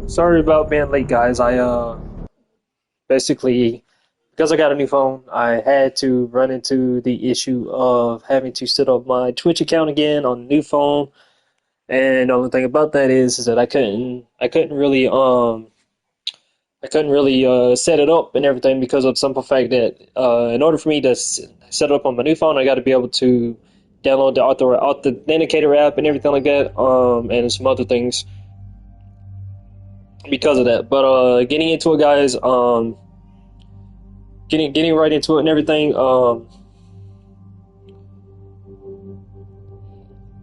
Sorry about being late, guys. I basically because I got a new phone, I had to run into the issue of having to set up my Twitch account again on the new phone. And the only thing about that is that I couldn't really set it up and everything because of the simple fact that in order for me to set it up on my new phone, I got to be able to download the Authenticator app and everything like that, and some other things because of that. But getting into it, guys, getting right into it and everything.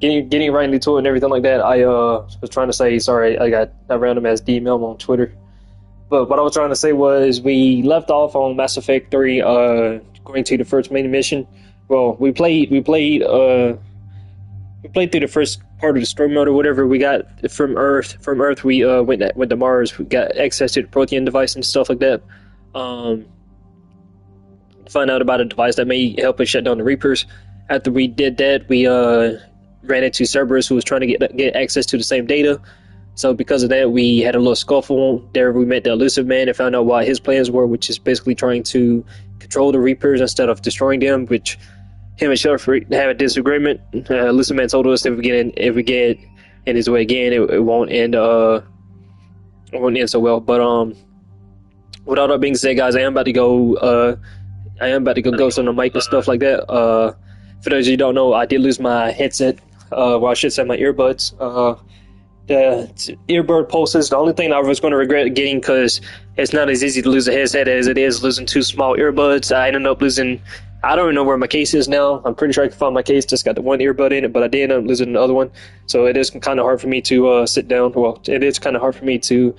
Getting right into it and everything like that. I was trying to say sorry. I got a random ass DM on Twitter. But what I was trying to say was we left off on Mass Effect 3, going to the first main mission. Well, we played through the first part of the story mode or whatever. We got from Earth. From Earth, we went to Mars. We got access to the Prothean device and stuff like that. Um, Find out about a device that may help us shut down the Reapers. After we did that, we ran into Cerberus, who was trying to get access to the same data. So because of that, we had a little scuffle. There, we met the Elusive Man and found out what his plans were, which is basically trying to control the Reapers instead of destroying them. Which him and Sheriff have a disagreement. Elusive Man told us if we get in his way again, it won't end. It won't end so well. But with all that being said, guys, I am about to go. I am about to go ghost on the mic and stuff like that. For those of you who don't know, I did lose my headset. Well, I should say my earbuds. The earbud pulses. The only thing I was going to regret getting because it's not as easy to lose a headset as it is losing two small earbuds. I ended up losing. I don't even know where my case is now. I'm pretty sure I can find my case. Just got the one earbud in it, but I did end up losing the other one. So it is kind of hard for me to sit down. Well, it is kind of hard for me to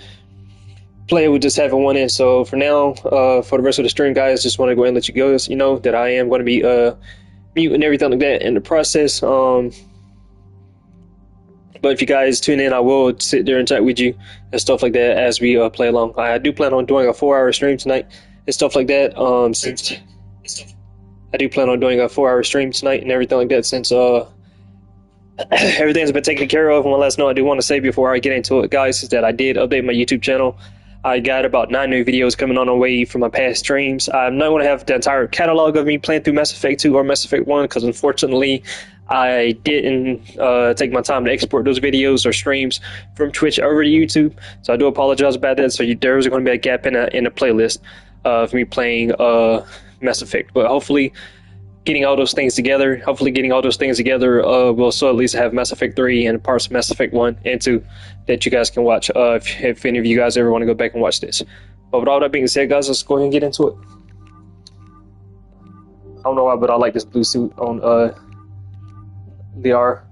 play with just having one in. So for now, for the rest of the stream, guys, just want to go ahead and let you go. You know that I am going to be mute and everything like that in the process. But if you guys tune in, I will sit there and chat with you and stuff like that as we play along. I do plan on doing a 4 hour stream tonight and stuff like that. Since I do plan on doing a 4 hour stream tonight and everything like that, since everything's been taken care of. And one last note I do want to say before I get into it, guys, is that I did update my YouTube channel. I got about 9 new videos coming on the way from my past streams. I'm not going to have the entire catalog of me playing through Mass Effect 2 or Mass Effect 1 because unfortunately I didn't take my time to export those videos or streams from Twitch over to YouTube. So I do apologize about that. So there's going to be a gap in the playlist of me playing Mass Effect. But hopefully getting all those things together, we'll still at least have Mass Effect 3 and parts of Mass Effect 1 and 2 that you guys can watch if any of you guys ever want to go back and watch this. But with all that being said, guys, let's go ahead and get into it. I don't know why, but I like this blue suit on Liara.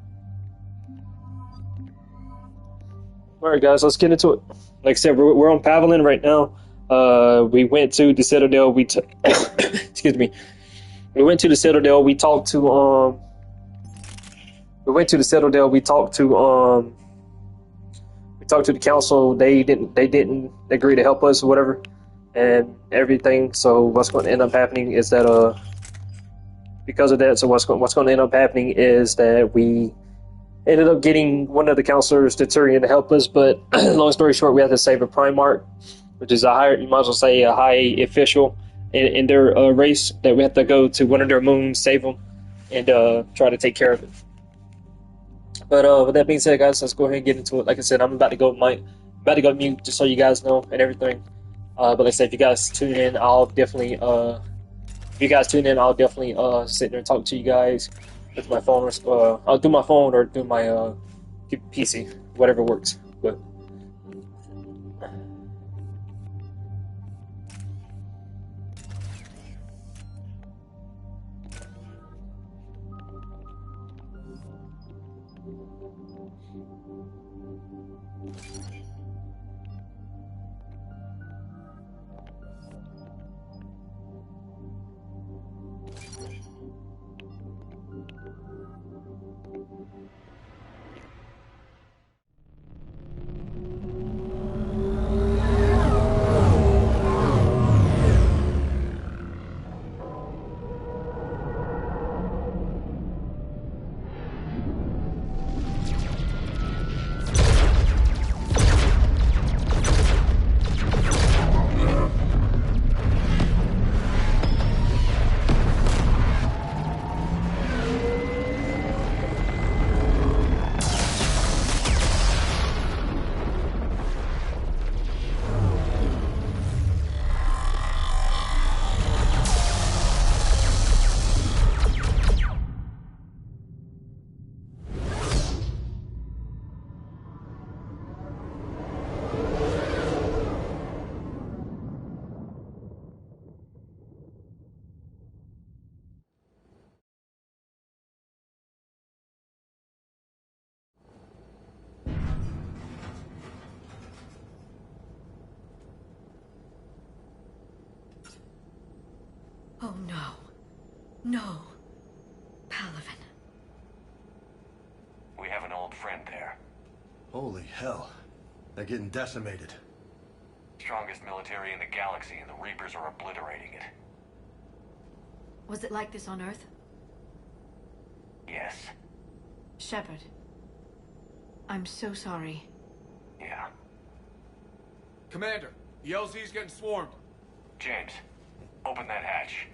Alright, guys, let's get into it. Like I said, we're on Pavalin right now. We went to the Citadel. Excuse me. We went to the Citadel. We talked to the council. They didn't agree to help us or whatever and everything. So what's going to end up happening is that because of that, so what's going to end up happening is that we ended up getting one of the counselors, Turian, to help us. But long story short, we had to save a Primarch, which is you might as well say a high official in their race, that we have to go to one of their moons, save them, and try to take care of it. But with that being said, guys, let's go ahead and get into it. Like I said, I'm about to go mute just so you guys know and everything. But like I said, if you guys tune in, I'll definitely sit there and talk to you guys with my phone. I'll do my phone or do my PC, whatever works. But Oh no. No. Palaven. We have an old friend there. Holy hell. They're getting decimated. Strongest military in the galaxy, and the Reapers are obliterating it. Was it like this on Earth? Yes. Shepard. I'm so sorry. Yeah. Commander, the LZ's getting swarmed. James, open that hatch.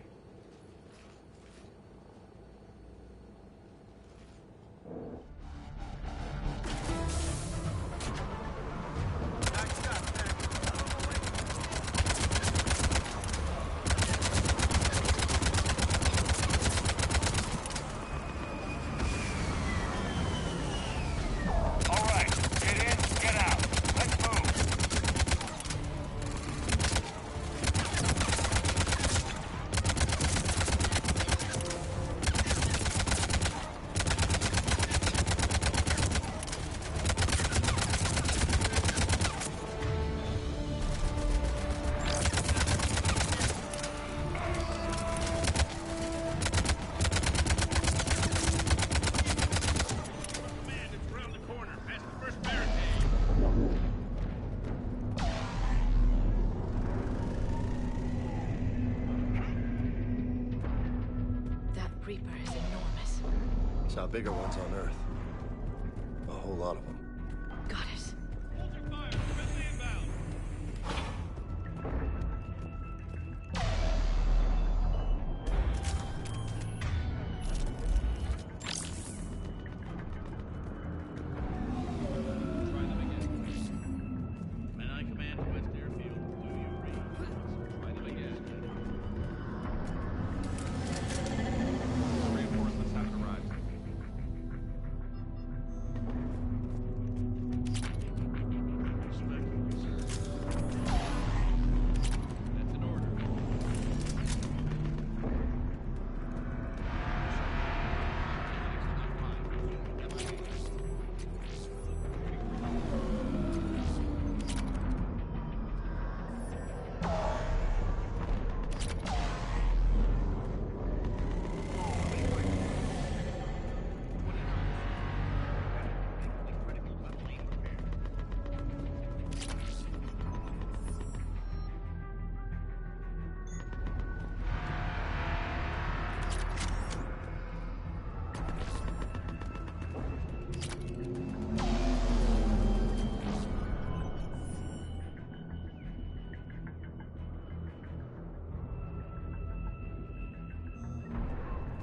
All right, get in, get out. Let's move. Command, it's around the corner, past the first barricade. That Reaper is enormous. Saw bigger ones on Earth. A whole lot of them. Got it. Hold your fire, friendly inbound. Try them again. Men I command to West Airfield. Do you read? Try them again. Reinforcements have arrived. That's an order.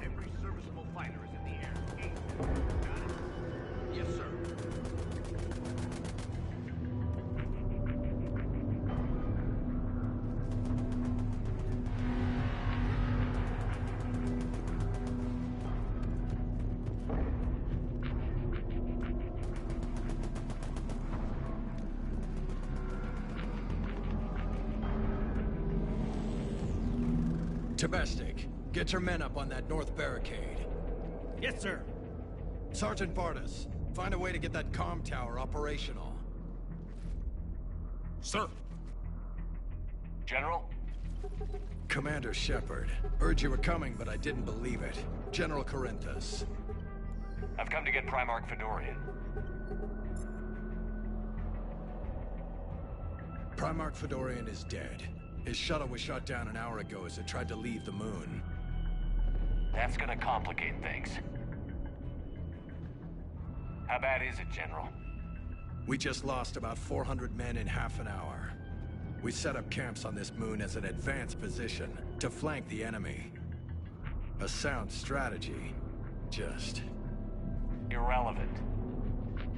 Every serviceable fighter is in the air. Got it? Yes, sir. Tabestic, get your men up on that north barricade. Yes, sir. Sergeant Vardas, find a way to get that comm tower operational. Sir. General? Commander Shepard, heard you were coming, but I didn't believe it. General Corinthus. I've come to get Primarch Fedorian. Primarch Fedorian is dead. His shuttle was shot down an hour ago as it tried to leave the moon. That's gonna complicate things. How bad is it, General? We just lost about 400 men in half an hour. We set up camps on this moon as an advanced position to flank the enemy. A sound strategy. Just... Irrelevant.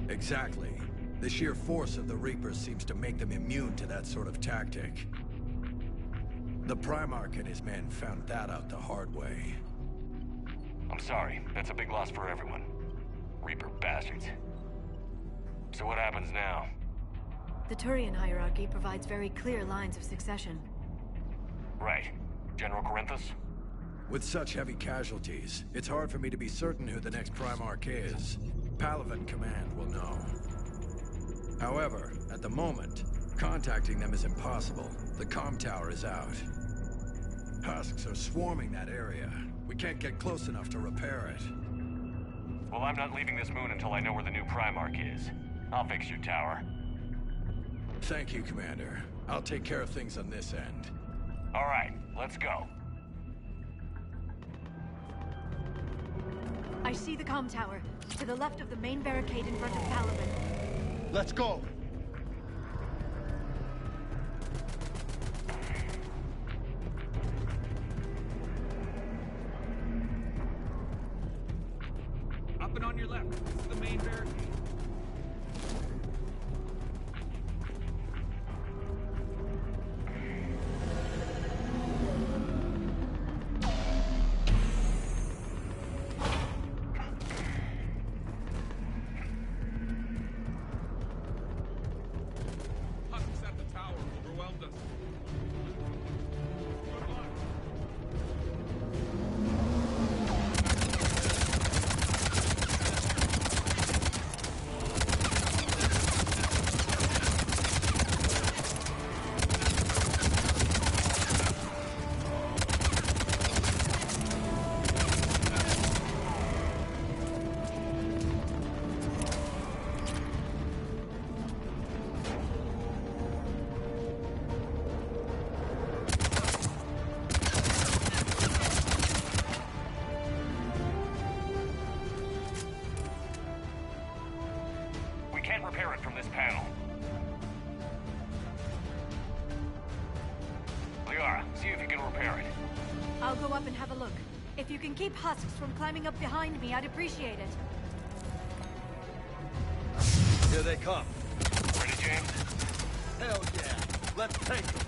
exactly. The sheer force of the Reapers seems to make them immune to that sort of tactic. The Primarch and his men found that out the hard way. I'm sorry. That's a big loss for everyone. Reaper bastards. So what happens now? The Turian hierarchy provides very clear lines of succession. Right. General Corinthus? With such heavy casualties, it's hard for me to be certain who the next Primarch is. Palaven Command will know. However, at the moment, contacting them is impossible. The comm tower is out. Husks are swarming that area. We can't get close enough to repair it. Well, I'm not leaving this moon until I know where the new Primarch is. I'll fix your tower. Thank you, Commander. I'll take care of things on this end. All right, let's go. I see the comm tower, to the left of the main barricade in front of Palaven. Let's go! Up and on your left. This is the main barricade. Husks at the tower overwhelmed us. Good luck. We can't repair it from this panel. Liara, see if you can repair it. I'll go up and have a look. If you can keep Husks from climbing up behind me, I'd appreciate it. Here they come. Ready, James? Hell yeah! Let's take them!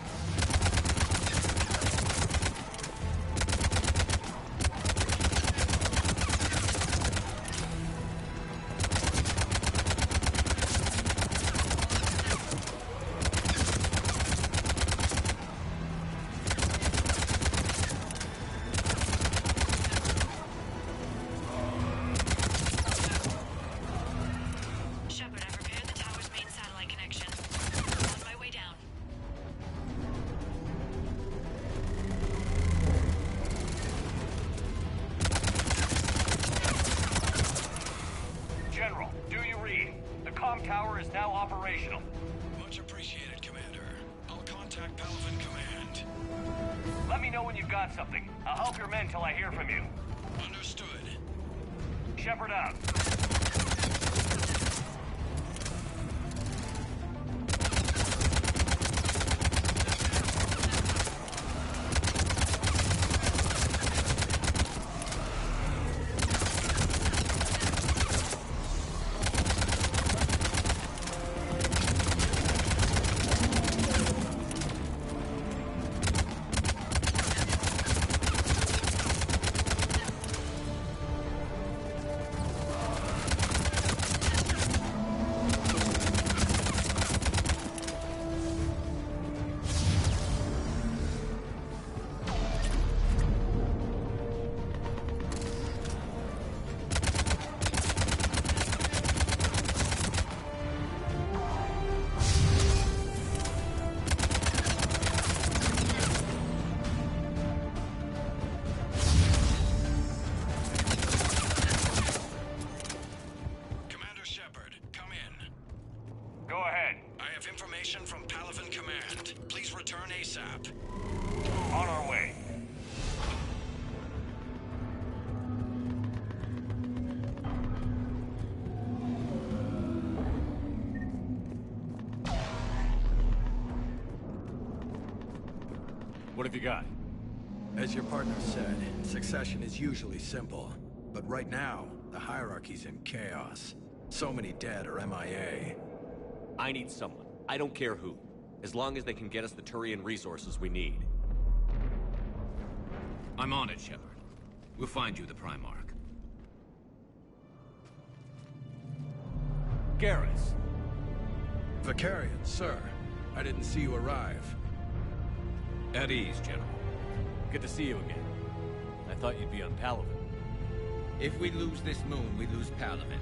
Shepard, I've repaired the tower's main satellite connection. On my way down. General, do you read? The comm tower is now operational. Much appreciated, Commander. I'll contact Palaven Command. Let me know when you've got something. I'll help your men till I hear from you. Understood. Shepard out. Commander Shepard, come in. Go ahead. I have information from Palaven Command. Please return ASAP. On our way. What have you got? As your partner said, succession is usually simple. But right now, the hierarchy's in chaos. So many dead or MIA. I need someone. I don't care who. As long as they can get us the Turian resources we need. I'm on it, Shepard. We'll find you the Primarch. Garrus. Vakarian, sir. I didn't see you arrive. At ease, General. Good to see you again. I thought you'd be on Palaven. If we lose this moon, we lose Palaven.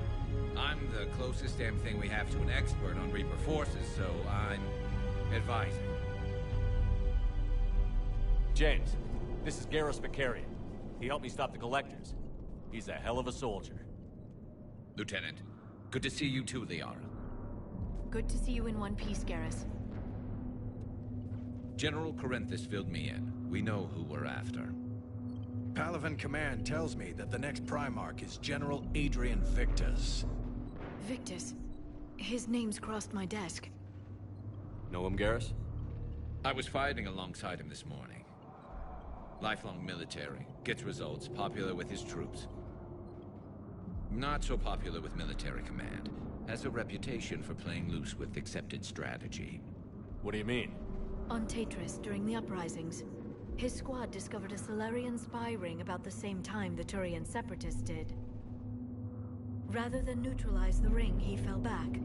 I'm the closest damn thing we have to an expert on Reaper forces, so I'm advising. James, this is Garrus Vakarian. He helped me stop the Collectors. He's a hell of a soldier. Lieutenant, good to see you too, Liara. Good to see you in one piece, Garrus. General Corinthus filled me in. We know who we're after. Palaven Command tells me that the next Primarch is General Adrian Victus. Victus. His name's crossed my desk. Know him, Garrus? I was fighting alongside him this morning. Lifelong military, gets results, popular with his troops. Not so popular with military command. Has a reputation for playing loose with accepted strategy. What do you mean? On Tatris, during the uprisings, his squad discovered a Solarian spy ring about the same time the Turian separatists did. Rather than neutralize the ring, he fell back.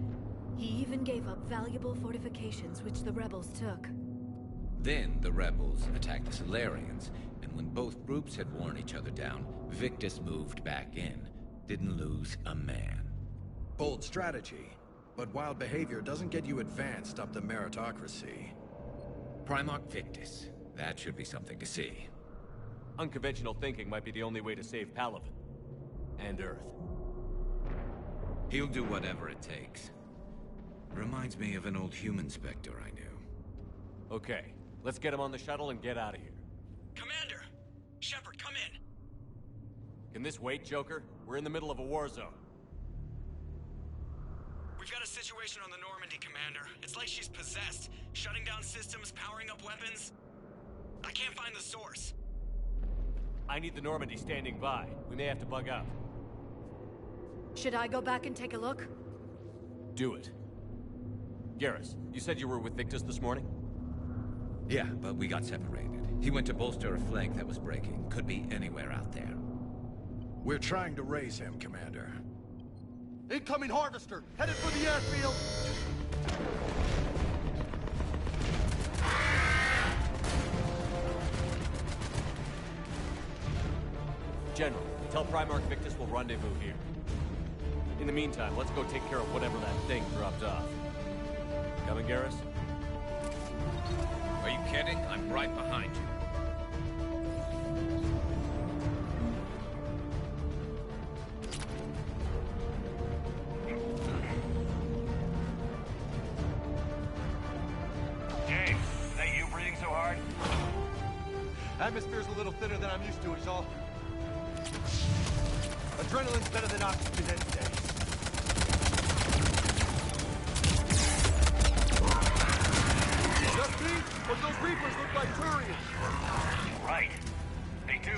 He even gave up valuable fortifications which the rebels took. Then the rebels attacked the Solarians, and when both groups had worn each other down, Victus moved back in. Didn't lose a man. Bold strategy, but wild behavior doesn't get you advanced up the meritocracy. Primarch Victus. That should be something to see. Unconventional thinking might be the only way to save Palaven. And Earth. He'll do whatever it takes. Reminds me of an old human Spectre I knew. Okay, let's get him on the shuttle and get out of here. Commander! Shepard, come in! Can this wait, Joker? We're in the middle of a war zone. We've got a situation on the Normandy, Commander. It's like she's possessed. Shutting down systems, powering up weapons. I can't find the source. I need the Normandy standing by. We may have to bug out. Should I go back and take a look? Do it. Garrus, you said you were with Victus this morning? Yeah, but we got separated. He went to bolster a flank that was breaking. Could be anywhere out there. We're trying to raise him, Commander. Incoming Harvester! Headed for the airfield! General, tell Primarch Victus we'll rendezvous here. In the meantime, let's go take care of whatever that thing dropped off. Coming, Garrus? Are you kidding? I'm right behind you. James, is that you breathing so hard? Atmosphere's a little thinner than I'm used to, is all. Adrenaline's better than oxygen any day. Just me? But those Reapers look like Turians. Right. They do.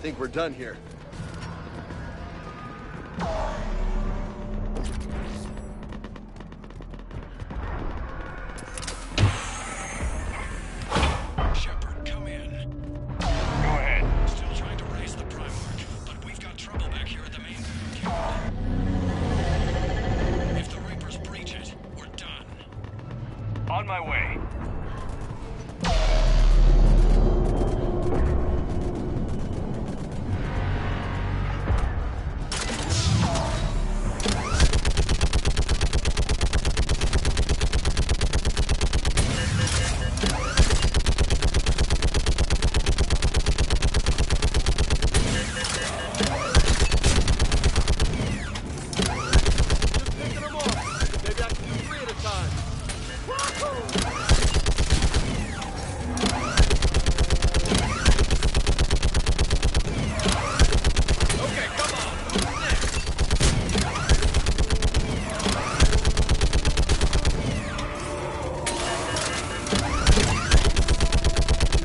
think we're done here. Shepard, come in. Go ahead. Still trying to raise the Primarch, but we've got trouble back here at the main guild. If the Reapers breach it, we're done. On my way. Just picking them off. Maybe I can do 3 at a time. Okay, come on. Who's next?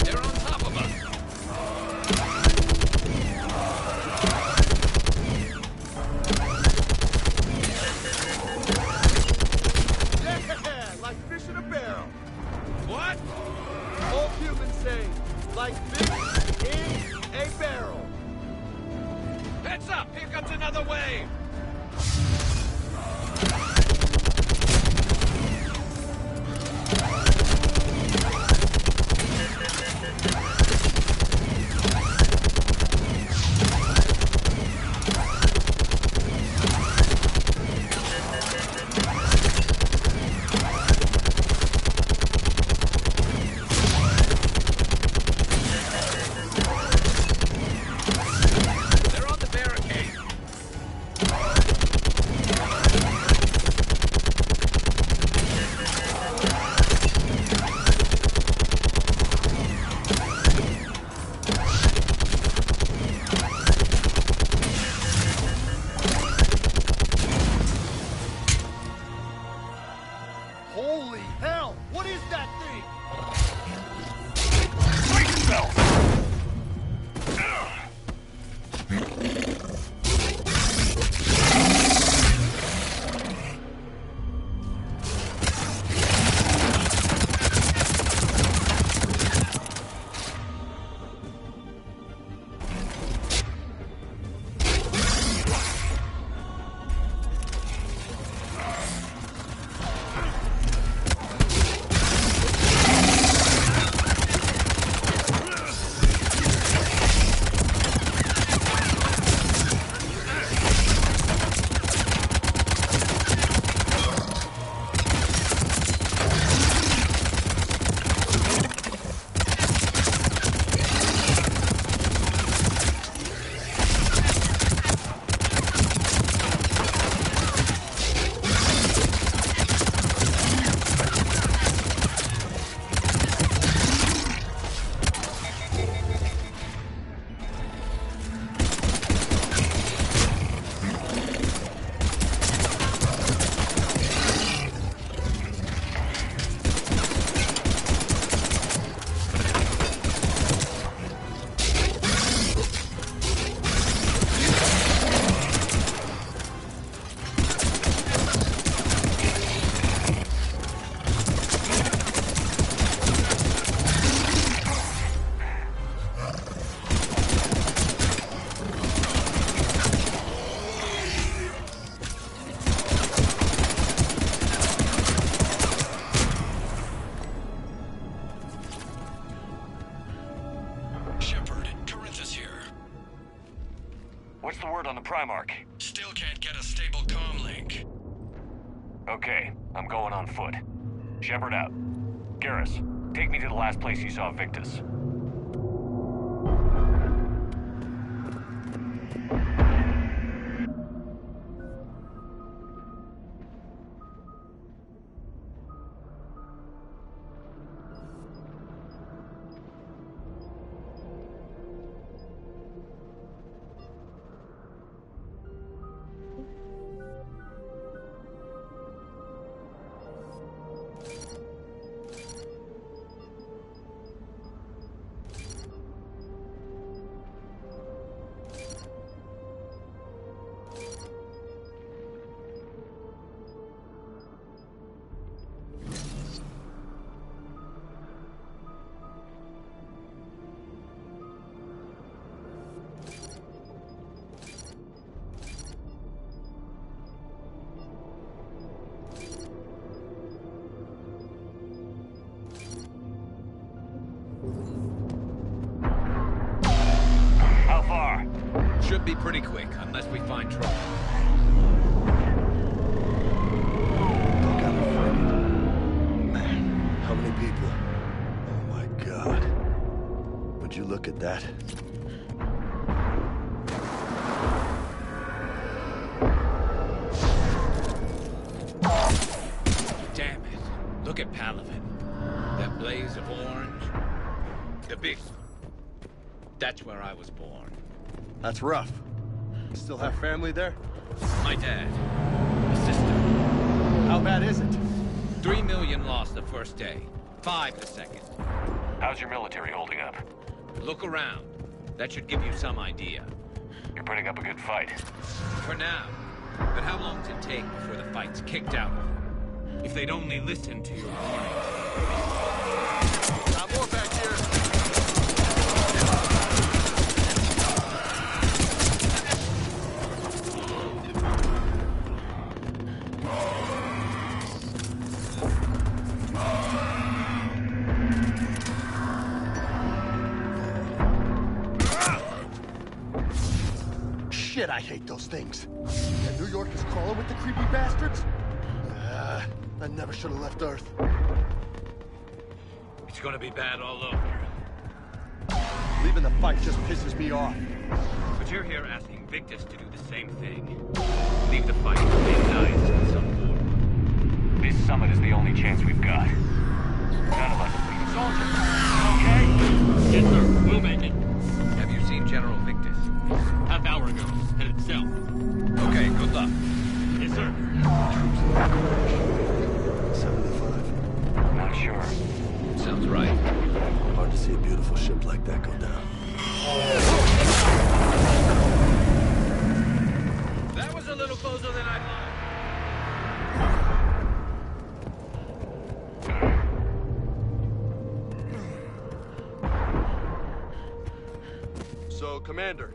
They're on top of us. Yeah, like fish in a barrel. What? Old humans say, like fish in a barrel. Heads up! Here comes another wave! They're on the barricade. Holy hell! What is that thing? Brace yourself! Shepard, Corinthus here. What's the word on the Primarch? Still can't get a stable comm link. Okay, I'm going on foot. Shepard out. Garrus, take me to the last place you saw Victus. be pretty quick, unless we find trouble. Got it framed. Man, how many people? Oh my God. Would you look at that? Damn it. Look at Palaven. That blaze of orange. The big... That's where I was born. That's rough. You still have family there? My dad. My sister. How bad is it? 3 million lost the first day. 5 the second. How's your military holding up? Look around. That should give you some idea. You're putting up a good fight. For now. But how long does it take before the fight's kicked out of them? If they'd only listen to your warning. Got more back here. Shit, I hate those things. And New York is crawling with the creepy bastards? I never should have left Earth. It's gonna be bad all over. Leaving the fight just pisses me off. But you're here asking Victus to do the same thing. Leave the fight and dies in some form. This summit is the only chance we've got. None of us will be soldiers. Okay? Yes, sir. We'll make it. Have you seen General Victus? Half hour ago. Headed south. Okay, good luck. Yes, sir. 75. Not sure. Sounds right. Hard to see a beautiful ship like that go down. That was a little closer than I'd like. So, Commander,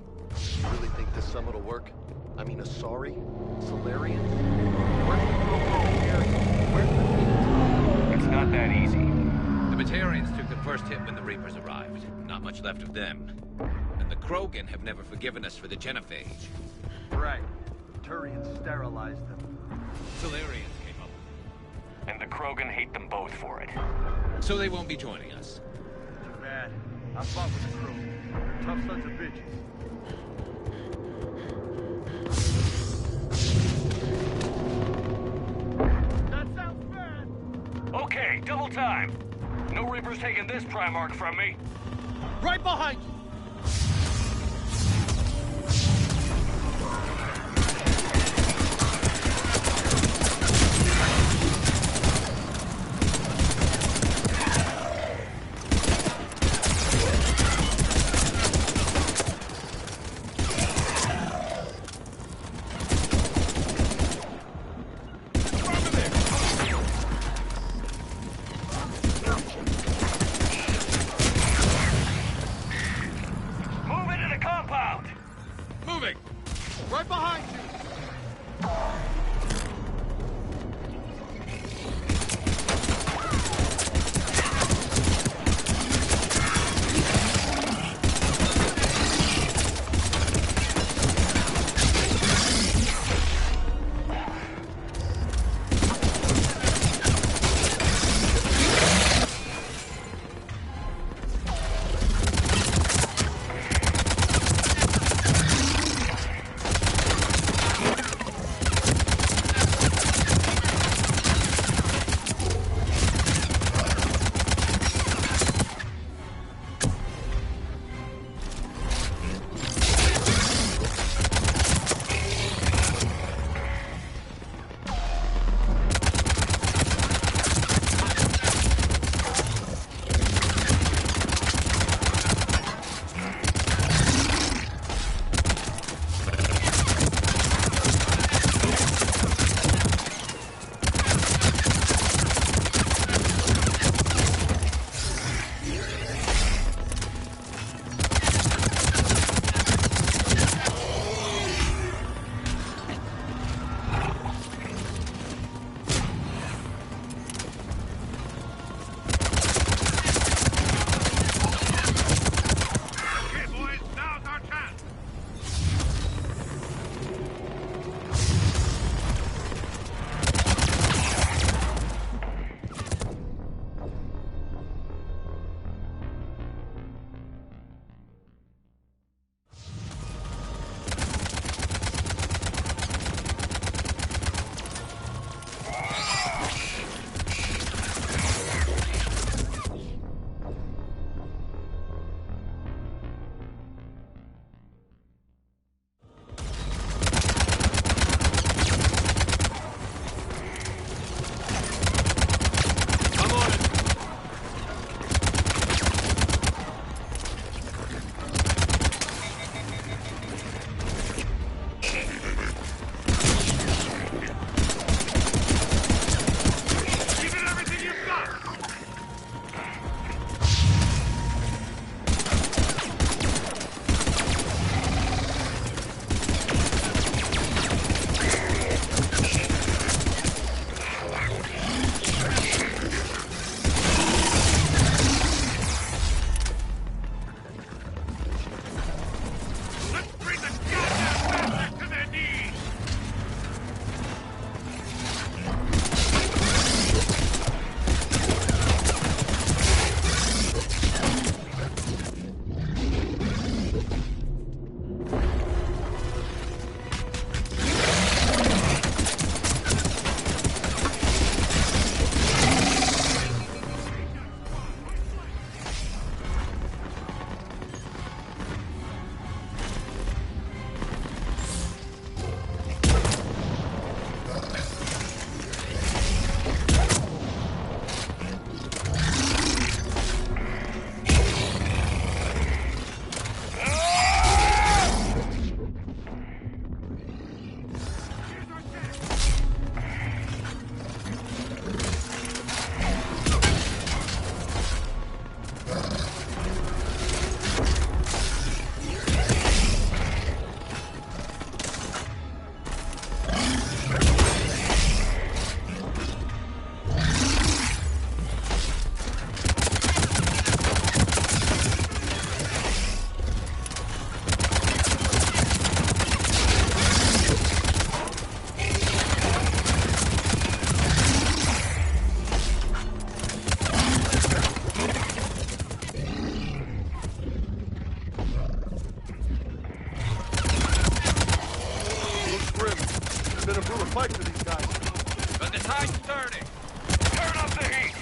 you really think this summit will work? I mean, Asari? Solarian? Where's the Krogan in the area? Where's the... It's not that easy. The Batarians took the first hit when the Reapers arrived. Not much left of them. And the Krogan have never forgiven us for the Genophage. Right. Turians sterilized them. Solarians came up. And the Krogan hate them both for it. So they won't be joining us. Too bad. I fought with the crew. Tough sons of bitches. That sounds bad! Okay, double time. No Reapers taking this Primarch from me. Right behind you! Move into the compound! Moving! Right behind you! been a brutal fight for these guys. But the tide's turning. Turn up the heat!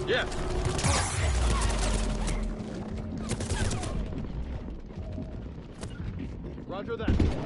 Yeah. Roger that.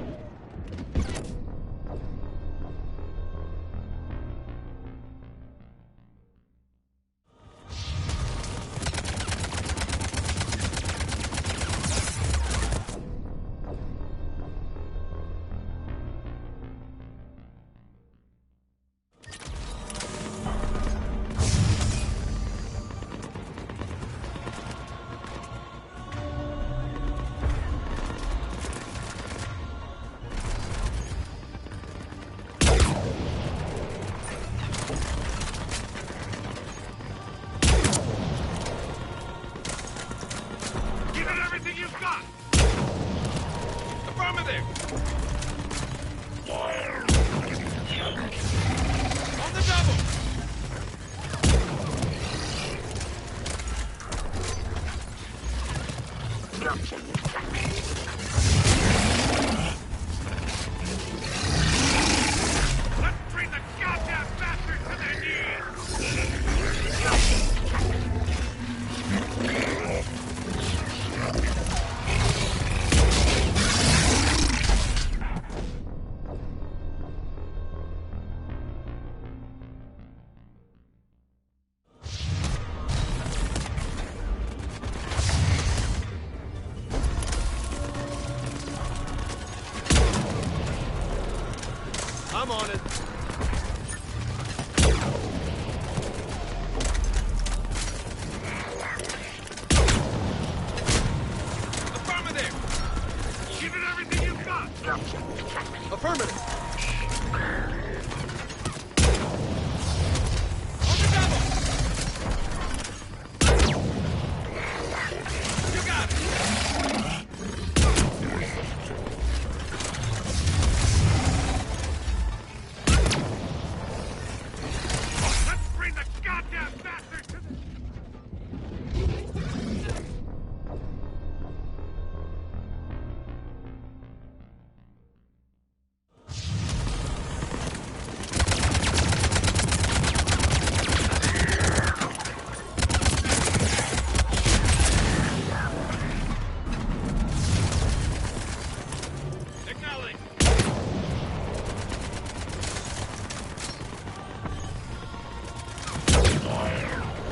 goddamn bastard to the...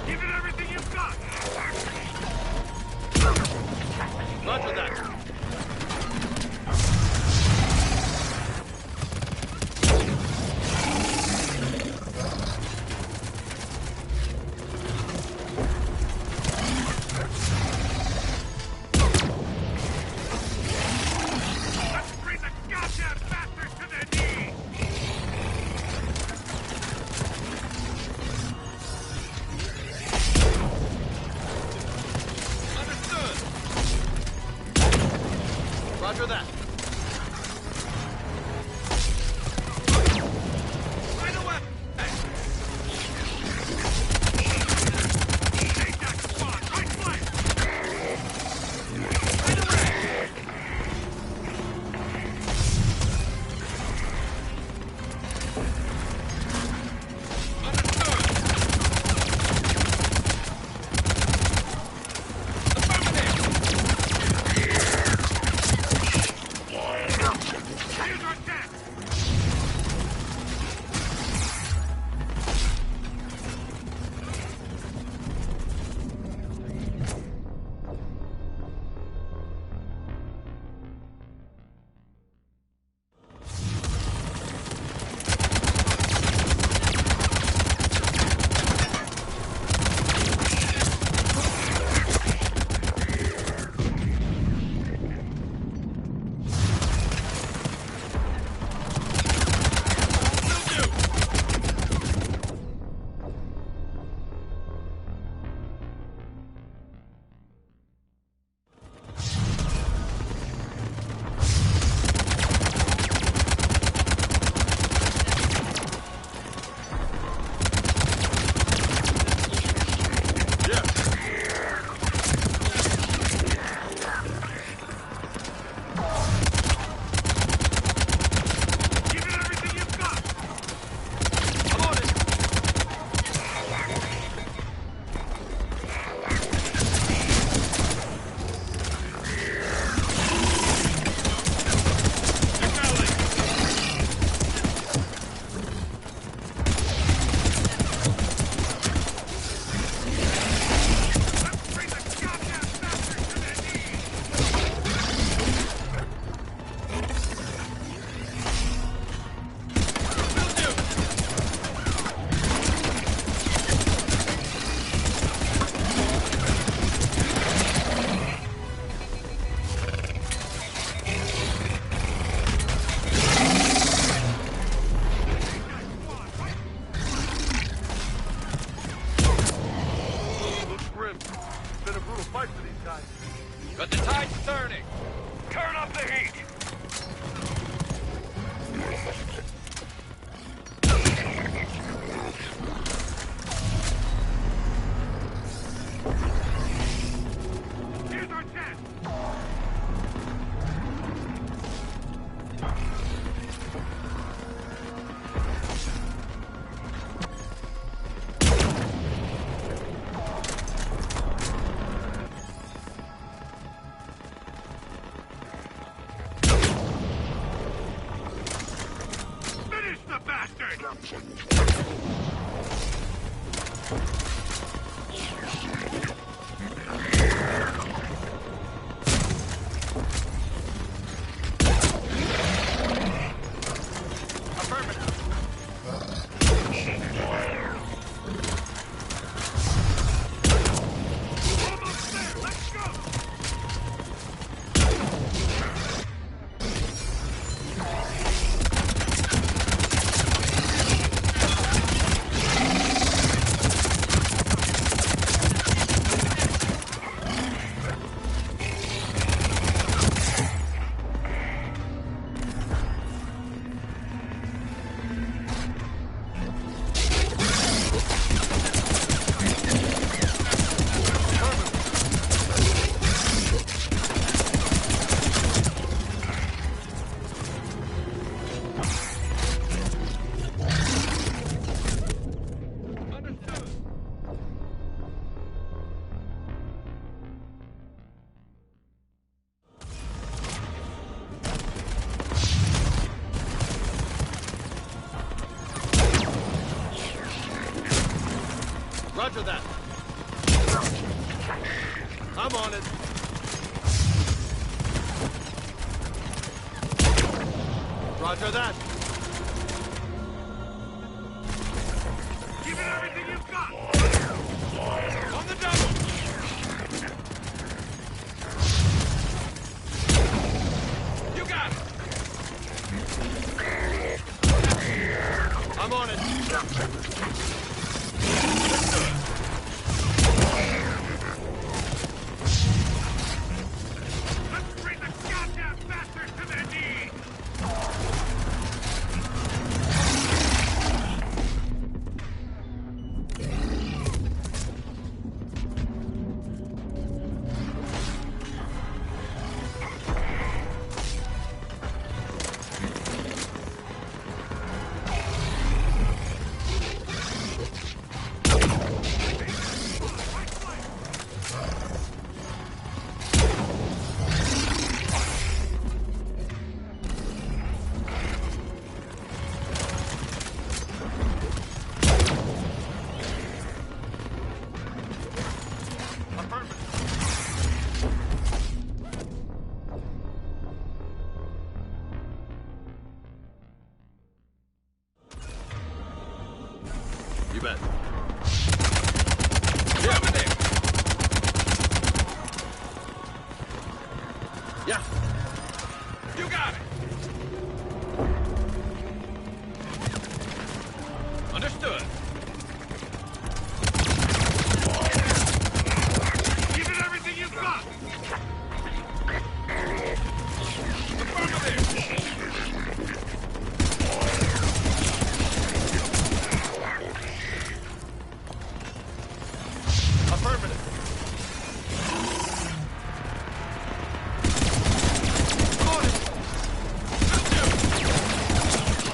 Give it everything you've got! Roger that. Let's bring the goddamn bastards to their knees! Roger that. Right away. Take that spot. Right flank. Right away. Here's our deck. Give it everything you've got. I'm on it. Let's bring the goddamn bastards to their knees. Looks grim. It's been a brutal fight for these guys. But the tide's turning. Turn up the heat! Here's our chance. Finish the bastard! Almost there. Let's go. Roger that. I'm on it. Roger that. Give it everything you've got! On the double! You got it! I'm on it. Let's bring the goddamn bastards to their knees! You bet. Yeah, over there! Yeah. You got it! Understood. Give it everything you've got! Affirmative! Affirmative.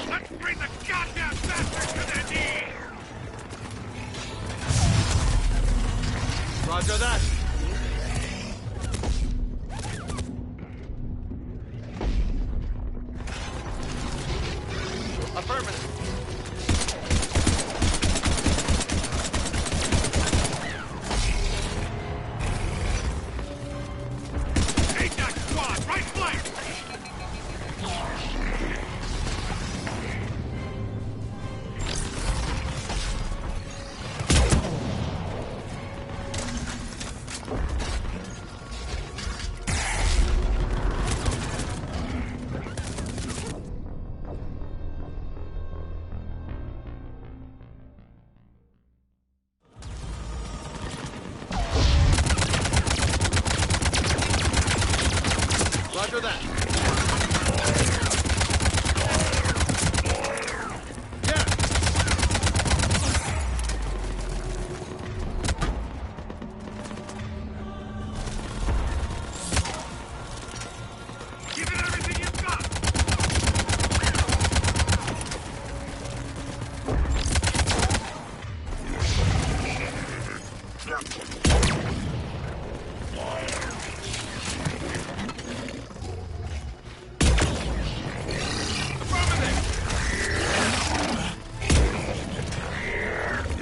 Let's bring the goddamn bastards to their knees! Roger that. Affirmative. Ajax squad, right flank! Roger that. Yeah. Give it everything you've got!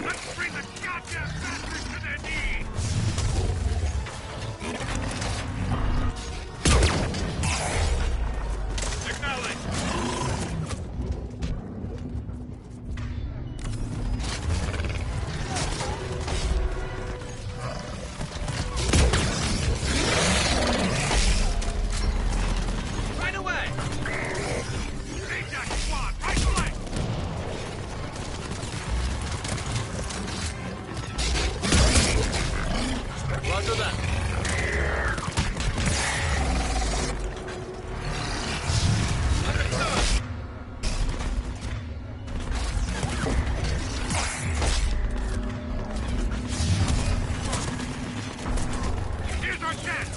Let's bring the goddamn bastards to their knees! Acknowledge! Right away! Ajax squad, right flank! Roger that. Understood! Here's our chance!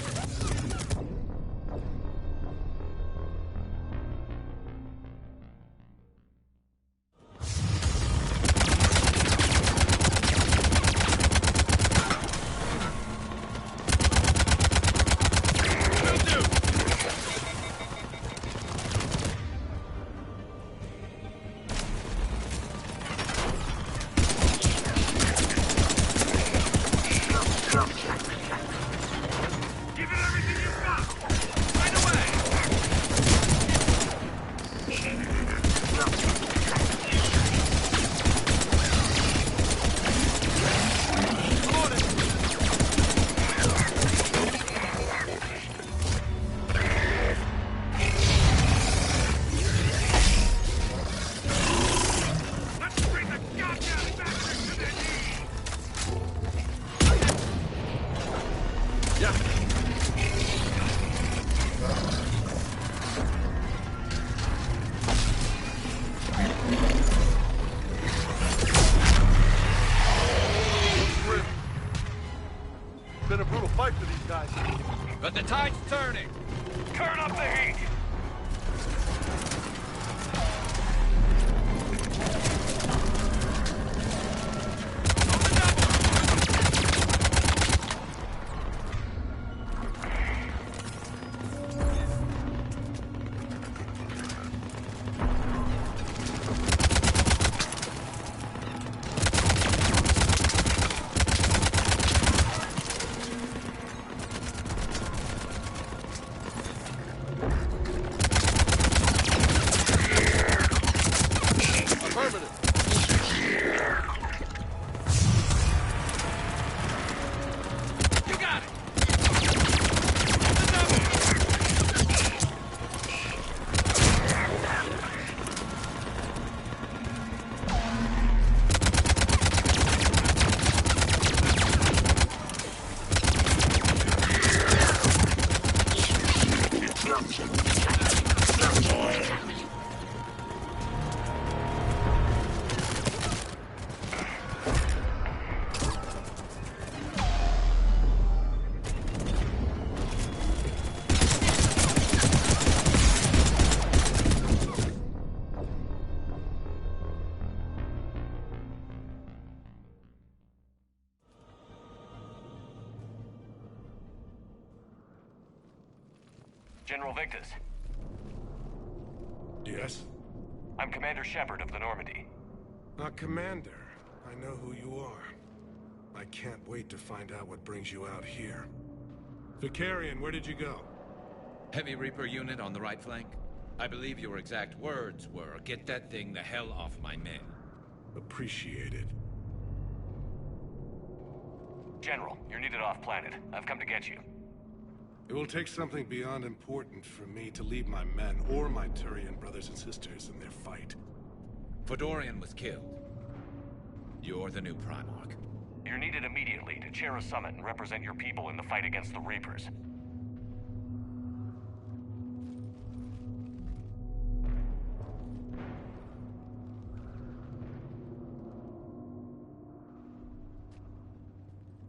fight for these guys. But the tide's turning! Turn up the heat! General Victus. Yes? I'm Commander Shepard of the Normandy. Commander. I know who you are. I can't wait to find out what brings you out here. Vicarian, where did you go? Heavy Reaper unit on the right flank. I believe your exact words were, "Get that thing the hell off my men." Appreciated. General, you're needed off-planet. I've come to get you. It will take something beyond important for me to leave my men or my Turian brothers and sisters in their fight. Fedorian was killed. You're the new Primarch. You're needed immediately to chair a summit and represent your people in the fight against the Reapers.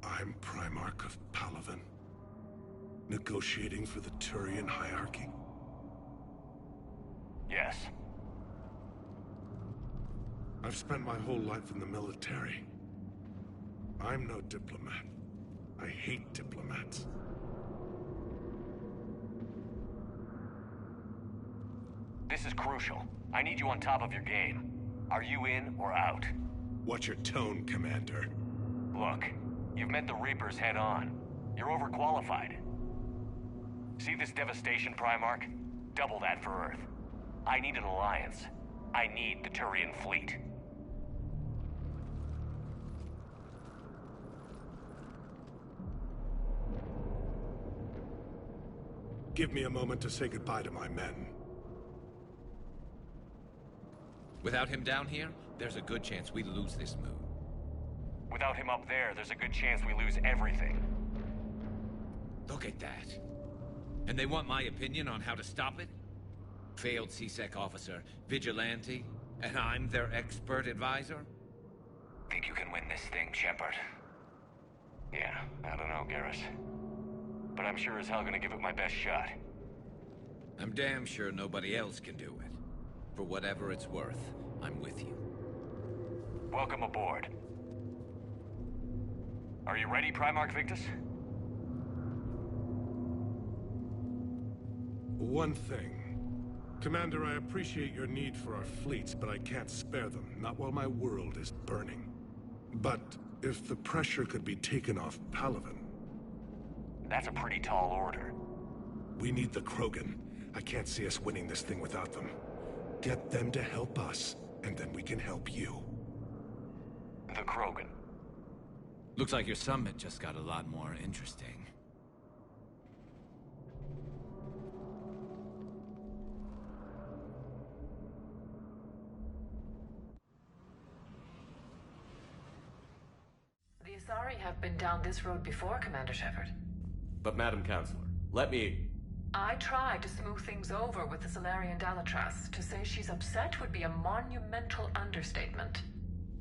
I'm Primarch of Palaven. Negotiating for the Turian hierarchy? Yes. I've spent my whole life in the military. I'm no diplomat. I hate diplomats. This is crucial. I need you on top of your game. Are you in or out? Watch your tone, Commander. Look, you've met the Reapers head on. You're overqualified. See this devastation, Primarch? Double that for Earth. I need an alliance. I need the Turian fleet. Give me a moment to say goodbye to my men. Without him down here, there's a good chance we lose this moon. Without him up there, there's a good chance we lose everything. Look at that. And they want my opinion on how to stop it? Failed C-Sec officer, vigilante, and I'm their expert advisor? Think you can win this thing, Shepard? Yeah, I don't know, Garrus. But I'm sure as hell gonna give it my best shot. I'm damn sure nobody else can do it. For whatever it's worth, I'm with you. Welcome aboard. Are you ready, Primarch Victus? One thing. Commander, I appreciate your need for our fleets, but I can't spare them, not while my world is burning. But if the pressure could be taken off Palaven... That's a pretty tall order. We need the Krogan. I can't see us winning this thing without them. Get them to help us, and then we can help you. The Krogan. Looks like your summit just got a lot more interesting. The Asari have been down this road before, Commander Shepard. But Madam Counselor, let me... I tried to smooth things over with the Salarian Dalatras. To say she's upset would be a monumental understatement.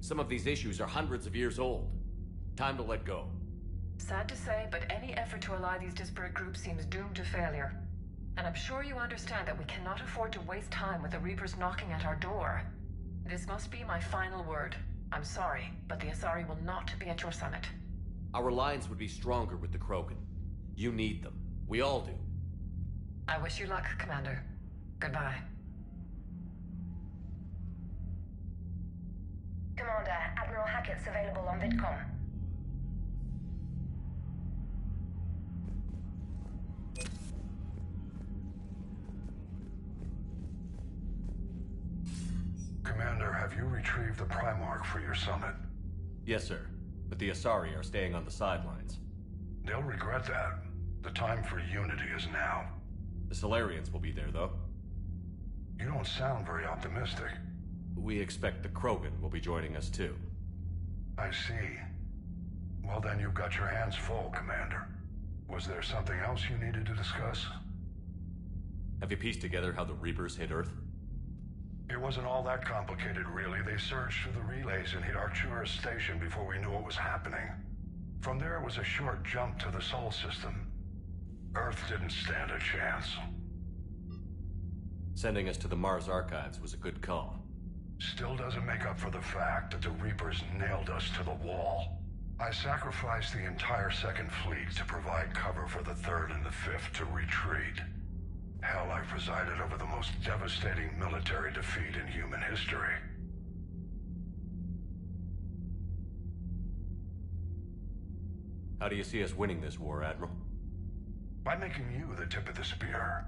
Some of these issues are hundreds of years old. Time to let go. Sad to say, but any effort to ally these disparate groups seems doomed to failure. And I'm sure you understand that we cannot afford to waste time with the Reapers knocking at our door. This must be my final word. I'm sorry, but the Asari will not be at your summit. Our alliance would be stronger with the Krogan. You need them. We all do. I wish you luck, Commander. Goodbye. Commander, Admiral Hackett's available on VidCom. Commander, have you retrieved the Primarch for your summit? Yes, sir. But the Asari are staying on the sidelines. They'll regret that. The time for unity is now. The Solarians will be there, though. You don't sound very optimistic. We expect the Krogan will be joining us, too. I see. Well, then you've got your hands full, Commander. Was there something else you needed to discuss? Have you pieced together how the Reapers hit Earth? It wasn't all that complicated, really. They surged through the relays and hit Arcturus Station before we knew what was happening. From there, it was a short jump to the Sol system. Earth didn't stand a chance. Sending us to the Mars Archives was a good call. Still doesn't make up for the fact that the Reapers nailed us to the wall. I sacrificed the entire Second Fleet to provide cover for the Third and the Fifth to retreat. Hell, I presided over the most devastating military defeat in human history. How do you see us winning this war, Admiral? By making you the tip of the spear.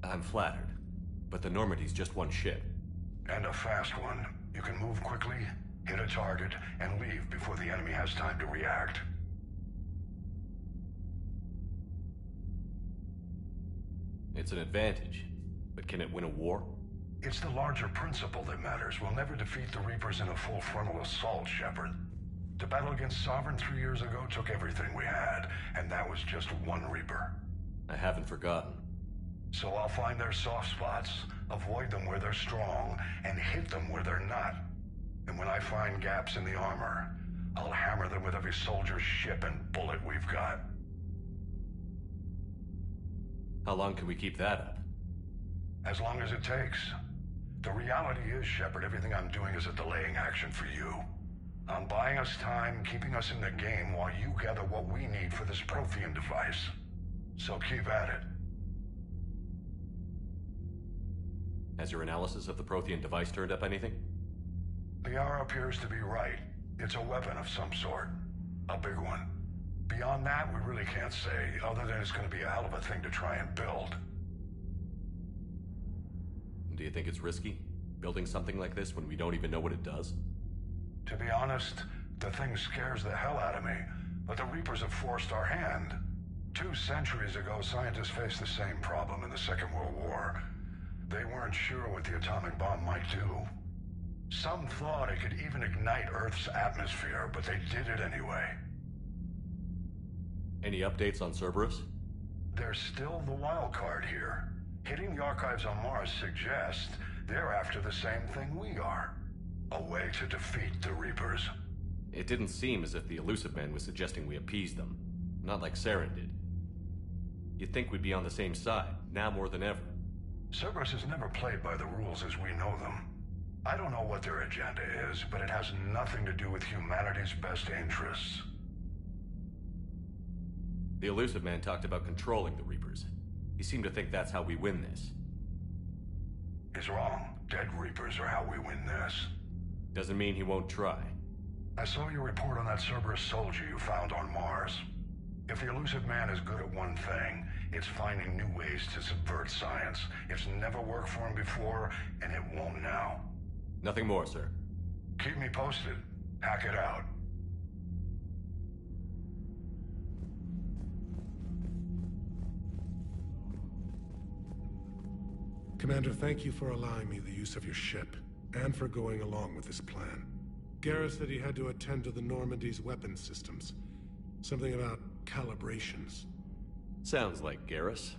I'm flattered, but the Normandy's just one ship. And a fast one. You can move quickly, hit a target, and leave before the enemy has time to react. It's an advantage, but can it win a war? It's the larger principle that matters. We'll never defeat the Reapers in a full frontal assault, Shepard. The battle against Sovereign 3 years ago took everything we had, and that was just one Reaper. I haven't forgotten. So I'll find their soft spots, avoid them where they're strong, and hit them where they're not. And when I find gaps in the armor, I'll hammer them with every soldier, ship, and bullet we've got. How long can we keep that up? As long as it takes. The reality is, Shepard, everything I'm doing is a delaying action for you. I'm buying us time, keeping us in the game while you gather what we need for this Prothean device. So keep at it. Has your analysis of the Prothean device turned up anything? Liara appears to be right. It's a weapon of some sort. A big one. Beyond that, we really can't say, other than it's going to be a hell of a thing to try and build. Do you think it's risky, building something like this when we don't even know what it does? To be honest, the thing scares the hell out of me, but the Reapers have forced our hand. 2 centuries ago, scientists faced the same problem in the Second World War. They weren't sure what the atomic bomb might do. Some thought it could even ignite Earth's atmosphere, but they did it anyway. Any updates on Cerberus? They're still the wild card here. Hitting the archives on Mars suggests they're after the same thing we are. A way to defeat the Reapers. It didn't seem as if the Illusive Man was suggesting we appease them. Not like Saren did. You'd think we'd be on the same side, now more than ever. Cerberus has never played by the rules as we know them. I don't know what their agenda is, but it has nothing to do with humanity's best interests. The Illusive Man talked about controlling the Reapers. He seemed to think that's how we win this. He's wrong. Dead Reapers are how we win this. Doesn't mean he won't try. I saw your report on that Cerberus soldier you found on Mars. If the Illusive Man is good at one thing, it's finding new ways to subvert science. It's never worked for him before, and it won't now. Nothing more, sir. Keep me posted. Hack it out. Commander, thank you for allowing me the use of your ship, and for going along with this plan. Garrus said he had to attend to the Normandy's weapon systems. Something about calibrations. Sounds like Garrus.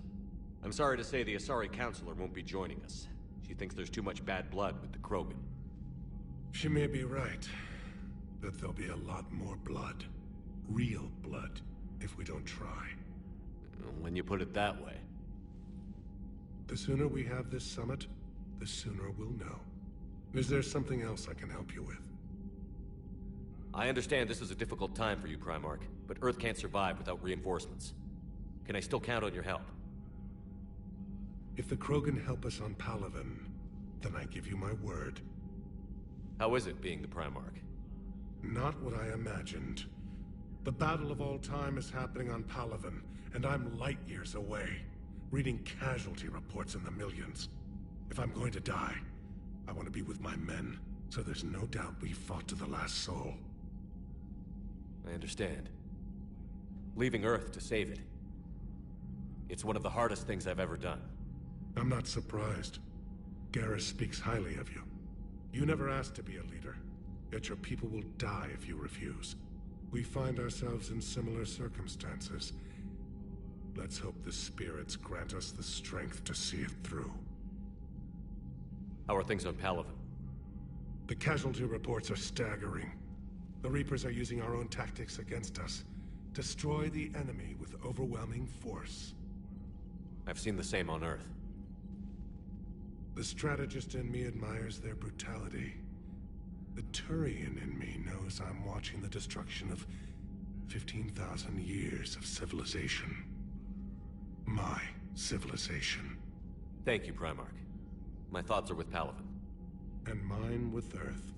I'm sorry to say the Asari Counselor won't be joining us. She thinks there's too much bad blood with the Krogan. She may be right, but there'll be a lot more blood. Real blood. if we don't try. When you put it that way. The sooner we have this summit, the sooner we'll know. Is there something else I can help you with? I understand this is a difficult time for you, Primarch, but Earth can't survive without reinforcements. Can I still count on your help? If the Krogan help us on Palaven, then I give you my word. How is it being the Primarch? Not what I imagined. The battle of all time is happening on Palaven, and I'm light years away, reading casualty reports in the millions. If I'm going to die, I want to be with my men, so there's no doubt we fought to the last soul. I understand. Leaving Earth to save it. It's one of the hardest things I've ever done. I'm not surprised. Garrus speaks highly of you. You never asked to be a leader, yet your people will die if you refuse. We find ourselves in similar circumstances. Let's hope the spirits grant us the strength to see it through. How are things on Palaven? The casualty reports are staggering. The Reapers are using our own tactics against us. Destroy the enemy with overwhelming force. I've seen the same on Earth. The strategist in me admires their brutality. The Turian in me knows I'm watching the destruction of 15,000 years of civilization. My civilization. Thank you, Primarch. My thoughts are with Palaven. And mine with Earth.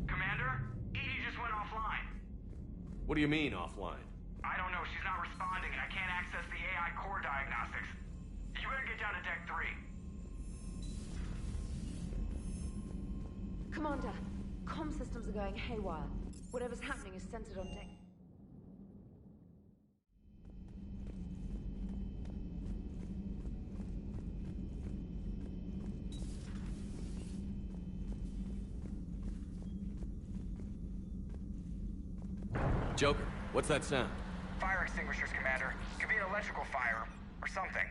Commander? EDI just went offline. What do you mean, offline? I don't know. She's not responding, and I can't access the AI core diagnostics. You better get down to Deck 3. Commander, comm systems are going haywire. Whatever's happening is centered on Deck. Joker, what's that sound? Fire extinguishers, Commander. Could be an electrical fire, or something.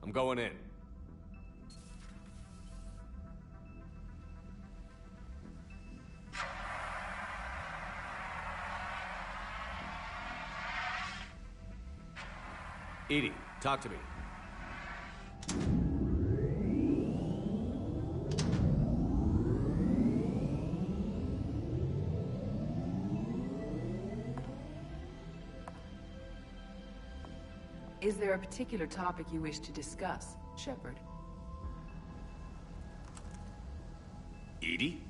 I'm going in. EDI, talk to me. Is there a particular topic you wish to discuss, Shepard? EDI?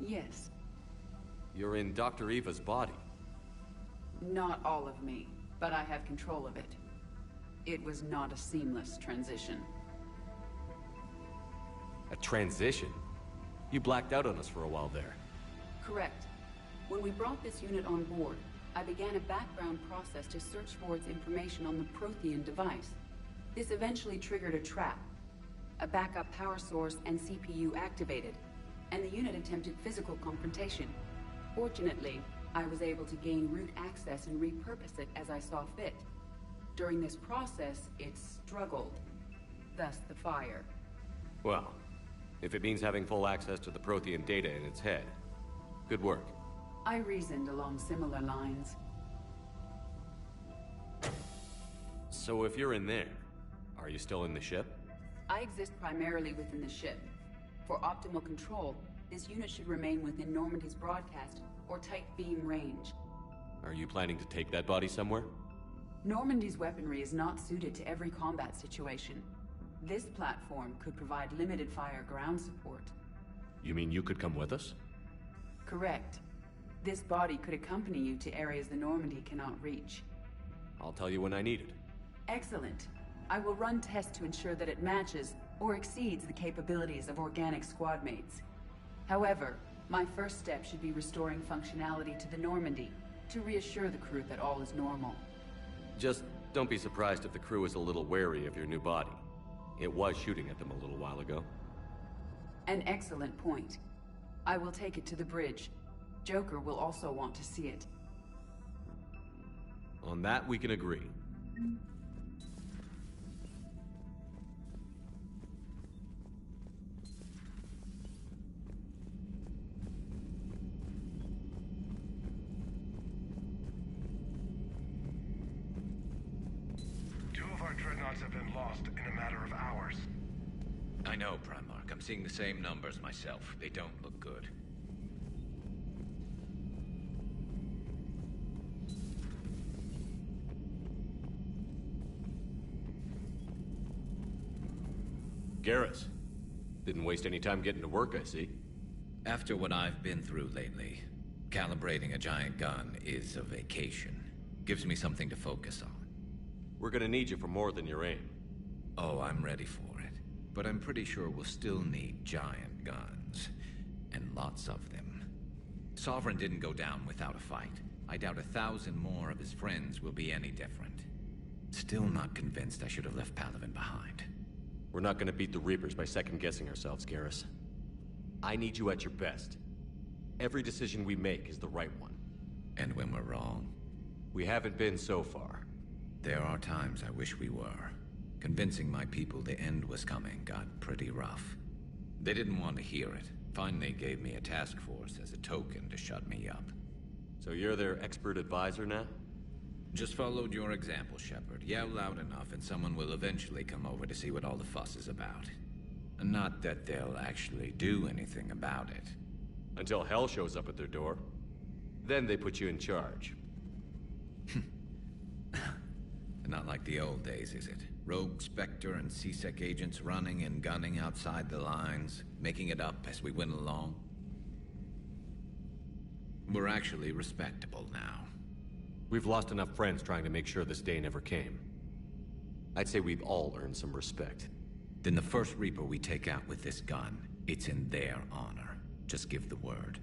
Yes. You're in Dr. Eva's body. Not all of me, but I have control of it. It was not a seamless transition. A transition? You blacked out on us for a while there. Correct. When we brought this unit on board, I began a background process to search for its information on the Prothean device. This eventually triggered a trap. A backup power source and CPU activated, and the unit attempted physical confrontation. Fortunately, I was able to gain root access and repurpose it as I saw fit. During this process, it struggled. Thus the fire. Well, if it means having full access to the Prothean data in its head, good work. I reasoned along similar lines. So if you're in there, are you still in the ship? I exist primarily within the ship. For optimal control, this unit should remain within Normandy's broadcast or tight beam range. Are you planning to take that body somewhere? Normandy's weaponry is not suited to every combat situation. This platform could provide limited fire ground support. You mean you could come with us? Correct. This body could accompany you to areas the Normandy cannot reach. I'll tell you when I need it. Excellent. I will run tests to ensure that it matches or exceeds the capabilities of organic squad mates. However, my first step should be restoring functionality to the Normandy to reassure the crew that all is normal. Just don't be surprised if the crew is a little wary of your new body. It was shooting at them a little while ago. An excellent point. I will take it to the bridge. Joker will also want to see it. On that, we can agree. Two of our dreadnoughts have been lost in a matter of hours. I know, Primarch. I'm seeing the same numbers myself. They don't look good. Garrus. Didn't waste any time getting to work, I see. After what I've been through lately, calibrating a giant gun is a vacation. Gives me something to focus on. We're gonna need you for more than your aim. Oh, I'm ready for it. But I'm pretty sure we'll still need giant guns. And lots of them. Sovereign didn't go down without a fight. I doubt 1,000 more of his friends will be any different. Still not convinced I should have left Palaven behind. We're not gonna beat the Reapers by second-guessing ourselves, Garrus. I need you at your best. Every decision we make is the right one. And when we're wrong? We haven't been so far. There are times I wish we were. Convincing my people the end was coming got pretty rough. They didn't want to hear it. Finally gave me a task force as a token to shut me up. So you're their expert advisor now? Just followed your example, Shepard. Yell loud enough and someone will eventually come over to see what all the fuss is about. Not that they'll actually do anything about it. Until hell shows up at their door. Then they put you in charge. Not like the old days, is it? Rogue Spectre and C-Sec agents running and gunning outside the lines, making it up as we went along. We're actually respectable now. We've lost enough friends trying to make sure this day never came. I'd say we've all earned some respect. Then the first Reaper we take out with this gun, it's in their honor. Just give the word.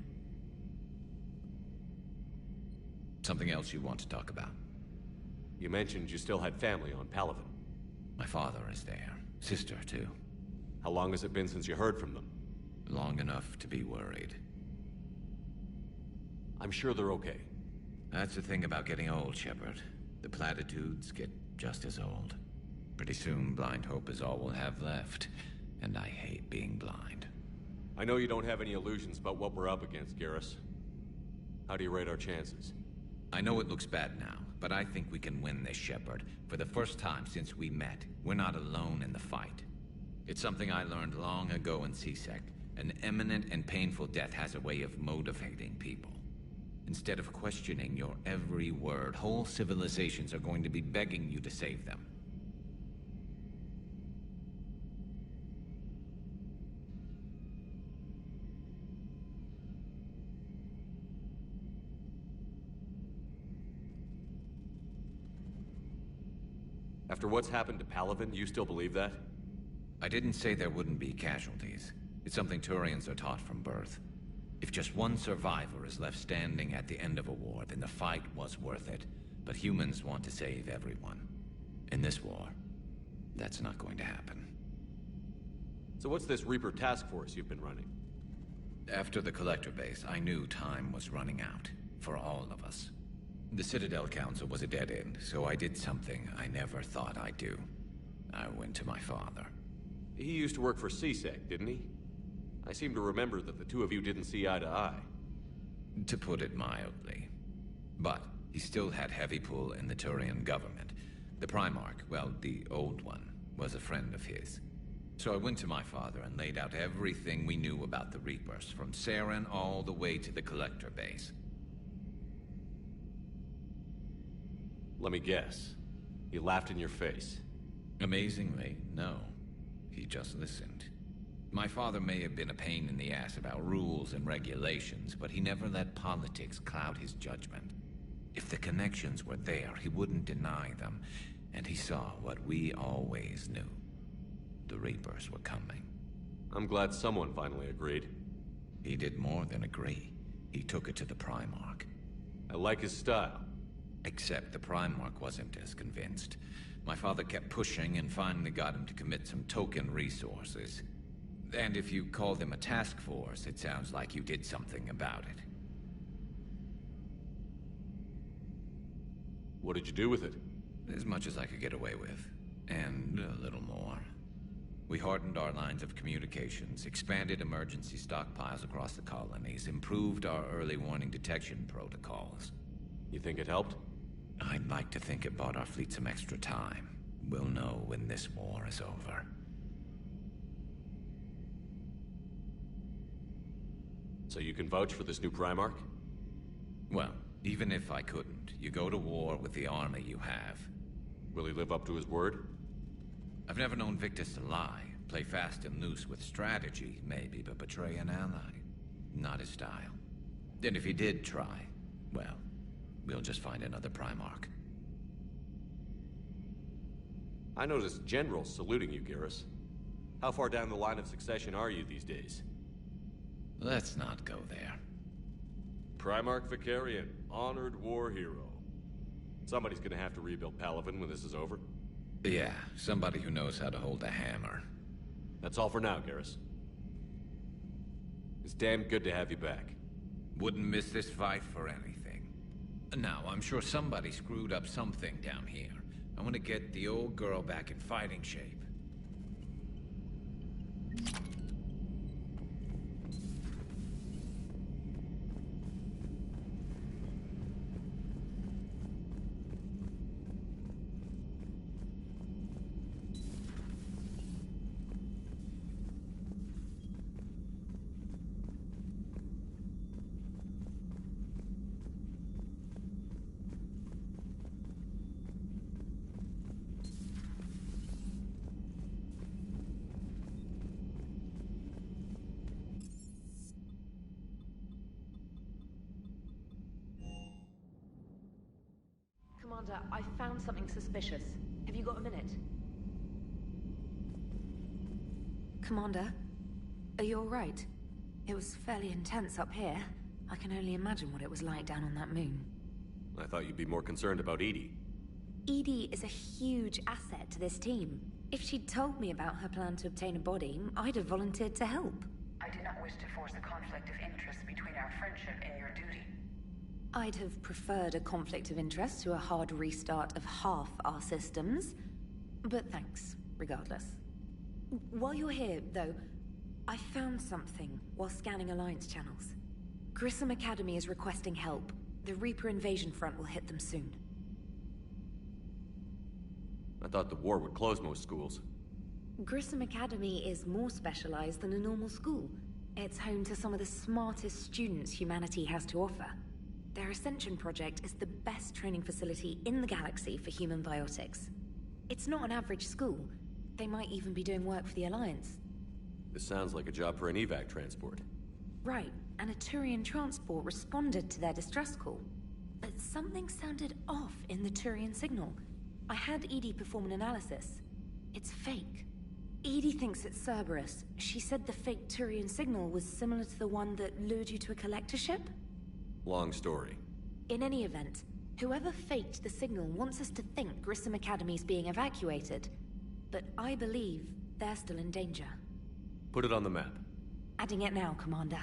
Something else you want to talk about? You mentioned you still had family on Palaven. My father is there. Sister, too. How long has it been since you heard from them? Long enough to be worried. I'm sure they're okay. That's the thing about getting old, Shepard. The platitudes get just as old. Pretty soon, blind hope is all we'll have left. And I hate being blind. I know you don't have any illusions about what we're up against, Garrus. How do you rate our chances? I know it looks bad now, but I think we can win this, Shepard. For the first time since we met, we're not alone in the fight. It's something I learned long ago in C-Sec. An imminent and painful death has a way of motivating people. Instead of questioning your every word, whole civilizations are going to be begging you to save them. After what's happened to Palaven, you still believe that? I didn't say there wouldn't be casualties. It's something Turians are taught from birth. If just one survivor is left standing at the end of a war, then the fight was worth it. But humans want to save everyone. In this war, that's not going to happen. So what's this Reaper task force you've been running? After the Collector base, I knew time was running out. For all of us. The Citadel Council was a dead end, so I did something I never thought I'd do. I went to my father. He used to work for C-Sec, didn't he? I seem to remember that the two of you didn't see eye to eye. To put it mildly. But he still had heavy pull in the Turian government. The Primarch, well, the old one, was a friend of his. So I went to my father and laid out everything we knew about the Reapers, from Saren all the way to the Collector base. Let me guess. He laughed in your face. Amazingly, no. He just listened. My father may have been a pain in the ass about rules and regulations, but he never let politics cloud his judgment. If the connections were there, he wouldn't deny them, and he saw what we always knew. The Reapers were coming. I'm glad someone finally agreed. He did more than agree. He took it to the Primarch. I like his style. Except the Primarch wasn't as convinced. My father kept pushing and finally got him to commit some token resources. And if you call them a task force, it sounds like you did something about it. What did you do with it? As much as I could get away with. And a little more. We hardened our lines of communications, expanded emergency stockpiles across the colonies, improved our early warning detection protocols. You think it helped? I'd like to think it bought our fleet some extra time. We'll know when this war is over. So you can vouch for this new Primarch? Well, even if I couldn't, you go to war with the army you have. Will he live up to his word? I've never known Victus to lie. Play fast and loose with strategy, maybe, but betray an ally. Not his style. And if he did try, well, we'll just find another Primarch. I noticed generals saluting you, Garrus. How far down the line of succession are you these days? Let's not go there. Primarch Vicarian, honored war hero. Somebody's gonna have to rebuild Palaven when this is over. Yeah, somebody who knows how to hold a hammer. That's all for now, Garrus. It's damn good to have you back. Wouldn't miss this fight for anything. Now, I'm sure somebody screwed up something down here. I want to get the old girl back in fighting shape. Commander, I found something suspicious. Have you got a minute? Commander, are you alright? It was fairly intense up here. I can only imagine what it was like down on that moon. I thought you'd be more concerned about EDI. EDI is a huge asset to this team. If she'd told me about her plan to obtain a body, I'd have volunteered to help. I do not wish to force a conflict of interest between our friendship and your duty. I'd have preferred a conflict of interest to a hard restart of half our systems. But thanks, regardless. While you're here, though, I found something while scanning Alliance channels. Grissom Academy is requesting help. The Reaper invasion front will hit them soon. I thought the war would close most schools. Grissom Academy is more specialized than a normal school. It's home to some of the smartest students humanity has to offer. Their Ascension project is the best training facility in the galaxy for human biotics. It's not an average school. They might even be doing work for the Alliance. This sounds like a job for an evac transport. Right, and a Turian transport responded to their distress call. But something sounded off in the Turian signal. I had EDI perform an analysis. It's fake. EDI thinks it's Cerberus. She said the fake Turian signal was similar to the one that lured you to a collector ship? Long story. In any event, whoever faked the signal wants us to think Grissom Academy's being evacuated. But I believe they're still in danger. Put it on the map. Adding it now, Commander.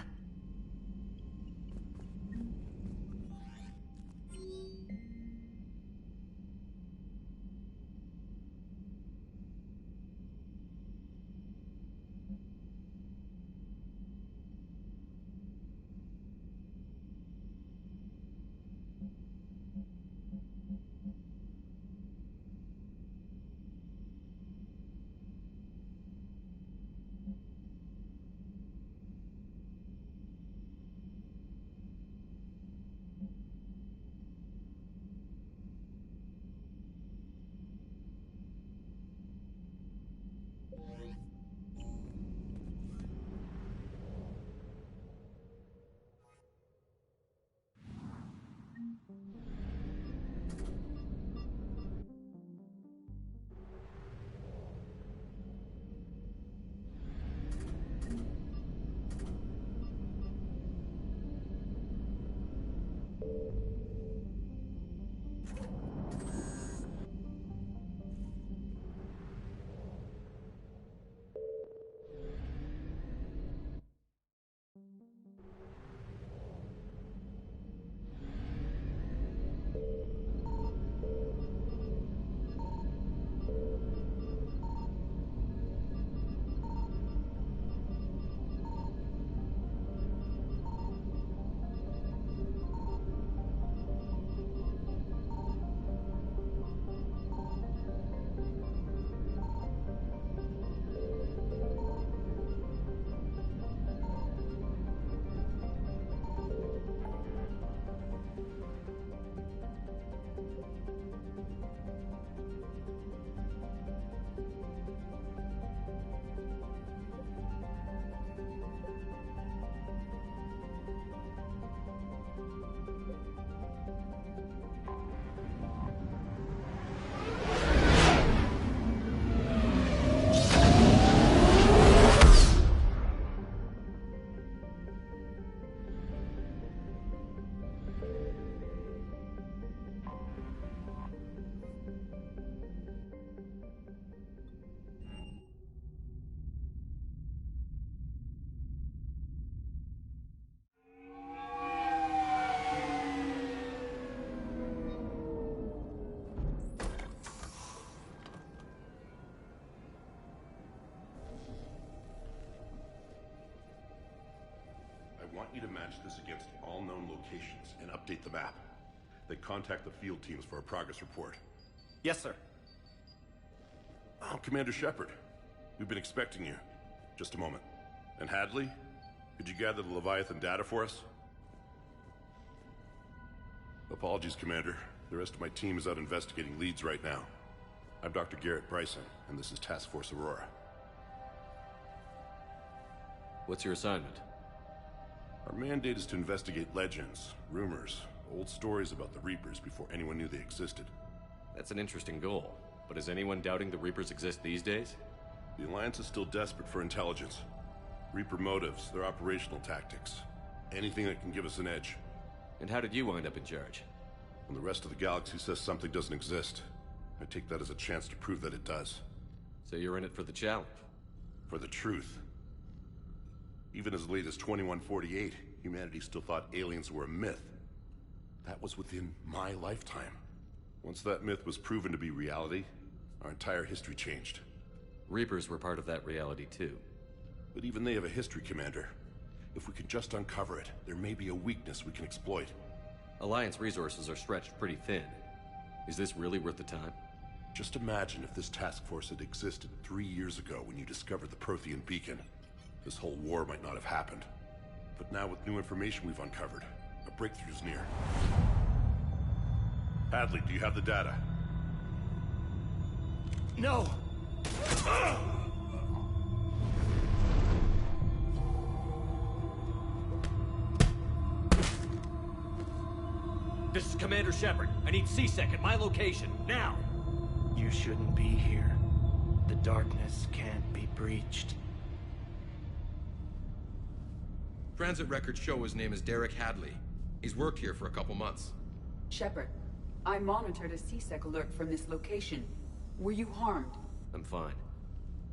want you to match this against all known locations and update the map. Then contact the field teams for a progress report. Yes, sir. Oh, Commander Shepard. We've been expecting you. Just a moment. And Hadley? Could you gather the Leviathan data for us? Apologies, Commander. The rest of my team is out investigating leads right now. I'm Dr. Garrett Bryson, and this is Task Force Aurora. What's your assignment? Our mandate is to investigate legends, rumors, old stories about the Reapers before anyone knew they existed. That's an interesting goal. But is anyone doubting the Reapers exist these days? The Alliance is still desperate for intelligence. Reaper motives, their operational tactics. Anything that can give us an edge. And how did you wind up in charge? When the rest of the galaxy says something doesn't exist, I take that as a chance to prove that it does. So you're in it for the challenge? For the truth. Even as late as 2148, humanity still thought aliens were a myth. That was within my lifetime. Once that myth was proven to be reality, our entire history changed. Reapers were part of that reality too. But even they have a history, Commander. If we can just uncover it, there may be a weakness we can exploit. Alliance resources are stretched pretty thin. Is this really worth the time? Just imagine if this task force had existed 3 years ago when you discovered the Prothean beacon. This whole war might not have happened. But now with new information we've uncovered, a breakthrough's near. Hadley, do you have the data? No! This is Commander Shepard. I need C-Sec at my location, now! You shouldn't be here. The darkness can't be breached. Transit records show his name is Derek Hadley. He's worked here for a couple months. Shepard, I monitored a C-Sec alert from this location. Were you harmed? I'm fine.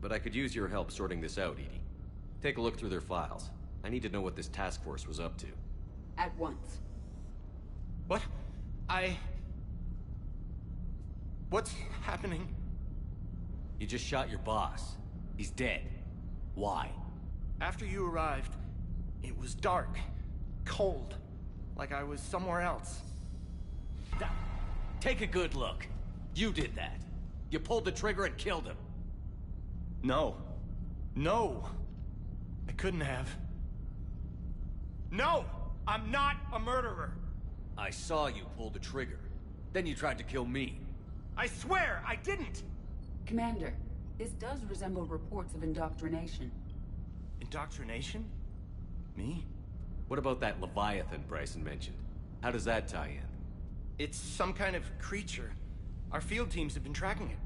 But I could use your help sorting this out, EDI. Take a look through their files. I need to know what this task force was up to. At once. What? What's happening? You just shot your boss. He's dead. Why? After you arrived, it was dark, cold, like I was somewhere else. Take a good look. You did that. You pulled the trigger and killed him. No. No. I couldn't have. No! I'm not a murderer! I saw you pull the trigger. Then you tried to kill me. I swear I didn't! Commander, this does resemble reports of indoctrination. Indoctrination? Me? What about that Leviathan Bryson mentioned? How does that tie in? It's some kind of creature. Our field teams have been tracking it.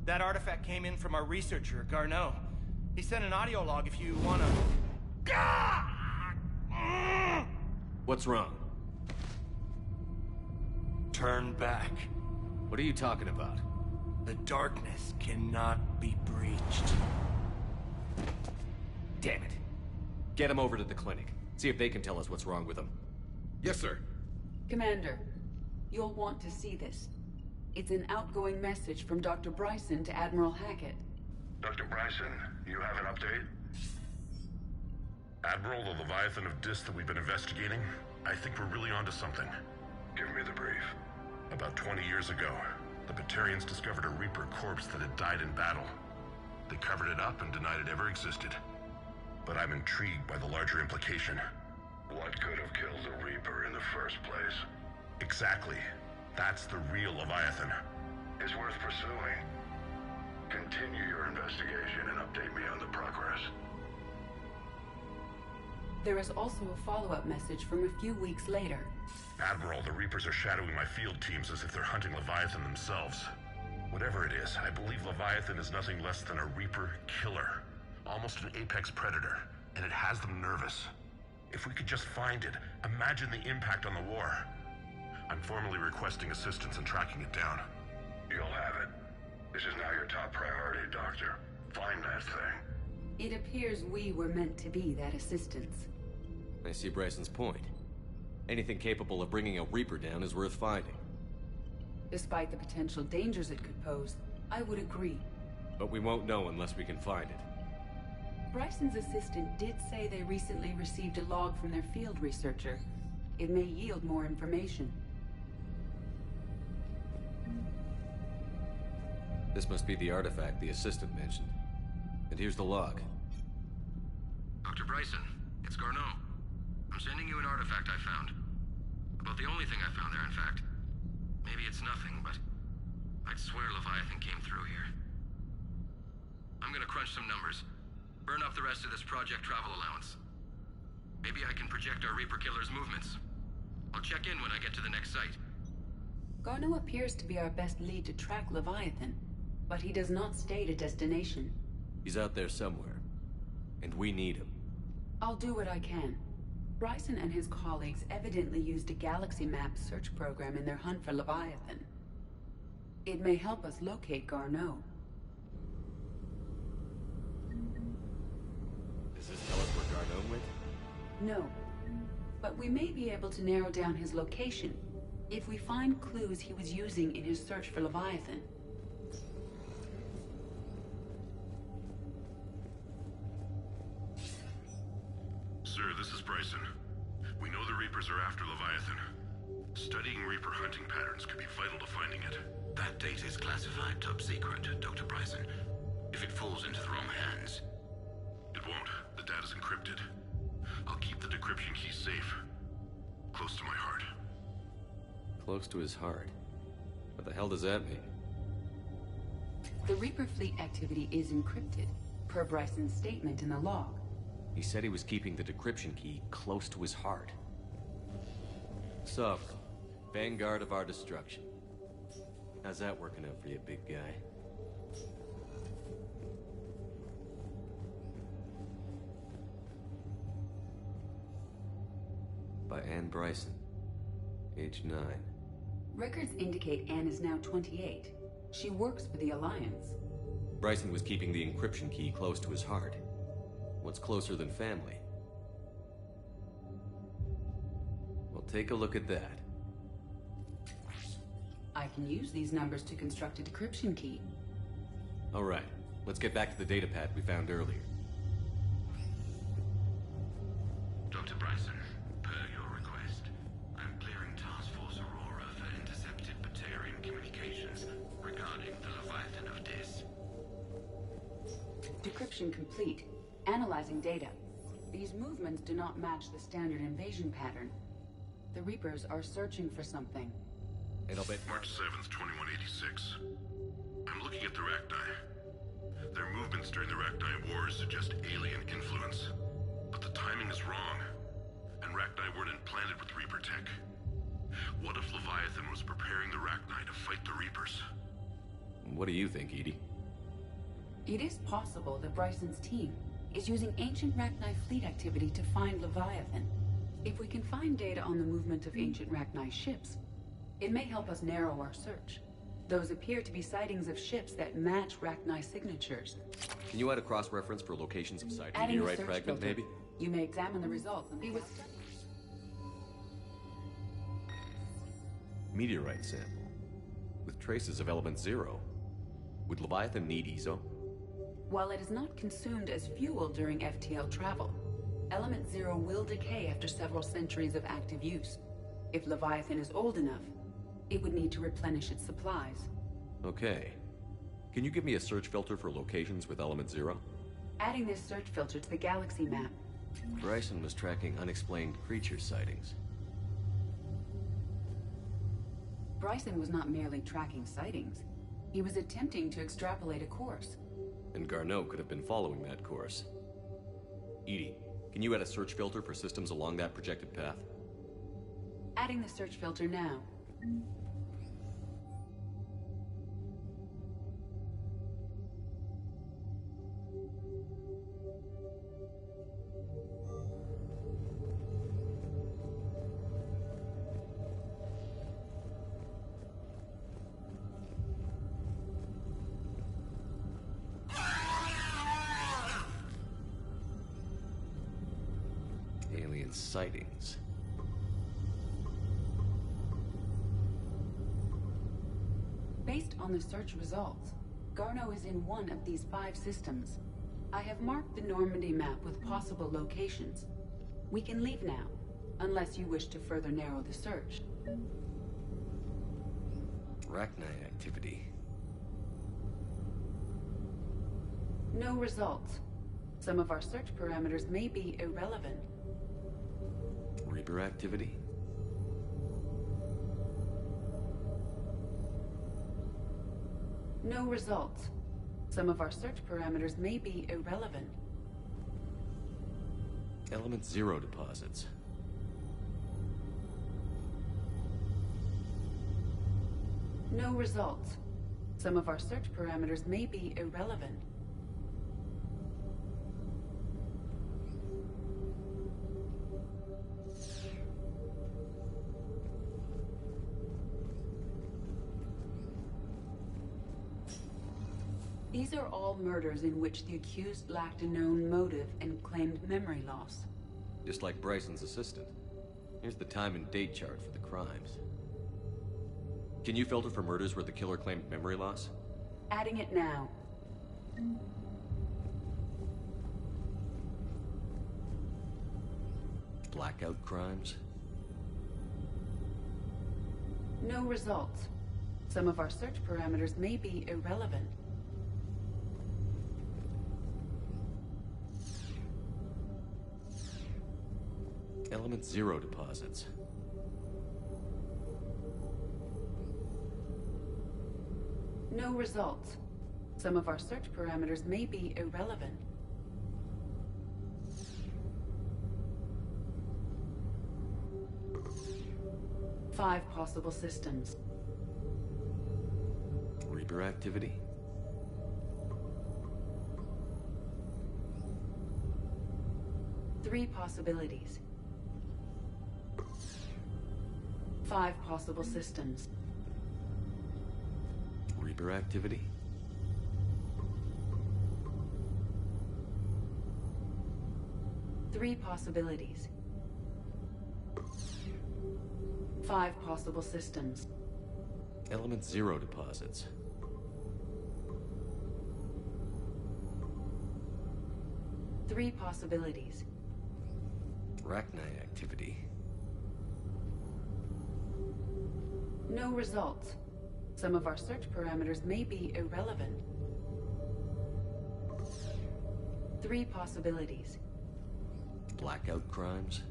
That artifact came in from our researcher, Garneau. He sent an audio log if you wanna... What's wrong? Turn back. What are you talking about? The darkness cannot be breached. Damn it. Get him over to the clinic. See if they can tell us what's wrong with him. Yes, sir. Commander, you'll want to see this. It's an outgoing message from Dr. Bryson to Admiral Hackett. Dr. Bryson, you have an update? Admiral, the Leviathan of Dis that we've been investigating, I think we're really onto something. Give me the brief. About 20 years ago, the Batarians discovered a Reaper corpse that had died in battle. They covered it up and denied it ever existed. But I'm intrigued by the larger implication. What could have killed the Reaper in the first place? Exactly. That's the real Leviathan. It's worth pursuing. Continue your investigation and update me on the progress. There is also a follow-up message from a few weeks later. Admiral, the Reapers are shadowing my field teams as if they're hunting Leviathan themselves. Whatever it is, I believe Leviathan is nothing less than a Reaper killer. Almost an apex predator, and it has them nervous. If we could just find it, imagine the impact on the war. I'm formally requesting assistance in tracking it down. You'll have it. This is now your top priority, Doctor. Find that thing. It appears we were meant to be that assistance. I see Bryson's point. Anything capable of bringing a Reaper down is worth finding. Despite the potential dangers it could pose, I would agree. But we won't know unless we can find it. Bryson's assistant did say they recently received a log from their field researcher. It may yield more information. This must be the artifact the assistant mentioned. And here's the log. Dr. Bryson, it's Garneau. I'm sending you an artifact I found. About the only thing I found there, in fact. Maybe it's nothing, but I'd swear Leviathan came through here. I'm gonna crunch some numbers. Burn up the rest of this Project Travel allowance. Maybe I can project our Reaper Killer's movements. I'll check in when I get to the next site. Garneau appears to be our best lead to track Leviathan, but he does not state a destination. He's out there somewhere, and we need him. I'll do what I can. Bryson and his colleagues evidently used a galaxy map search program in their hunt for Leviathan. It may help us locate Garneau. Does this tell us where Garneau went? No, but we may be able to narrow down his location if we find clues he was using in his search for Leviathan. Sir, this is Bryson. We know the Reapers are after Leviathan. Studying Reaper hunting patterns could be vital to finding it. That data is classified top secret, Dr. Bryson. If it falls into the wrong hands... It won't. The data's encrypted. I'll keep the decryption key safe. Close to my heart. Close to his heart? What the hell does that mean? The Reaper fleet activity is encrypted, per Bryson's statement in the log. He said he was keeping the decryption key close to his heart. Sovereign, vanguard of our destruction. How's that working out for you, big guy? By Anne Bryson, age 9. Records indicate Anne is now 28. She works for the Alliance. Bryson was keeping the encryption key close to his heart. What's closer than family? Well, take a look at that. I can use these numbers to construct a decryption key. All right, let's get back to the datapad we found earlier. Dr. Bryson, per your request, I'm clearing Task Force Aurora for intercepted Batarian communications regarding the Leviathan of Dis. Decryption complete. Analyzing data. These movements do not match the standard invasion pattern. The Reapers are searching for something. And I'll bet March 7th, 2186. I'm looking at the Rachni. Their movements during the Rachni Wars suggest alien influence. But the timing is wrong. And Rachni weren't implanted with Reaper tech. What if Leviathan was preparing the Rachni to fight the Reapers? What do you think, Edie? It is possible that Bryson's team is using ancient Rachni fleet activity to find Leviathan. If we can find data on the movement of ancient Rachni ships, it may help us narrow our search. Those appear to be sightings of ships that match Rachni signatures. Can you add a cross-reference for locations of sighted Adding a meteorite search fragment, filter. maybe? You may examine the results and be with... Meteorite sample. With traces of element 0. Would Leviathan need ESO? While it is not consumed as fuel during FTL travel, Element 0 will decay after several centuries of active use. If Leviathan is old enough, it would need to replenish its supplies. Okay. Can you give me a search filter for locations with element 0? Adding this search filter to the galaxy map. Bryson was tracking unexplained creature sightings. Bryson was not merely tracking sightings. He was attempting to extrapolate a course. And Garneau could have been following that course. Edie, can you add a search filter for systems along that projected path? Adding the search filter now. Alien sightings. Based on the search results, Garneau is in one of these 5 systems. I have marked the Normandy map with possible locations. We can leave now, unless you wish to further narrow the search. Arachnite activity. No results. Some of our search parameters may be irrelevant. Reaper activity? No results. Some of our search parameters may be irrelevant. Element Zero deposits. No results. Some of our search parameters may be irrelevant. These are all murders in which the accused lacked a known motive and claimed memory loss. Just like Bryson's assistant. Here's the time and date chart for the crimes. Can you filter for murders where the killer claimed memory loss? Adding it now. Blackout crimes? No results. Some of our search parameters may be irrelevant. Element Zero deposits. No results. Some of our search parameters may be irrelevant. Five possible systems. Reaper activity? Three possibilities. Five possible systems. Reaper activity? Three possibilities. Five possible systems. Element Zero deposits. Three possibilities. Arachnite activity. No results. Some of our search parameters may be irrelevant. Three possibilities. Blackout crimes?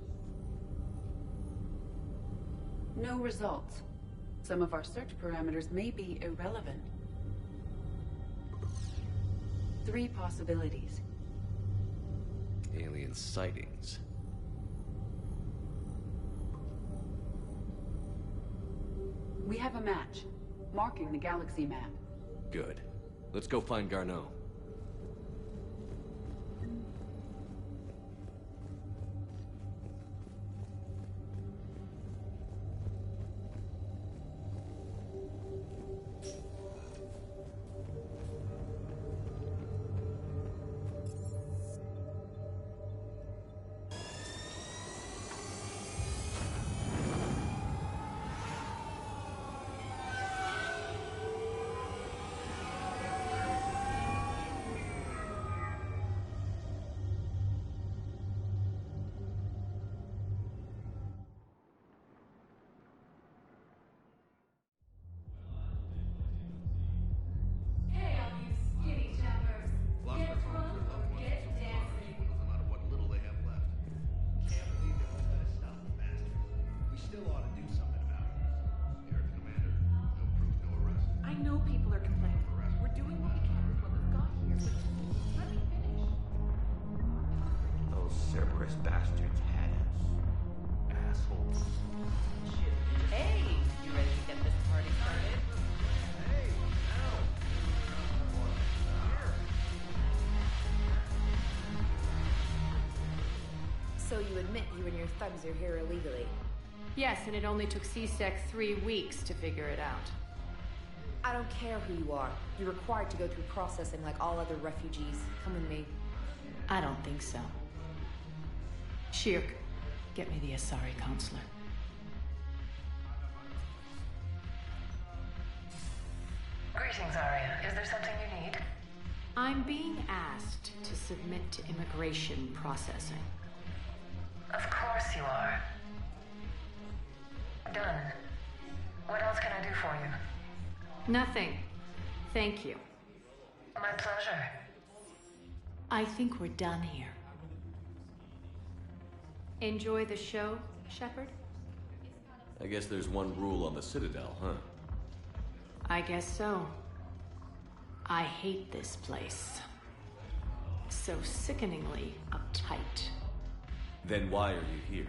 No results. Some of our search parameters may be irrelevant. Three possibilities. Alien sightings. We have a match, marking the galaxy map. Good. Let's go find Garneau. So you admit you and your thugs are here illegally? Yes, and it only took CSEC 3 weeks to figure it out. I don't care who you are. You're required to go through processing like all other refugees. Come with me. I don't think so. Shirk, get me the Asari counselor. Greetings, Arya. Is there something you need? I'm being asked to submit to immigration processing. Of course you are. Done. What else can I do for you? Nothing. Thank you. My pleasure. I think we're done here. Enjoy the show, Shepard? I guess there's one rule on the Citadel, huh? I guess so. I hate this place. So sickeningly uptight. Then why are you here?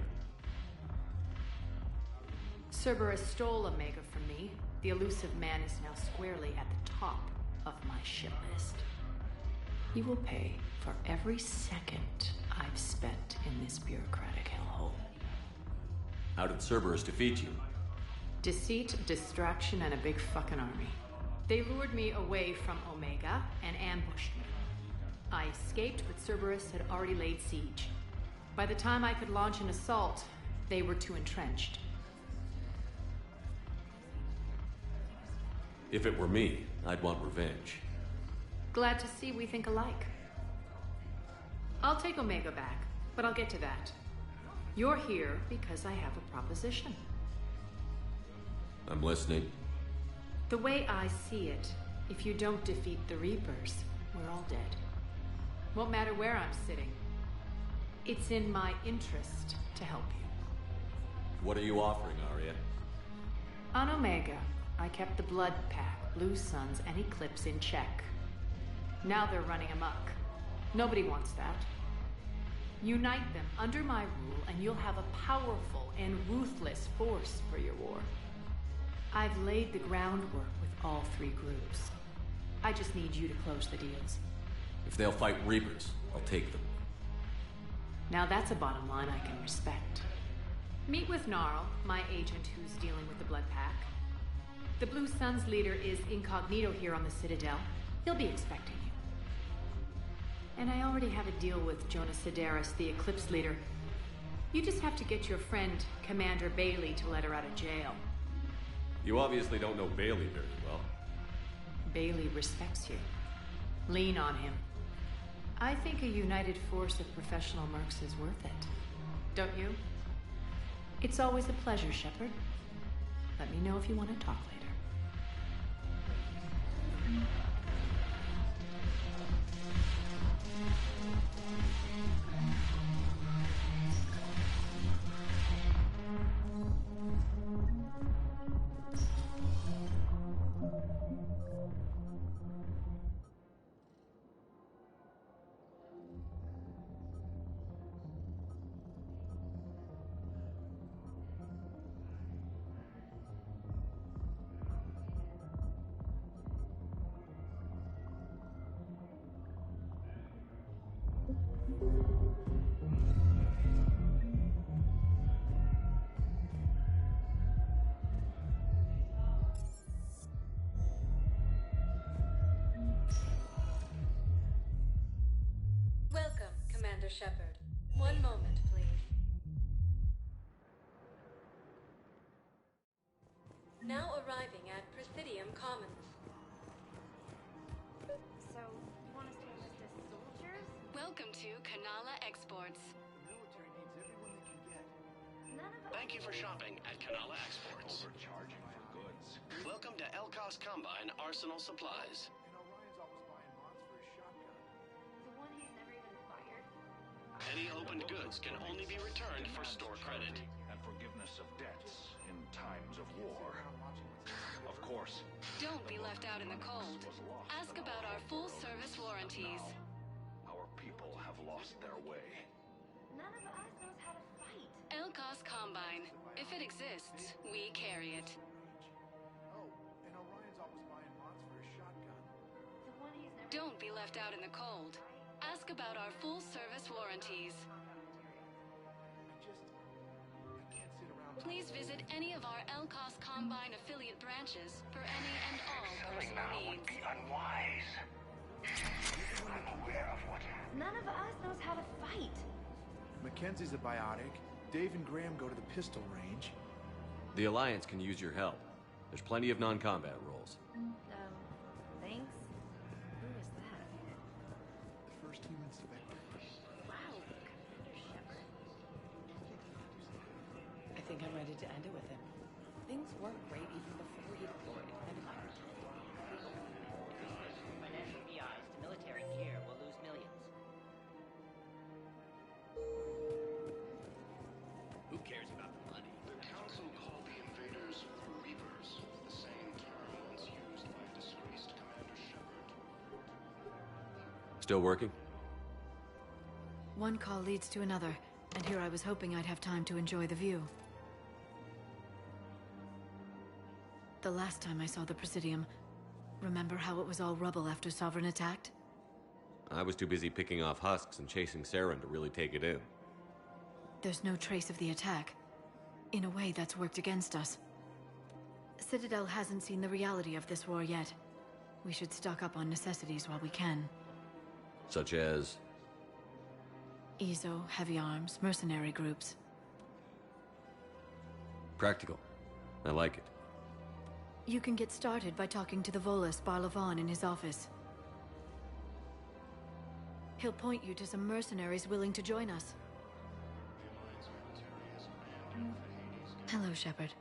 Cerberus stole Omega from me. The elusive man is now squarely at the top of my shit list. You will pay for every second I've spent in this bureaucratic hellhole. How did Cerberus defeat you? Deceit, distraction, and a big fucking army. They lured me away from Omega and ambushed me. I escaped, but Cerberus had already laid siege. By the time I could launch an assault, they were too entrenched. If it were me, I'd want revenge. Glad to see we think alike. I'll take Omega back, but I'll get to that. You're here because I have a proposition. I'm listening. The way I see it, if you don't defeat the Reapers, we're all dead. Won't matter where I'm sitting. It's in my interest to help you. What are you offering, Aria? On Omega, I kept the Blood Pack, Blue Suns, and Eclipse in check. Now they're running amok. Nobody wants that. Unite them under my rule, and you'll have a powerful and ruthless force for your war. I've laid the groundwork with all three groups. I just need you to close the deals. If they'll fight Reapers, I'll take them. Now that's a bottom line I can respect. Meet with Gnarl, my agent who's dealing with the Blood Pack. The Blue Suns leader is incognito here on the Citadel. He'll be expecting you. And I already have a deal with Jonas Sidaris, the Eclipse leader. You just have to get your friend, Commander Bailey, to let her out of jail. You obviously don't know Bailey very well. Bailey respects you. Lean on him. I think a united force of professional mercs is worth it. Don't you? It's always a pleasure, Shepard. Let me know if you want to talk later. Welcome, Commander Shepard. One moment, please. Now arriving at Presidium Commons. So, you want us to enlist as soldiers? Welcome to Kanala Exports. The military needs everyone they can get. None of us... Thank you for shopping at Kanala Exports. Overcharging for goods. Welcome to Elkos Combine Arsenal Supplies. And Orion's always buying mods for his shotgun. The one he's never even fired? Any opened goods can only be returned for store credit. And forgiveness of debts in times of war. Of course. Don't be left out in the cold. Ask about our full-service warranties. Our people have lost their way. None of us knows how to fight. Elkos Combine. If it exists, we carry it. Oh, and Orion's always buying mods for his shotgun. The one he's never... Don't be left out in the cold. Ask about our full-service warranties. I can't sit around... Please visit any of our Elkos Combine affiliate branches for any and all personal needs. Unwise. I'm aware of what happened. None of us knows how to fight. Mackenzie's a biotic. Dave and Graham go to the pistol range. The Alliance can use your help. There's plenty of non-combat roles. Thanks. Who is that? work rate even before he deployed. Financial BIs to military gear will lose millions. Who cares about the money? The Council called the invaders Reapers, the same term once used by disgraced Commander Shepard. Still working? One call leads to another, and here I was hoping I'd have time to enjoy the view. The last time I saw the Presidium, remember how it was all rubble after Sovereign attacked? I was too busy picking off husks and chasing Saren to really take it in. There's no trace of the attack. In a way, that's worked against us. Citadel hasn't seen the reality of this war yet. We should stock up on necessities while we can. Such as? EZO, heavy arms, mercenary groups. Practical. I like it. You can get started by talking to the Volus Barlavan in his office. He'll point you to some mercenaries willing to join us. Hello, Shepard.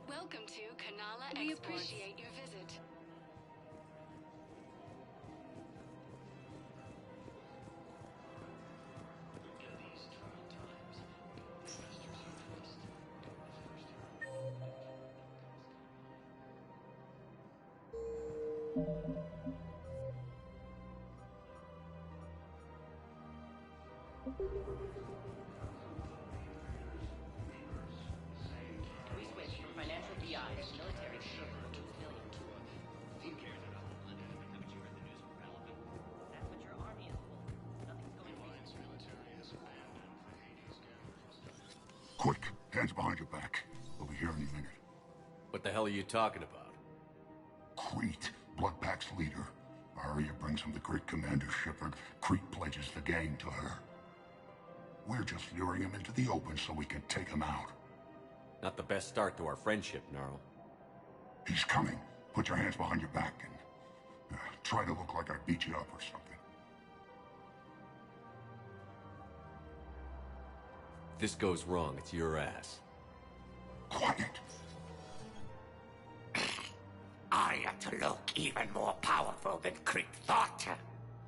Welcome to Kanala Exports. We appreciate your visit. We switched from financial BIs to military gear to civilians. Who cares about the money? Haven't you heard the news from Relevant? That's what your army is for. Nothing's going to be. Military has abandoned the Hades gamblers. Quick, hands behind your back. We'll be here any minute. What the hell are you talking about? Crete, Bloodpack's leader. Arya brings him the great Commander Shepard. Crete pledges the gang to her. We're just luring him into the open so we can take him out. Not the best start to our friendship, Gnarl. He's coming. Put your hands behind your back and try to look like I beat you up or something. If this goes wrong, it's your ass. Quiet. Arya to look even more powerful than Crete thought.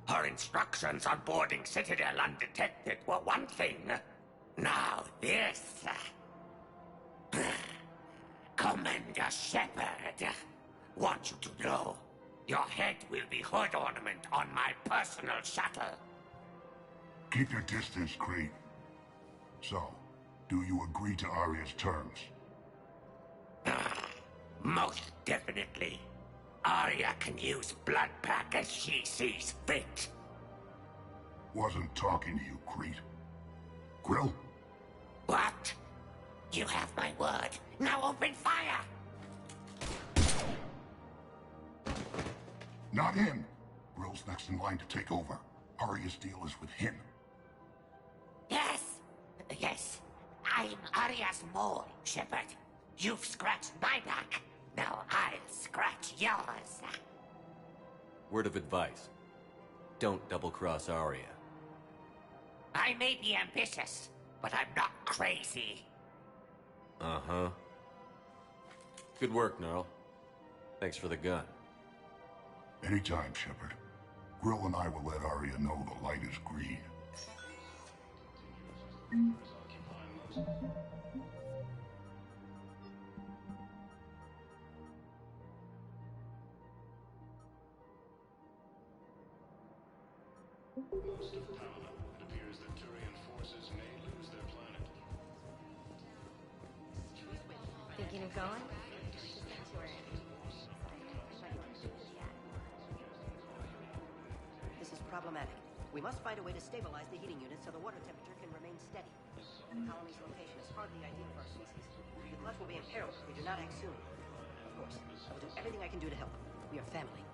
Her instructions on boarding Citadel undetected were one thing. Now this. Commander Shepard, want you to know, your head will be hood ornament on my personal shuttle. Keep your distance, Crete. So, do you agree to Arya's terms? Most definitely. Arya can use Bloodpack as she sees fit. Wasn't talking to you, Crete. Grill? What? You have my word. Now open fire! Not him. Grill's next in line to take over. Arya's deal is with him. Yes. Yes. I'm Arya's mole, Shepard. You've scratched my back. Now I'll scratch yours. Word of advice. Don't double-cross Arya. I may be ambitious, but I'm not crazy. Uh-huh. Good work, Gnarl. Thanks for the gun. Anytime, Shepard. Grill and I will let Arya know the light is green. Most of Palamon, it appears that Turian forces it going? This is problematic. We must find a way to stabilize the heating unit so the water temperature can remain steady. The colony's location is hardly ideal for our species. The clutch will be in peril if we do not act soon. Of course, I will do everything I can do to help. We are family.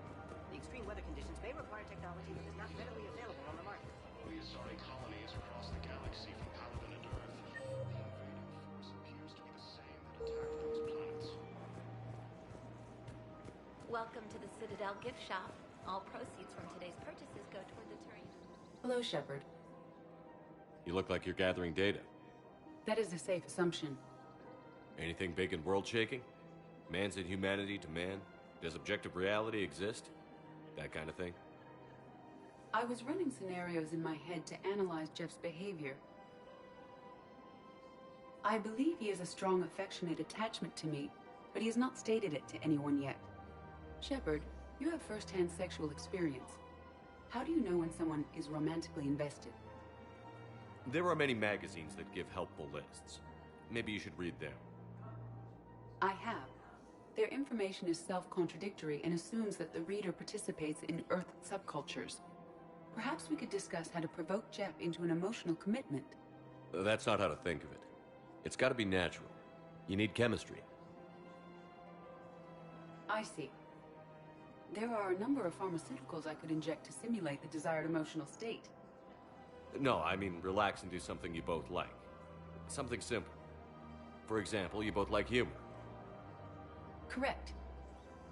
The extreme weather conditions may require technology that is not readily available on the market. We are starting colonies across the galaxy from Paladin and Earth. The invading force appears to be the same that attacked those planets. Welcome to the Citadel gift shop. All proceeds from today's purchases go toward the Turian. Hello, Shepard. You look like you're gathering data. That is a safe assumption. Anything big and world-shaking? Man's inhumanity to man? Does objective reality exist? That kind of thing? I was running scenarios in my head to analyze Jeff's behavior. I believe he has a strong affectionate attachment to me, but he has not stated it to anyone yet. Shepard, you have first-hand sexual experience. How do you know when someone is romantically invested? There are many magazines that give helpful lists. Maybe you should read them. I have. Their information is self-contradictory and assumes that the reader participates in Earth subcultures. Perhaps we could discuss how to provoke Jeff into an emotional commitment. That's not how to think of it. It's got to be natural. You need chemistry. I see. There are a number of pharmaceuticals I could inject to simulate the desired emotional state. No, I mean relax and do something you both like. Something simple. For example, you both like humor. Correct.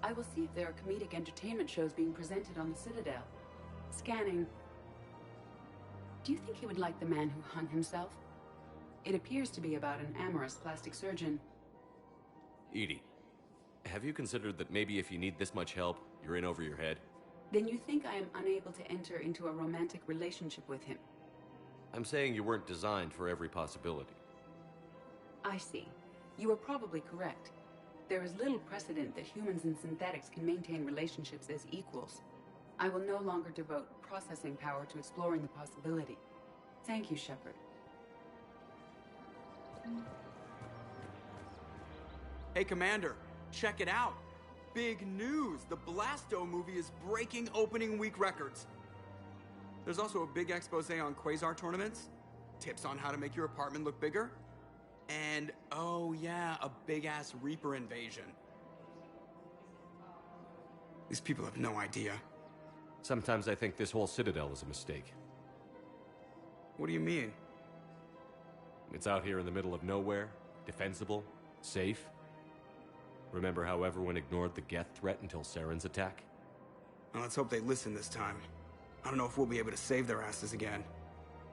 I will see if there are comedic entertainment shows being presented on the Citadel. Scanning. Do you think he would like The Man Who Hung Himself? It appears to be about an amorous plastic surgeon. EDI, have you considered that maybe if you need this much help, you're in over your head? Then you think I am unable to enter into a romantic relationship with him? I'm saying you weren't designed for every possibility. I see. You are probably correct. There is little precedent that humans and synthetics can maintain relationships as equals. I will no longer devote processing power to exploring the possibility. Thank you, Shepard. Hey, Commander, check it out. Big news! The Blasto movie is breaking opening week records. There's also a big expose on Quasar tournaments, tips on how to make your apartment look bigger, and, oh yeah, a big-ass Reaper invasion. These people have no idea. Sometimes I think this whole Citadel is a mistake. What do you mean? It's out here in the middle of nowhere, defensible, safe. Remember how everyone ignored the Geth threat until Saren's attack? Well, let's hope they listen this time. I don't know if we'll be able to save their asses again.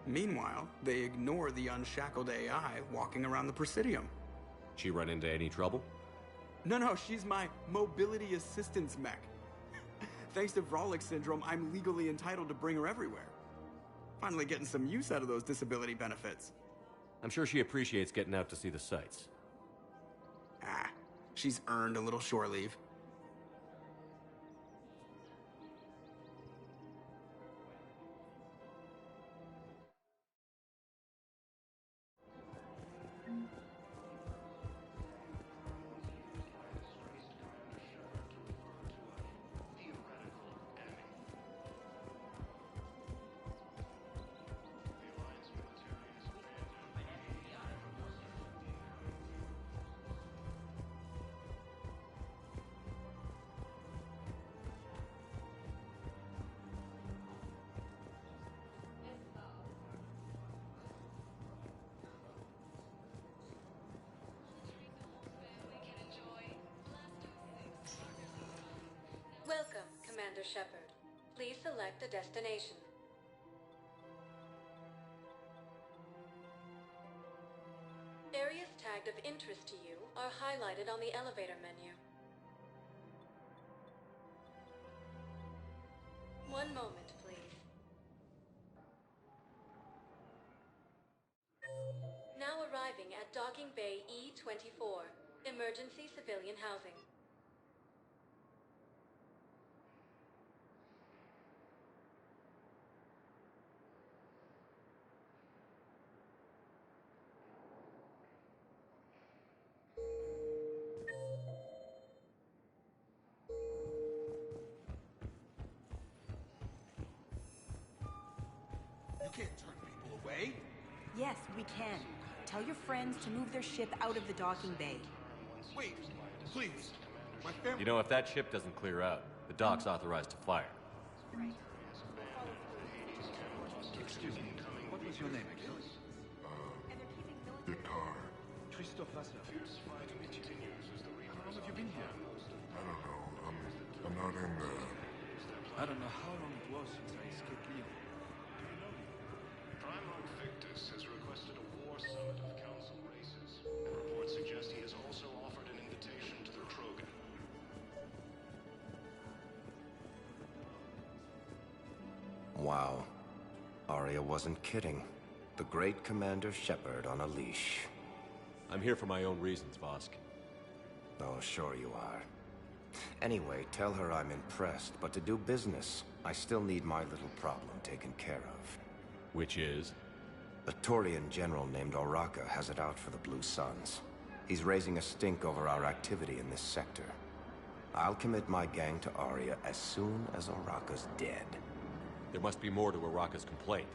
Meanwhile, they ignore the unshackled AI walking around the Presidium. She run into any trouble? No, she's my mobility assistance mech. Thanks to Vrolic syndrome, I'm legally entitled to bring her everywhere. Finally getting some use out of those disability benefits. I'm sure she appreciates getting out to see the sights. Ah, she's earned a little shore leave. Welcome, Commander Shepard. Please select a destination. Areas tagged of interest to you are highlighted on the elevator menu. One moment, please. Now arriving at Docking Bay E-24, Emergency Civilian Housing. Yes, we can. Tell your friends to move their ship out of the docking bay. Wait, please. My family... You know, if that ship doesn't clear out, the dock's authorized to fire. Excuse me, what was your name again? Viktar. Christoph Vassler. How long have you been here? I don't know. I'm not in there. I don't know how long it was since I escaped Leo. Primarch Victus has requested a war summit of council races, and reports suggest he has also offered an invitation to the Krogan. Wow. Arya wasn't kidding. The great Commander Shepard on a leash. I'm here for my own reasons, Vosk. Oh, sure you are. Anyway, tell her I'm impressed, but to do business, I still need my little problem taken care of. Which is? A Turian general named Oraka has it out for the Blue Suns. He's raising a stink over our activity in this sector. I'll commit my gang to Arya as soon as Oraka's dead. There must be more to Oraka's complaint.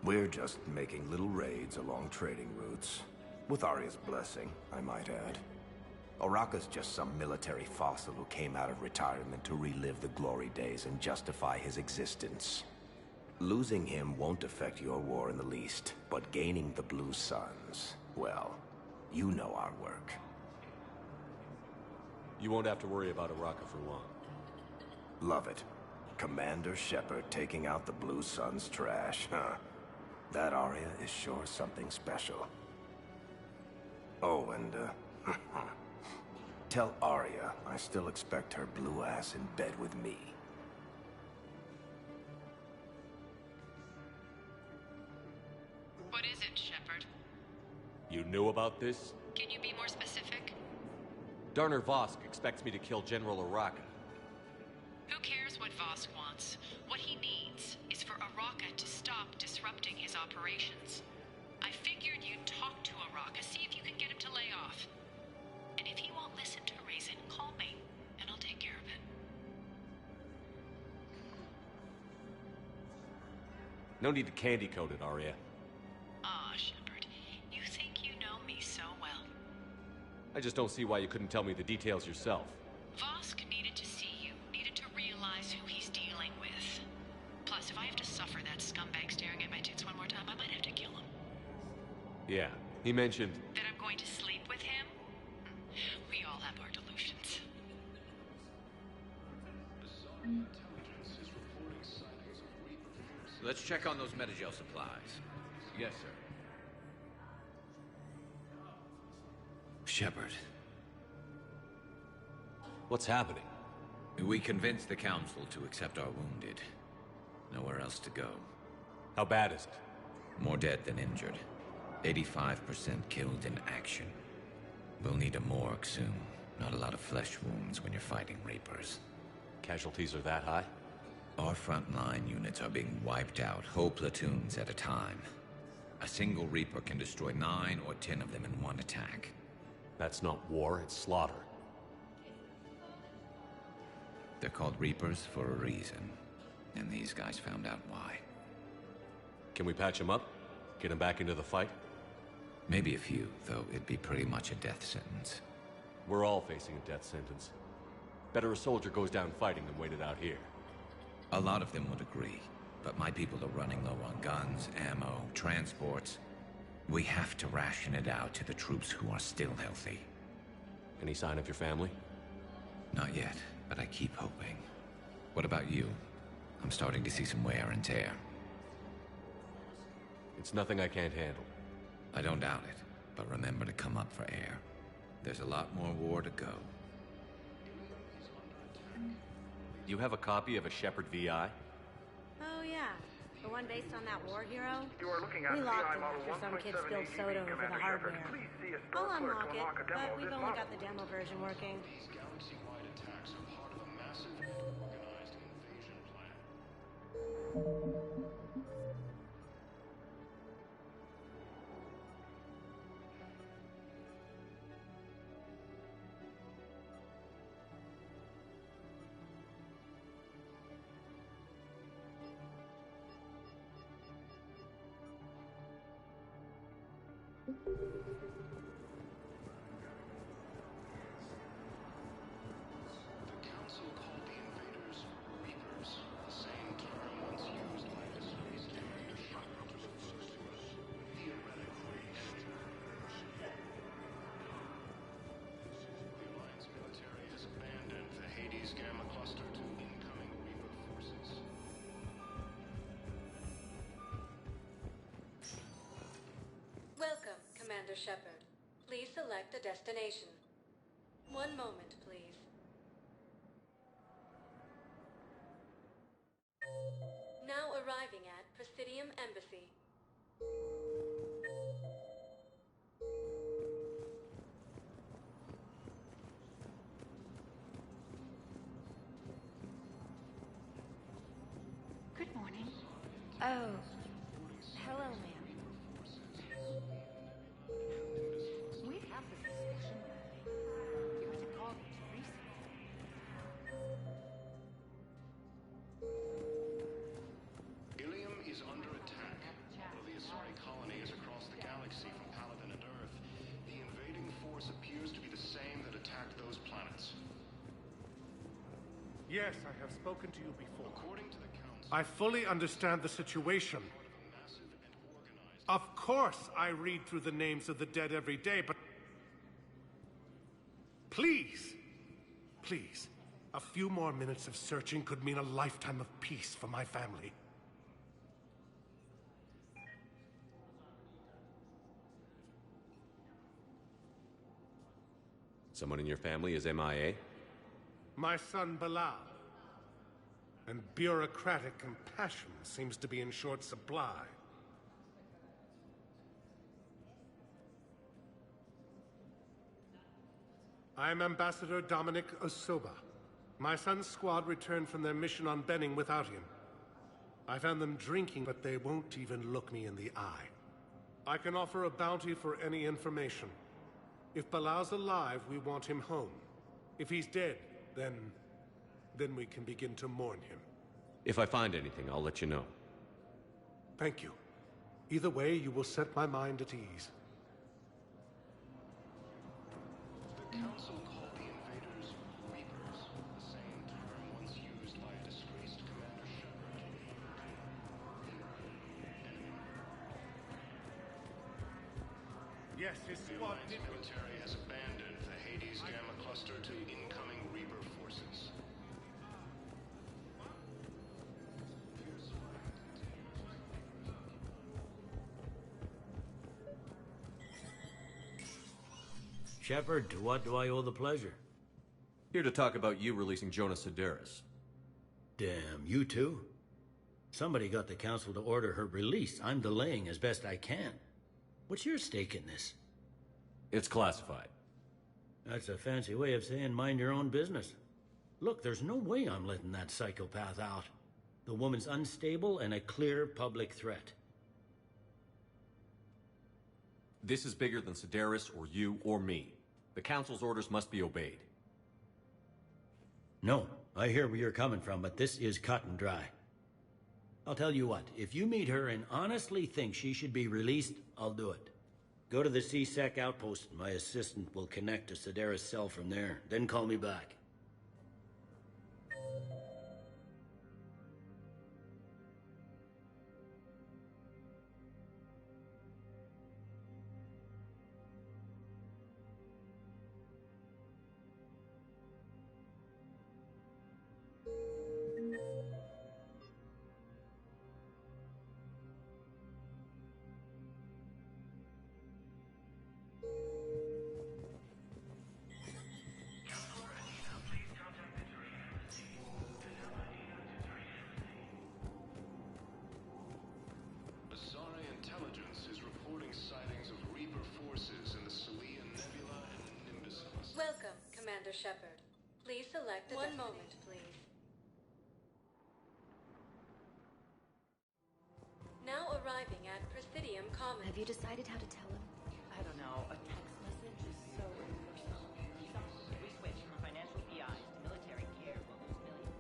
We're just making little raids along trading routes. With Arya's blessing, I might add. Oraka's just some military fossil who came out of retirement to relive the glory days and justify his existence. Losing him won't affect your war in the least, but gaining the Blue Suns, well, you know our work. You won't have to worry about Oraka for long. Love it. Commander Shepard taking out the Blue Suns trash, huh? That Arya is sure something special. Oh, and, tell Arya I still expect her blue ass in bed with me. What is it, Shepard? You knew about this? Can you be more specific? Darner Vosk expects me to kill General Oraka. Who cares what Vosk wants? What he needs is for Oraka to stop disrupting his operations. I figured you'd talk to Oraka, see if you can get him to lay off. And if he won't listen to reason, call me, and I'll take care of it. No need to candy coat it, Arya. Ah, Shepard, you think you know me so well. I just don't see why you couldn't tell me the details yourself. Vosk needed to see you, needed to realize who he's dealing with. Plus, if I have to suffer that scumbag staring at my tits one more time, I might have to kill him. Yeah, he mentioned... That I'm going to sleep with him? We all have our delusions. Let's check on those Metagel supplies. Yes, sir. Shepard. What's happening? We convinced the Council to accept our wounded. Nowhere else to go. How bad is it? More dead than injured. 85% killed in action. We'll need a morgue soon. Not a lot of flesh wounds when you're fighting Reapers. Casualties are that high? Our frontline units are being wiped out, whole platoons at a time. A single Reaper can destroy 9 or 10 of them in one attack. That's not war, it's slaughter. They're called Reapers for a reason. And these guys found out why. Can we patch them up? Get them back into the fight? Maybe a few, though it'd be pretty much a death sentence. We're all facing a death sentence. Better a soldier goes down fighting than waited out here. A lot of them would agree, but my people are running low on guns, ammo, transports. We have to ration it out to the troops who are still healthy. Any sign of your family? Not yet, but I keep hoping. What about you? I'm starting to see some wear and tear. It's nothing I can't handle. I don't doubt it, but remember to come up for air. There's a lot more war to go. You have a copy of a Shepard VI? Oh, yeah. The one based on that war hero? You are looking at We locked VI him model after some kid spilled 1.7 soda EDV, over the Commander hardware. Shepard. Please see a I'll store clerk unlock to it, unlock a demo but of we've this only model. got the demo version working. These galaxy-wide attacks are part of a massive and organized invasion plan. Council called the invaders Reapers, the same term once used by disgraced Commander Shepard to refer to as theoretic enemy. The Alliance military has abandoned the Hades Gamma Cluster to incoming Reaper forces. Welcome, Commander Shepard. Please select a destination. One moment, please. Now arriving at Presidium Embassy. Good morning. Oh, hello, ma'am. We have the suspicion you're the call Ilium is under attack. Though the Asari colony is across the galaxy from Paladin and Earth, the invading force appears to be the same that attacked those planets. Yes, I have spoken to you before. According to the Council, I fully understand the situation. Of course, I read through the names of the dead every day, but... Please, please, a few more minutes of searching could mean a lifetime of peace for my family. Someone in your family is MIA? My son, Bilal. And bureaucratic compassion seems to be in short supply. I am Ambassador Dominic Osoba. My son's squad returned from their mission on Benning without him. I found them drinking, but they won't even look me in the eye. I can offer a bounty for any information. If Bilal's alive, we want him home. If he's dead, then we can begin to mourn him. If I find anything, I'll let you know. Thank you. Either way, you will set my mind at ease. the Council called the invaders Reapers, the same term once used by a disgraced Commander Shepard. Yes, his The squad Alliance military has abandoned the Hades Gamma Cluster to incoming Reaper forces. Shepard, to what do I owe the pleasure? Here to talk about you releasing Jonas Sedaris. Damn, you too? Somebody got the Council to order her release. I'm delaying as best I can. What's your stake in this? It's classified. That's a fancy way of saying mind your own business. Look, there's no way I'm letting that psychopath out. The woman's unstable and a clear public threat. This is bigger than Sedaris or you or me. The Council's orders must be obeyed. No, I hear where you're coming from, but this is cut and dry. I'll tell you what, if you meet her and honestly think she should be released, I'll do it. Go to the C-Sec outpost. My assistant will connect to Sedaris' cell from there. Then call me back. Asari intelligence is reporting sightings of Reaper forces in the Celian Nebula and Nimbus clusters. Welcome, Commander Shepard. Please select one moment, please. Now arriving at Presidium Commons. Have you decided how to tell him? I don't know. A text message is so impersonal. We switch from financial PIs to military care. We'll lose millions.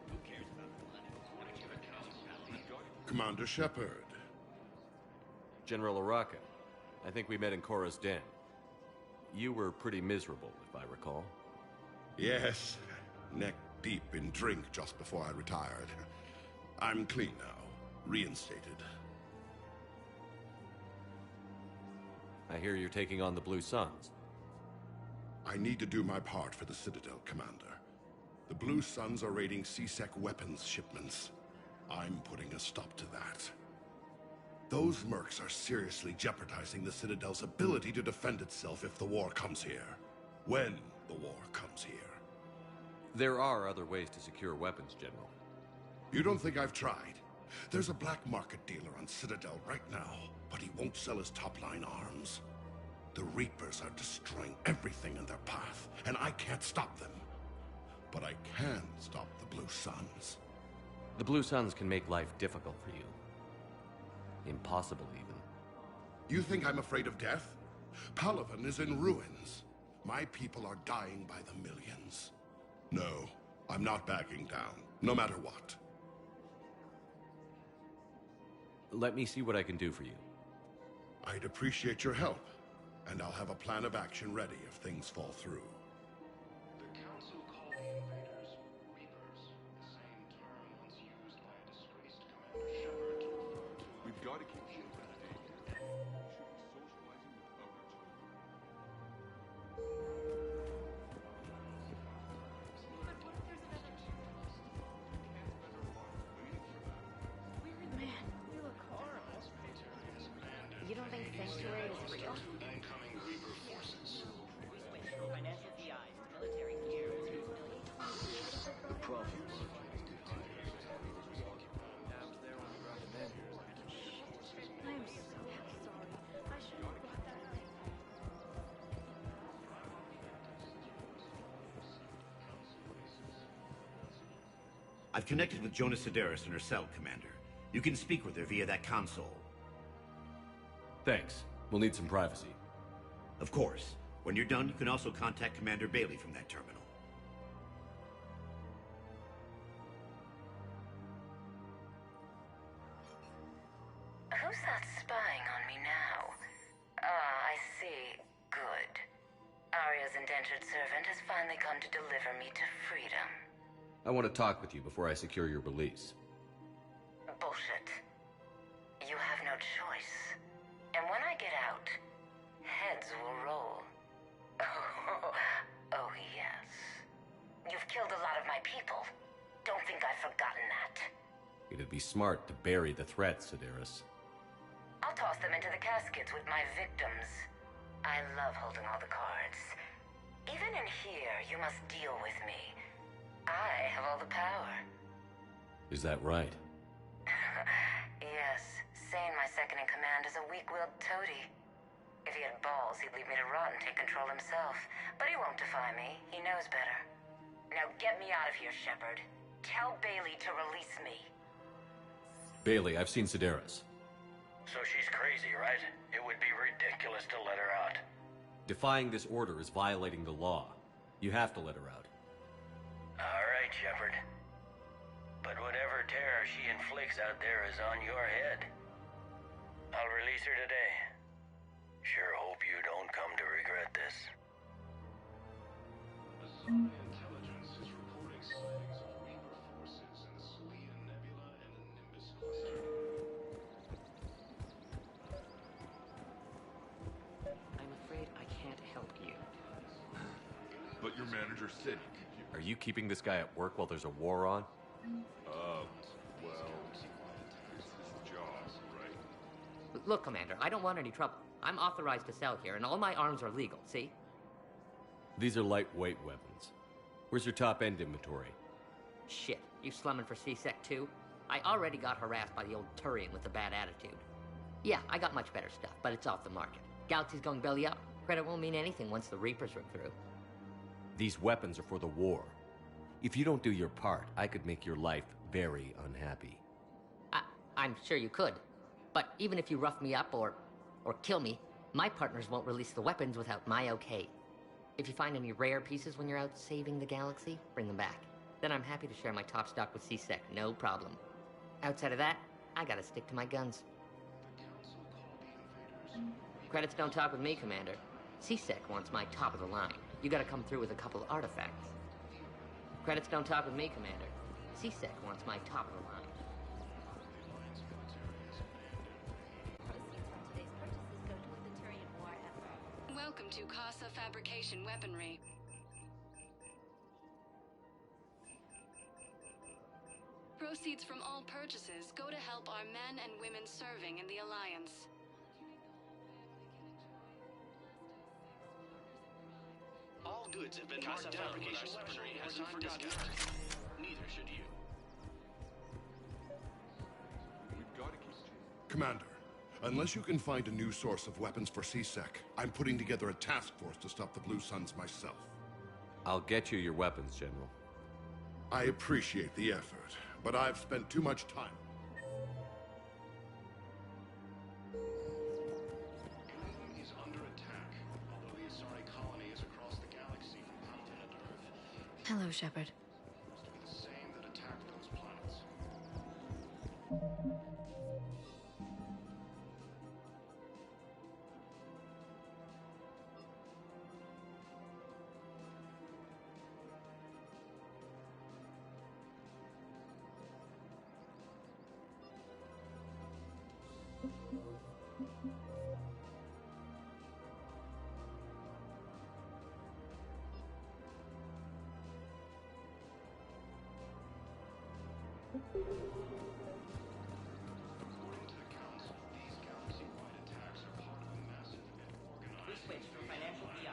Who cares about the planet? According to the Council, Commander Shepard. General Araka, I think we met in Korra's den. You were pretty miserable, if I recall. Yes, neck deep in drink just before I retired. I'm clean now, reinstated. I hear you're taking on the Blue Suns. I need to do my part for the Citadel, Commander. The Blue Suns are raiding C-Sec weapons shipments. I'm putting a stop to that. Those mercs are seriously jeopardizing the Citadel's ability to defend itself if the war comes here. When the war comes here. There are other ways to secure weapons, General. You don't think I've tried? There's a black market dealer on Citadel right now, but he won't sell his top-line arms. The Reapers are destroying everything in their path, and I can't stop them. But I can stop the Blue Suns. The Blue Suns can make life difficult for you. Impossible, even. You think I'm afraid of death? Palaven is in ruins. My people are dying by the millions. No, I'm not backing down, no matter what. Let me see what I can do for you. I'd appreciate your help, and I'll have a plan of action ready if things fall through. The Council called the invaders Reapers, the same term once used by a disgraced Commander Shepard to refer to... We've got to keep children at bay here. We should be socializing with other Man, you look horrible. You don't think Sanctuary is real? Incoming Reaper forces. Financial PIs, military gear, The problem I am so sorry. I should have brought that up. I've connected with Jonas Sedaris in her cell, Commander. You can speak with her via that console. Thanks. We'll need some privacy. Of course. When you're done, you can also contact Commander Bailey from that terminal. Who's that spying on me now? I see. Good. Arya's indentured servant has finally come to deliver me to freedom. I want to talk with you before I secure your release. Bullshit. You have no choice. And when I get out, heads will roll. Oh, yes. You've killed a lot of my people. Don't think I've forgotten that. It'd be smart to bury the threat, Sedaris. I'll toss them into the caskets with my victims. I love holding all the cards. Even in here, you must deal with me. I have all the power. Is that right? Yes, Sane, my second-in-command, is a weak-willed toady. If he had balls, he'd leave me to rot and take control himself. But he won't defy me. He knows better. Now get me out of here, Shepard. Tell Bailey to release me. Bailey, I've seen Sedaris. So she's crazy, right? It would be ridiculous to let her out. Defying this order is violating the law. You have to let her out. All right, Shepard. But whatever terror she inflicts out there is on your head. I'll release her today. Sure hope you don't come to regret this. Asari intelligence is reporting sightings of Reaper forces in the Selian Nebula and the Nimbus cluster. I'm afraid I can't help you. But your manager said you could. Are you keeping this guy at work while there's a war on? Well, it's his job, right? Look, Commander, I don't want any trouble. I'm authorized to sell here, and all my arms are legal, see? These are lightweight weapons. Where's your top-end inventory? Shit, you slumming for C-Sec too? I already got harassed by the old Turian with a bad attitude. Yeah, I got much better stuff, but it's off the market. Galaxy's going belly up. Credit won't mean anything once the Reapers rip through. These weapons are for the war. If you don't do your part, I could make your life very unhappy. I'm sure you could. But even if you rough me up or kill me, my partners won't release the weapons without my okay. If you find any rare pieces when you're out saving the galaxy, bring them back. Then I'm happy to share my top stock with C-Sec, no problem. Outside of that, I gotta stick to my guns. Credits don't talk with me, Commander. CSEC wants my top of the line. You gotta come through with a couple artifacts. Credits don't talk with me, Commander. CSEC wants my top of the line. Welcome to Casa Fabrication Weaponry. Proceeds from all purchases go to help our men and women serving in the Alliance. All goods have been marked down, but our weaponry hasn't forgotten. Neither should you. We've got to keep... Commander, unless you can find a new source of weapons for CSEC, I'm putting together a task force to stop the Blue Suns myself. I'll get you your weapons, General. I appreciate the effort, but I've spent too much time. England is under attack, although the Asari colony is across the galaxy from continent Earth. Hello, Shepard. Must be the same that attacked those planets. According to the Council, these galaxy-wide attacks are part of a massive and organized... We switch from financial PI.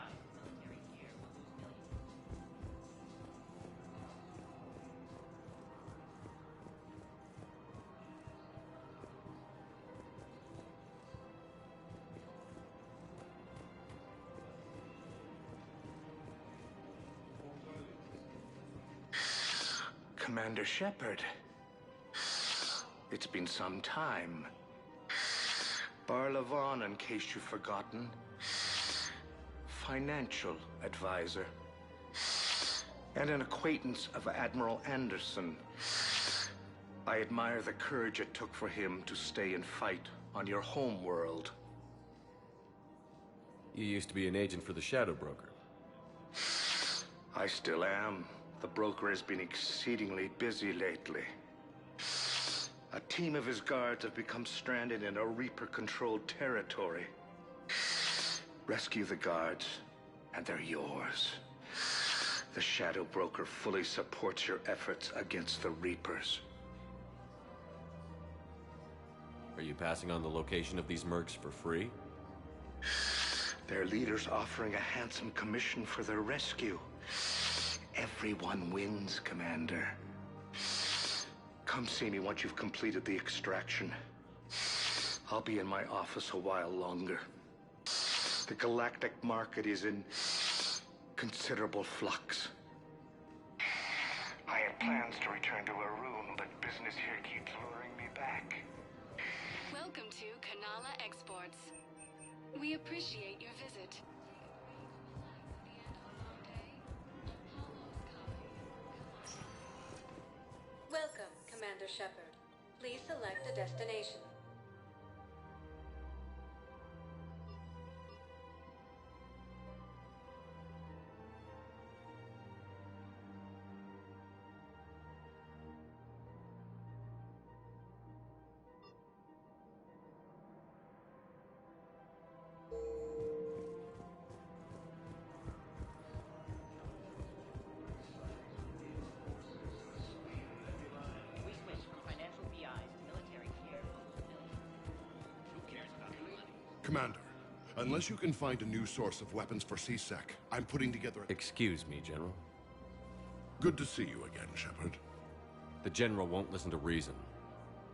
Commander Shepard. It's been some time. Barlavon, in case you've forgotten. Financial advisor. And an acquaintance of Admiral Anderson. I admire the courage it took for him to stay and fight on your home world. You used to be an agent for the Shadow Broker. I still am. The broker has been exceedingly busy lately. A team of his guards have become stranded in a Reaper-controlled territory. Rescue the guards, and they're yours. The Shadow Broker fully supports your efforts against the Reapers. Are you passing on the location of these mercs for free? Their leader's offering a handsome commission for their rescue. Everyone wins, Commander. Come see me once you've completed the extraction. I'll be in my office a while longer. The galactic market is in considerable flux. I had plans to return to Arun, but business here keeps luring me back. Welcome to Kanala Exports. We appreciate your visit. Welcome, Commander Shepard. Please select a destination. We switch from financial PIs to military care. Who cares about the money? Commander, unless you can find a new source of weapons for CSEC, I'm putting together... Excuse me, General. Good to see you again, Shepard. The General won't listen to reason.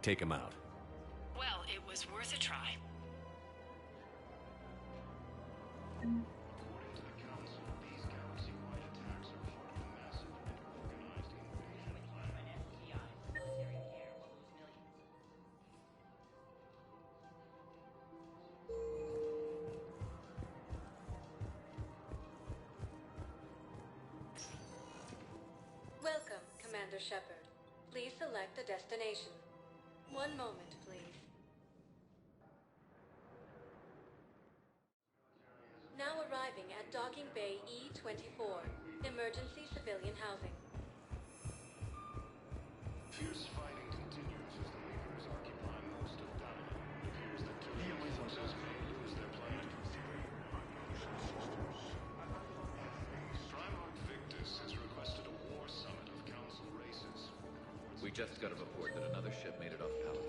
Take him out. Well, it was worth a try. According to the Council, these galaxy-wide attacks are part of a massive and organized invasion plan. Welcome, Commander Shepard. Please select a destination. One moment, please. arriving at Docking Bay E-24, emergency civilian housing. Fierce fighting continues as the Reapers occupy most of Babylon. It appears that Turian forces may lose their plan. Primarch Victus has requested a war summit of Council races. We just got a report that another ship made it off Paladin.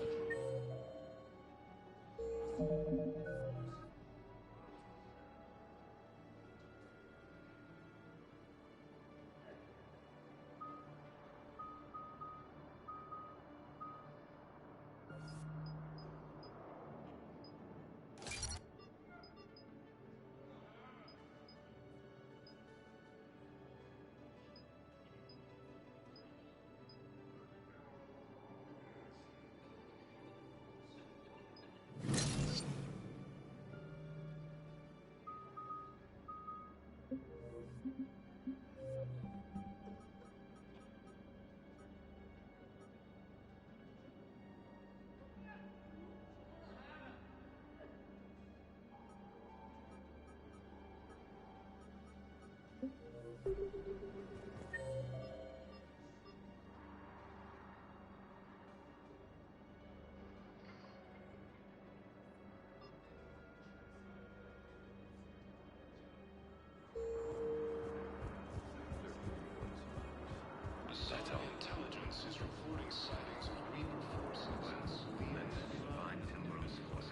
Assault intelligence is reporting sightings of Reaper forces and Sulian. Find Timber's force.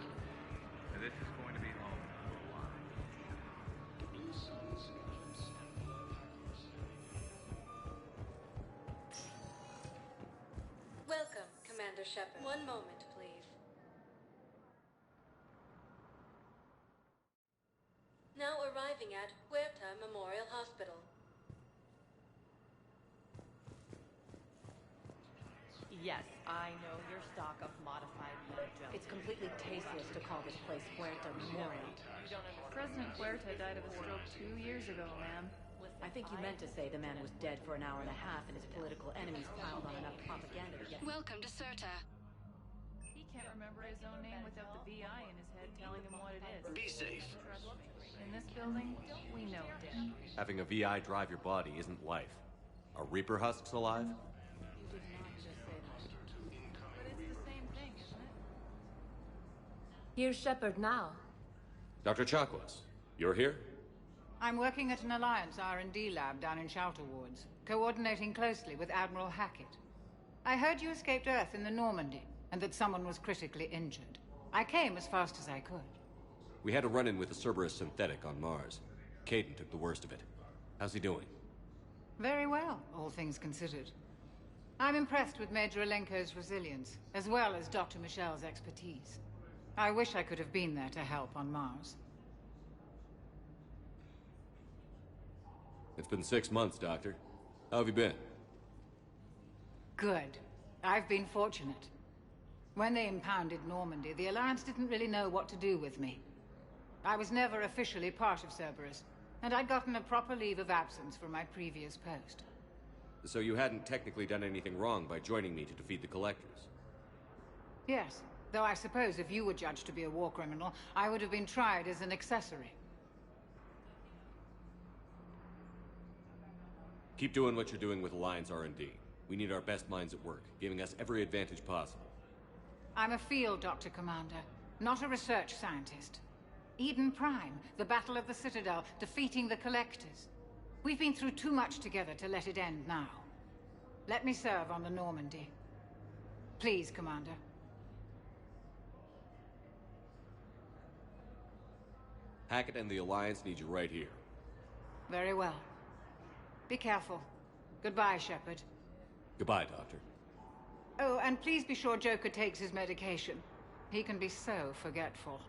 This is going to be home for a while. The Blue Suns eclipse and blood hackers. Welcome, Commander Shepard. One moment, please. Now arriving at Huerta Memorial Hospital. Yes, I know your stock of modified blood gel. It's completely tasteless to call this place Huerta Memorial. President Huerta died of a stroke 2 years ago, ma'am. I think you meant to say the man was dead for an hour and a half and his political enemies piled on enough propaganda to get... Welcome to Serta. He can't remember his own name without the VI in his head telling him what it is. Be safe. Trust me. In this building, we know death. Having a VI drive your body isn't life. Are Reaper husks alive? Here's Shepard now. Dr. Chakwas, you're here? I'm working at an Alliance R&D lab down in Shelter Wards, coordinating closely with Admiral Hackett. I heard you escaped Earth in the Normandy, and that someone was critically injured. I came as fast as I could. We had a run-in with a Cerberus synthetic on Mars. Caden took the worst of it. How's he doing? Very well, all things considered. I'm impressed with Major Alenko's resilience, as well as Dr. Michel's expertise. I wish I could have been there to help on Mars. It's been 6 months, Doctor. How have you been? Good. I've been fortunate. When they impounded Normandy, the Alliance didn't really know what to do with me. I was never officially part of Cerberus, and I'd gotten a proper leave of absence from my previous post. So you hadn't technically done anything wrong by joining me to defeat the Collectors? Yes. Though I suppose if you were judged to be a war criminal, I would have been tried as an accessory. Keep doing what you're doing with Alliance R&D. We need our best minds at work, giving us every advantage possible. I'm a field doctor, Commander, not a research scientist. Eden Prime, the Battle of the Citadel, defeating the Collectors. We've been through too much together to let it end now. Let me serve on the Normandy. Please, Commander. Hackett and the Alliance need you right here. Very well. Be careful. Goodbye, Shepard. Goodbye, Doctor. Oh, and please be sure Joker takes his medication. He can be so forgetful.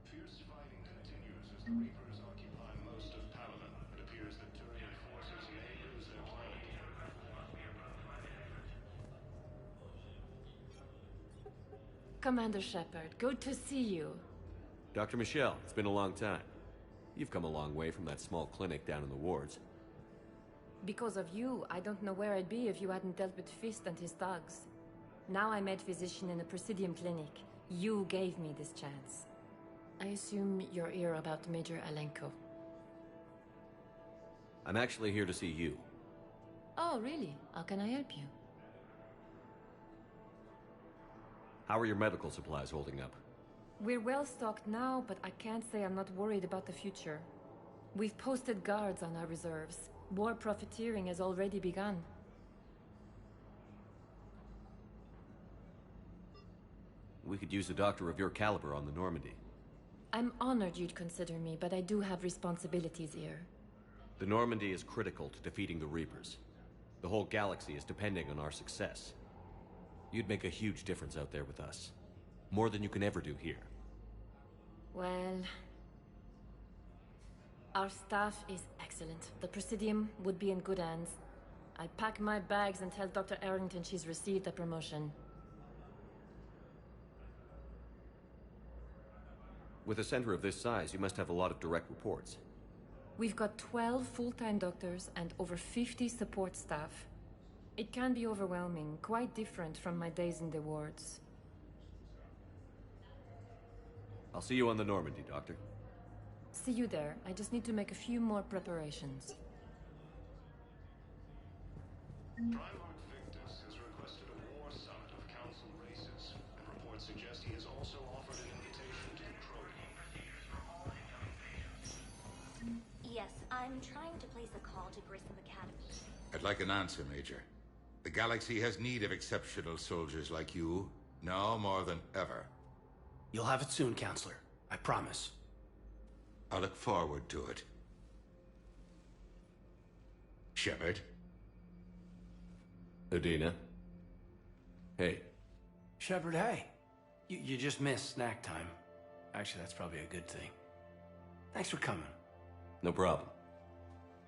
Fierce fighting continues as the Reapers occupy most of Paladin. It appears that Turian forces may lose their planet. Commander Shepard, good to see you. Dr. Michel, it's been a long time. You've come a long way from that small clinic down in the wards. Because of you, I don't know where I'd be if you hadn't dealt with Fist and his thugs. Now I'm med physician in a Presidium clinic. You gave me this chance. assume you're here about Major Alenko. I'm actually here to see you. Oh, really? How can I help you? How are your medical supplies holding up? We're well stocked now, but I can't say I'm not worried about the future. We've posted guards on our reserves. War profiteering has already begun. We could use a doctor of your caliber on the Normandy. I'm honored you'd consider me, but I do have responsibilities here. The Normandy is critical to defeating the Reapers. The whole galaxy is depending on our success. You'd make a huge difference out there with us. More than you can ever do here. Well... our staff is excellent. The Presidium would be in good hands. I'll pack my bags and tell Dr. Arrington she's received a promotion. With a center of this size, you must have a lot of direct reports. We've got 12 full-time doctors and over 50 support staff. It can be overwhelming, quite different from my days in the wards. I'll see you on the Normandy, Doctor. See you there. I just need to make a few more preparations. Primarch Victus has requested a war summit of Council races, and reports suggest he has also offered an invitation to the program. Yes, I'm trying to place a call to Grissom Academy. I'd like an answer, Major. The galaxy has need of exceptional soldiers like you, now more than ever. You'll have it soon, Counselor. I promise. I look forward to it. Shepard? Udina? Hey. Shepard, hey. You just missed snack time. Actually, that's probably a good thing. Thanks for coming. No problem.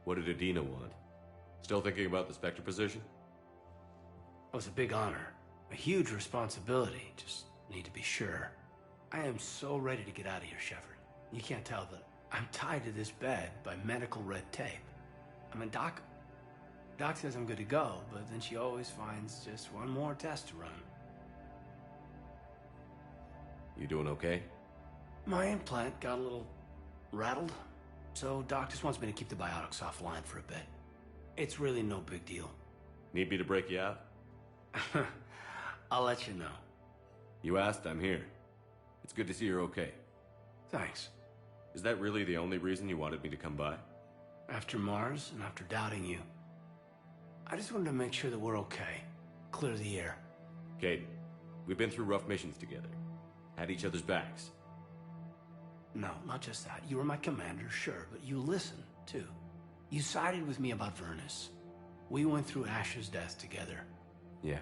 What did Udina want? Still thinking about the Spectre position? It was a big honor. A huge responsibility. Just need to be sure. I am so ready to get out of here, Shepard. You can't tell that I'm tied to this bed by medical red tape. I mean, Doc says I'm good to go, but then she always finds just one more test to run. You doing okay? My implant got a little rattled, so Doc just wants me to keep the biotics offline for a bit. It's really no big deal. Need me to break you out? I'll let you know. You asked, I'm here. It's good to see you're okay. Thanks. Is that really the only reason you wanted me to come by? After Mars and after doubting you, I just wanted to make sure that we're okay. Clear the air. Kate, we've been through rough missions together. Had each other's backs. No, not just that. You were my commander, sure, but you listened, too. You sided with me about Vernus. We went through Ash's death together. Yeah.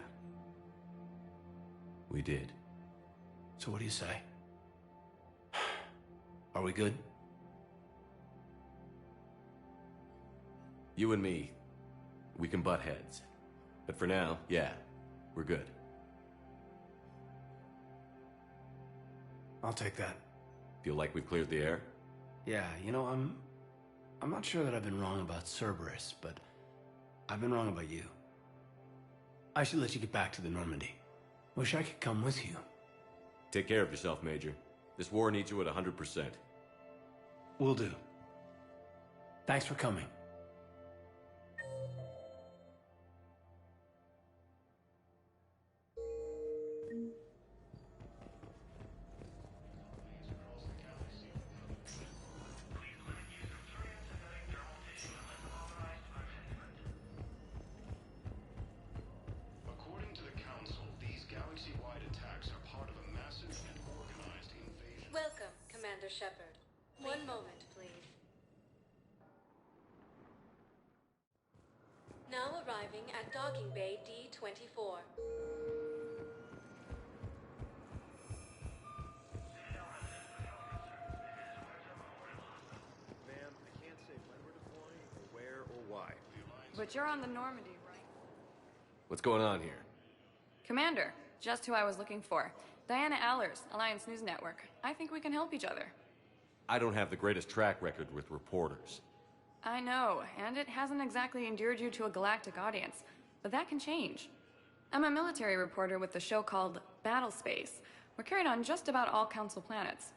We did. So what do you say? Are we good? You and me, we can butt heads. But for now, yeah, we're good. I'll take that. Feel like we've cleared the air? Yeah, you know, I'm not sure that I've been wrong about Cerberus, but I've been wrong about you. I should let you get back to the Normandy. Wish I could come with you. Take care of yourself, Major. This war needs you at 100%. Will do. Thanks for coming. According to the Council, these galaxy-wide attacks are part of a massive and organized invasion. Welcome, Commander Shepard. One moment, please. Now arriving at Docking Bay D-24. Ma'am, I can't say when we're deploying, or where, or why. But you're on the Normandy, right? What's going on here? Commander, just who I was looking for. Diana Allers, Alliance News Network. I think we can help each other. I don't have the greatest track record with reporters. I know, and it hasn't exactly endeared you to a galactic audience. But that can change. I'm a military reporter with a show called Battlespace. We're carried on just about all Council planets.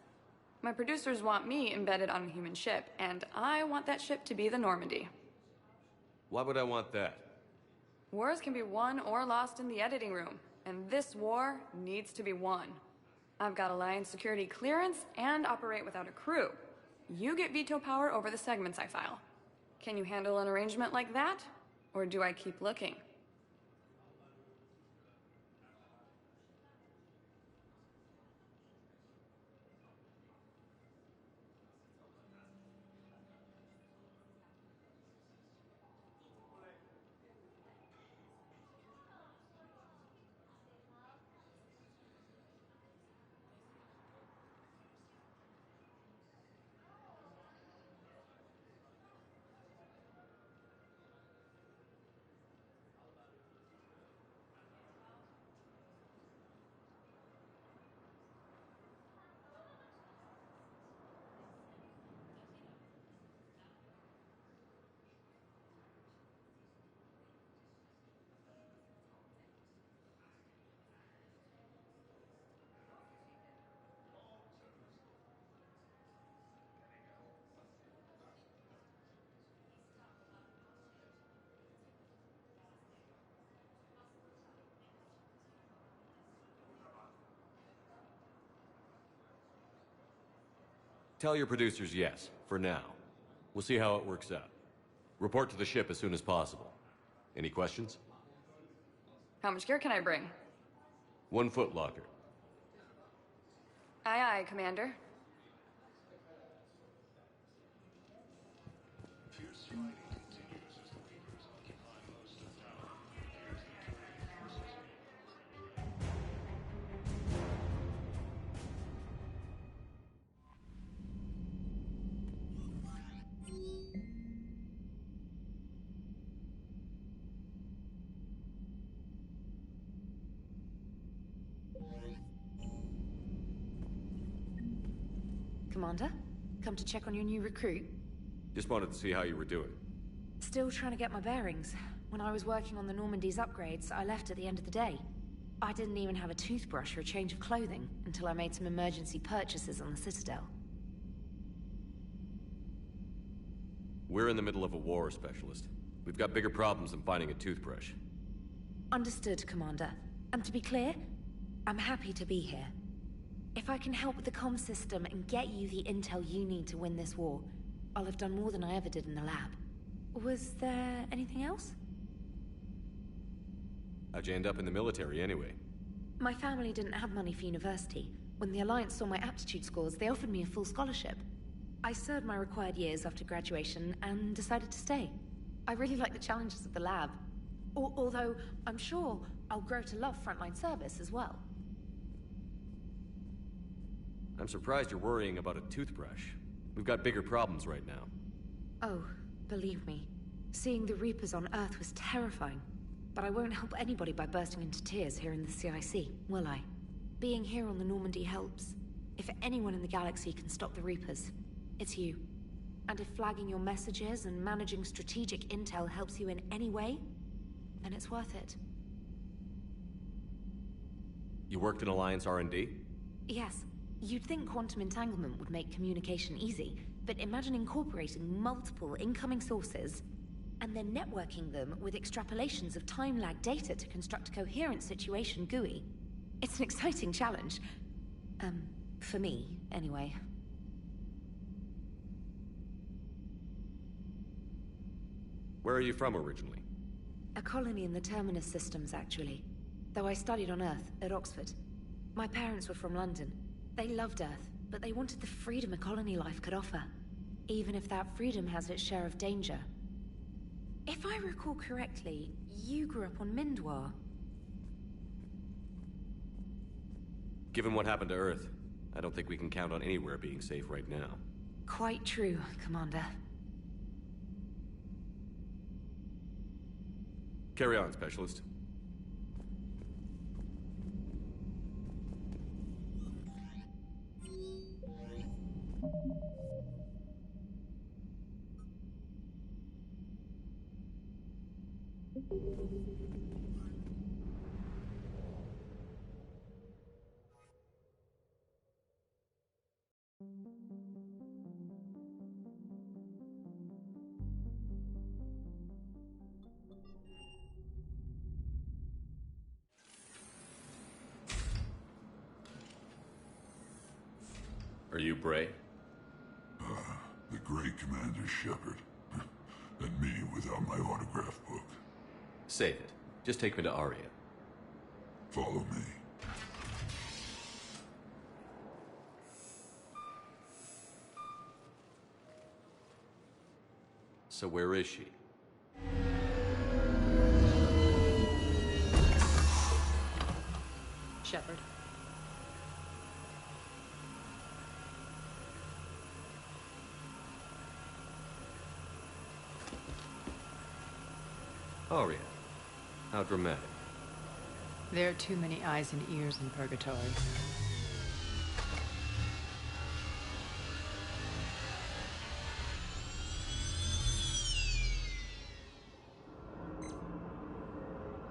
My producers want me embedded on a human ship, and I want that ship to be the Normandy. Why would I want that? Wars can be won or lost in the editing room, and this war needs to be won. I've got Alliance security clearance and operate without a crew. You get veto power over the segments I file. Can you handle an arrangement like that? Or do I keep looking? Tell your producers yes, for now. We'll see how it works out. Report to the ship as soon as possible. Any questions? How much gear can I bring? 1 foot locker. Aye, aye, Commander. Fierce fighting continues as the Reapers occupy most of town. Here's the Terran forces. Commander, come to check on your new recruit. Just wanted to see how you were doing. Still trying to get my bearings. When I was working on the Normandy's upgrades, I left at the end of the day. I didn't even have a toothbrush or a change of clothing until I made some emergency purchases on the Citadel. We're in the middle of a war, Specialist. We've got bigger problems than finding a toothbrush. Understood, Commander. And to be clear, I'm happy to be here. If I can help with the comm system and get you the intel you need to win this war, I'll have done more than I ever did in the lab. Was there anything else? How'd you end up in the military anyway? My family didn't have money for university. When the Alliance saw my aptitude scores, they offered me a full scholarship. I served my required years after graduation and decided to stay. I really like the challenges of the lab. Although, I'm sure I'll grow to love frontline service as well. I'm surprised you're worrying about a toothbrush. We've got bigger problems right now. Oh, believe me. Seeing the Reapers on Earth was terrifying. But I won't help anybody by bursting into tears here in the CIC, will I? Being here on the Normandy helps. If anyone in the galaxy can stop the Reapers, it's you. And if flagging your messages and managing strategic intel helps you in any way, then it's worth it. You worked in Alliance R&D? Yes. You'd think quantum entanglement would make communication easy, but imagine incorporating multiple incoming sources and then networking them with extrapolations of time-lag data to construct a coherent situation GUI. It's an exciting challenge. For me, anyway. Where are you from originally? A colony in the Terminus systems, actually. Though I studied on Earth, at Oxford. My parents were from London. They loved Earth, but they wanted the freedom a colony life could offer. Even if that freedom has its share of danger. If I recall correctly, you grew up on Mindwar. Given what happened to Earth, I don't think we can count on anywhere being safe right now. Quite true, Commander. Carry on, Specialist. Are you Bray? The great Commander Shepard. And me without my autograph book. Save it. Just take me to Aria. Follow me. So where is she? Shepard. Aria. How dramatic. There are too many eyes and ears in Purgatory.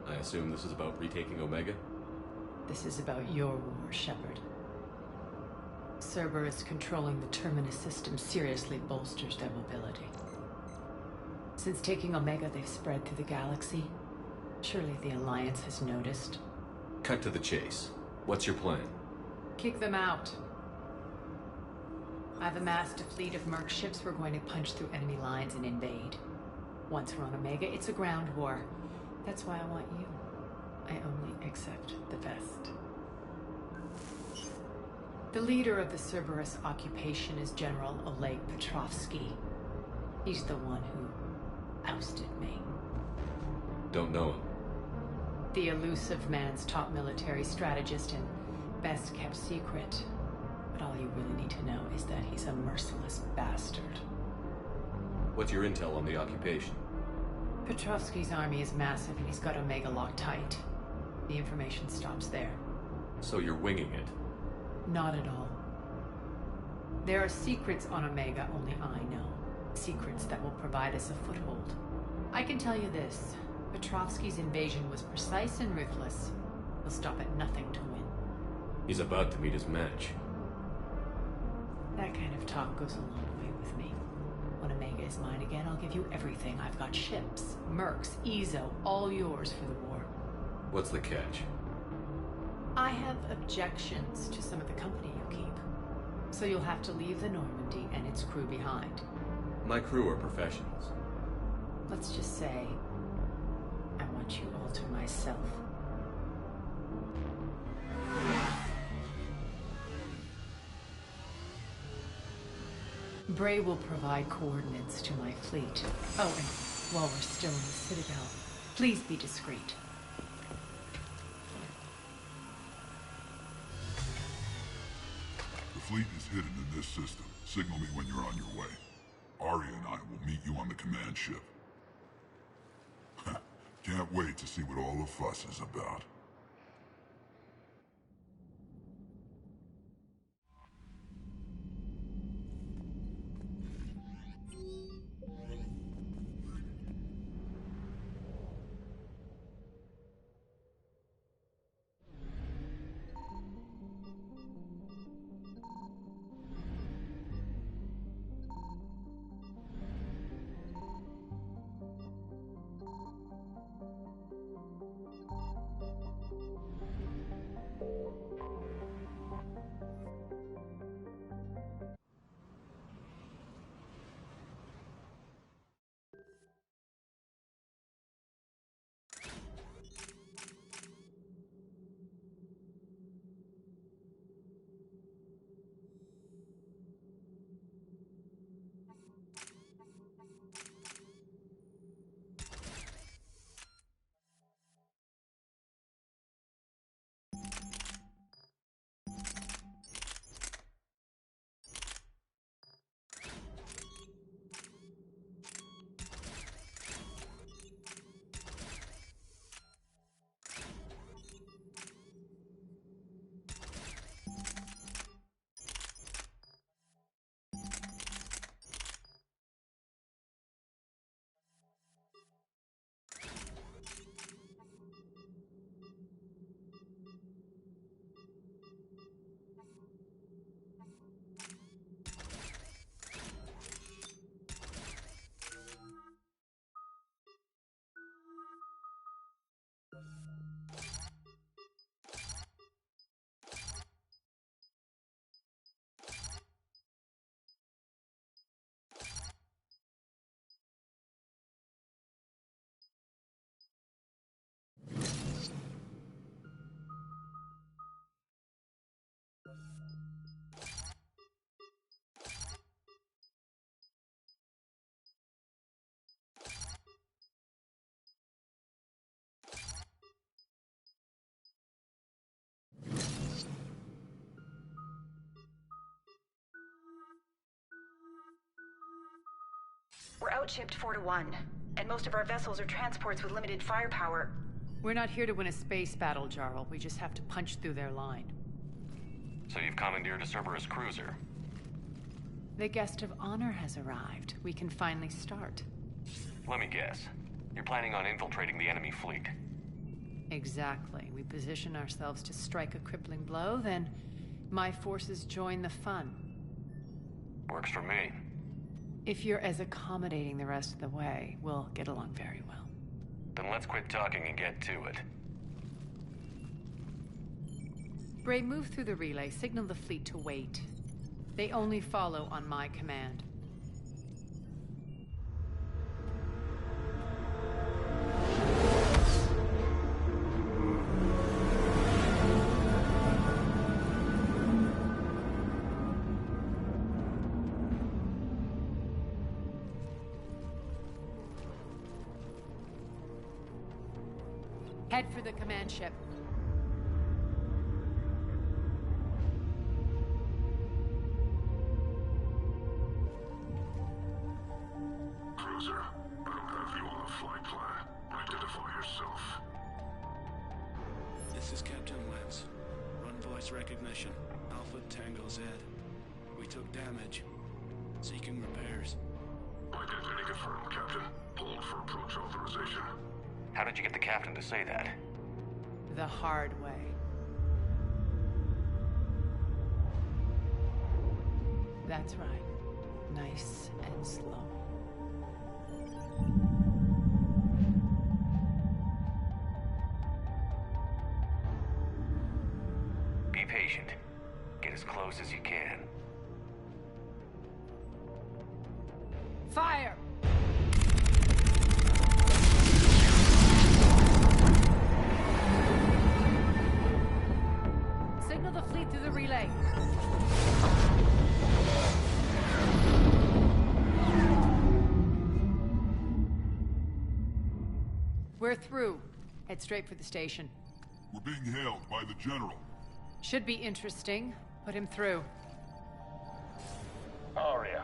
I assume this is about retaking Omega? This is about your war, Shepard. Cerberus controlling the Terminus system seriously bolsters their mobility. Since taking Omega, they've spread through the galaxy. Surely the Alliance has noticed. Cut to the chase. What's your plan? Kick them out. I've amassed a fleet of merc ships. We're going to punch through enemy lines and invade. Once we're on Omega, it's a ground war. That's why I want you. I only accept the best. The leader of the Cerberus occupation is General Oleg Petrovsky. He's the one who ousted me. Don't know him. The elusive man's top military strategist and best kept secret. But all you really need to know is that he's a merciless bastard. What's your intel on the occupation? Petrovsky's army is massive and he's got Omega locked tight. The information stops there. So you're winging it? Not at all. There are secrets on Omega only I know. Secrets that will provide us a foothold. I can tell you this. Petrovsky's invasion was precise and ruthless. He'll stop at nothing to win. He's about to meet his match. That kind of talk goes a long way with me. When Omega is mine again, I'll give you everything. I've got ships, mercs, Ezo, all yours for the war. What's the catch? I have objections to some of the company you keep. So you'll have to leave the Normandy and its crew behind. My crew are professionals. Let's just say, I want you all to myself. Bray will provide coordinates to my fleet. Oh, and while we're still in the Citadel, please be discreet. The fleet is hidden in this system. Signal me when you're on your way. Aria and I will meet you on the command ship. Can't wait to see what all the fuss is about. We're outshipped 4-1, and most of our vessels are transports with limited firepower. We're not here to win a space battle, Jarl. We just have to punch through their line. So you've commandeered a Cerberus cruiser? The guest of honor has arrived. We can finally start. Let me guess. You're planning on infiltrating the enemy fleet? Exactly. We position ourselves to strike a crippling blow, then my forces join the fun. Works for me. If you're as accommodating the rest of the way, we'll get along very well. Then let's quit talking and get to it. Bray, move through the relay. Signal the fleet to wait. They only follow on my command. Head for the command ship. Cruiser, I don't have you on the flight plan. Identify yourself. This is Captain Wentz. Run voice recognition. Alpha Tango Z. We took damage. Seeking repairs. Identity confirmed, Captain. Hold for approach authorization. How did you get the captain to say that? The hard way. That's right. Nice and slow. Be patient. Get as close as you can. Fire! Signal the fleet through the relay. We're through. Head straight for the station. We're being hailed by the General. Should be interesting. Put him through. Arya,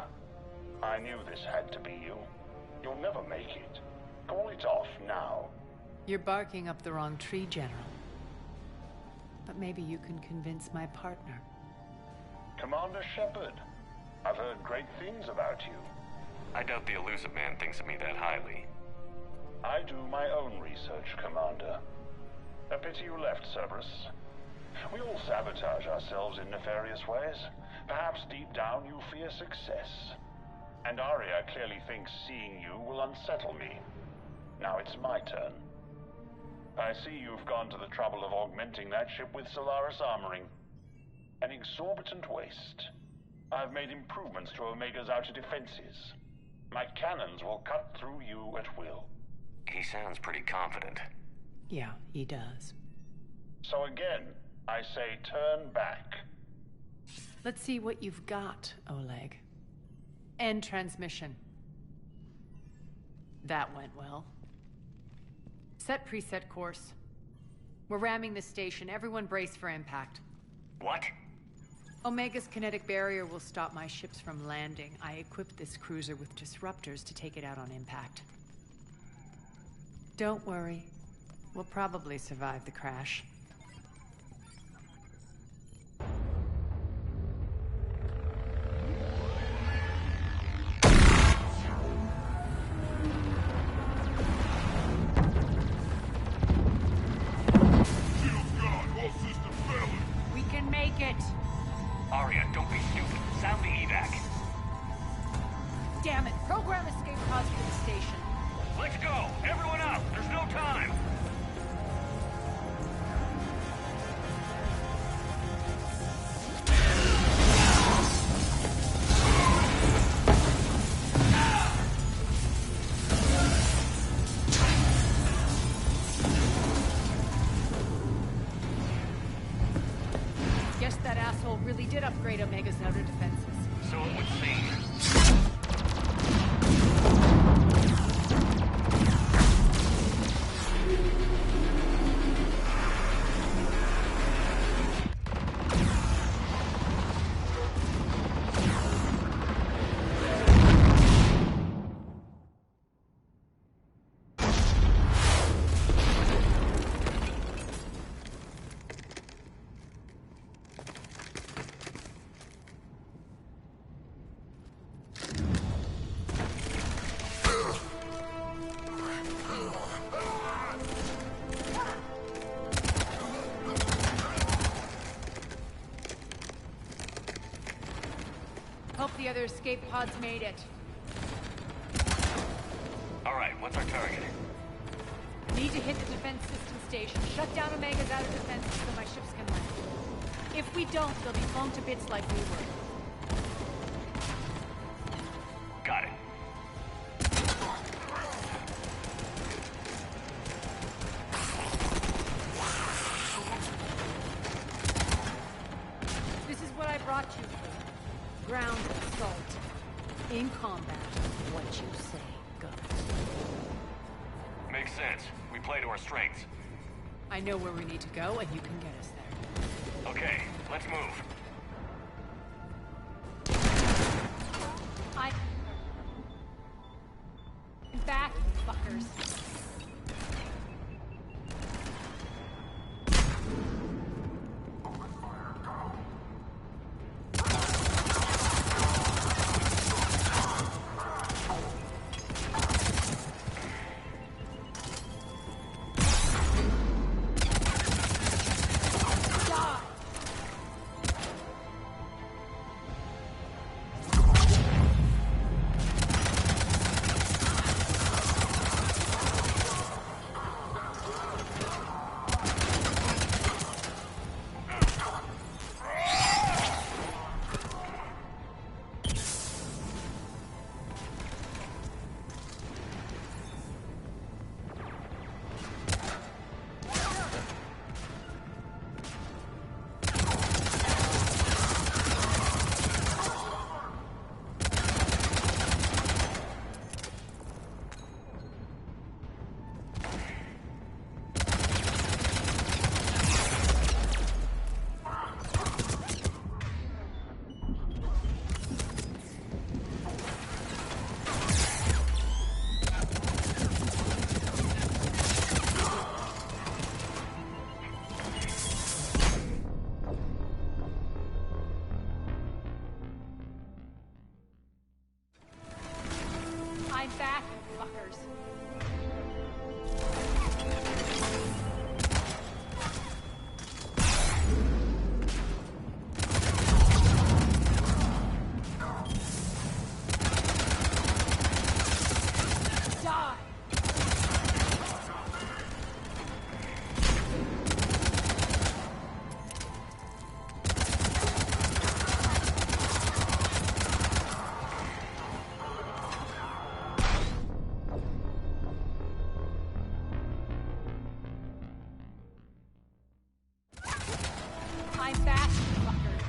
I knew this had to be you. You'll never make it. Call it off now. You're barking up the wrong tree, General. But maybe you can convince my partner. Commander Shepard, I've heard great things about you. I doubt the elusive man thinks of me that highly. I do my own research, Commander. A pity you left Cerberus. We all sabotage ourselves in nefarious ways. Perhaps deep down you fear success. And Arya clearly thinks seeing you will unsettle me. Now it's my turn. I see you've gone to the trouble of augmenting that ship with Solaris armoring. An exorbitant waste. I've made improvements to Omega's outer defenses. My cannons will cut through you at will. He sounds pretty confident. Yeah, he does. So again, I say turn back. Let's see what you've got, Oleg. End transmission. That went well. Set preset course. We're ramming the station. Everyone brace for impact. What? Omega's kinetic barrier will stop my ships from landing. I equipped this cruiser with disruptors to take it out on impact. Don't worry. We'll probably survive the crash. We can make it! Arya, don't be stupid. Sound the evac. Damn it! Program escape pods for the station. Let's go! Everyone out! There's no time! Guess that asshole really did upgrade Omega's outer defenses. So it would seem. Hope the other escape pods made it. Alright, what's our target? Need to hit the defense system station. Shut down Omega's outer defenses so my ships can land. If we don't, they'll be blown to bits like we were. Got it. This is what I brought you for. Ground assault. In combat. What you say goes. Makes sense. We play to our strengths. I know where we need to go, and you can get us there. Okay, let's move. Back, fuckers. I'm back, fuckers. Die! I'm back, fuckers.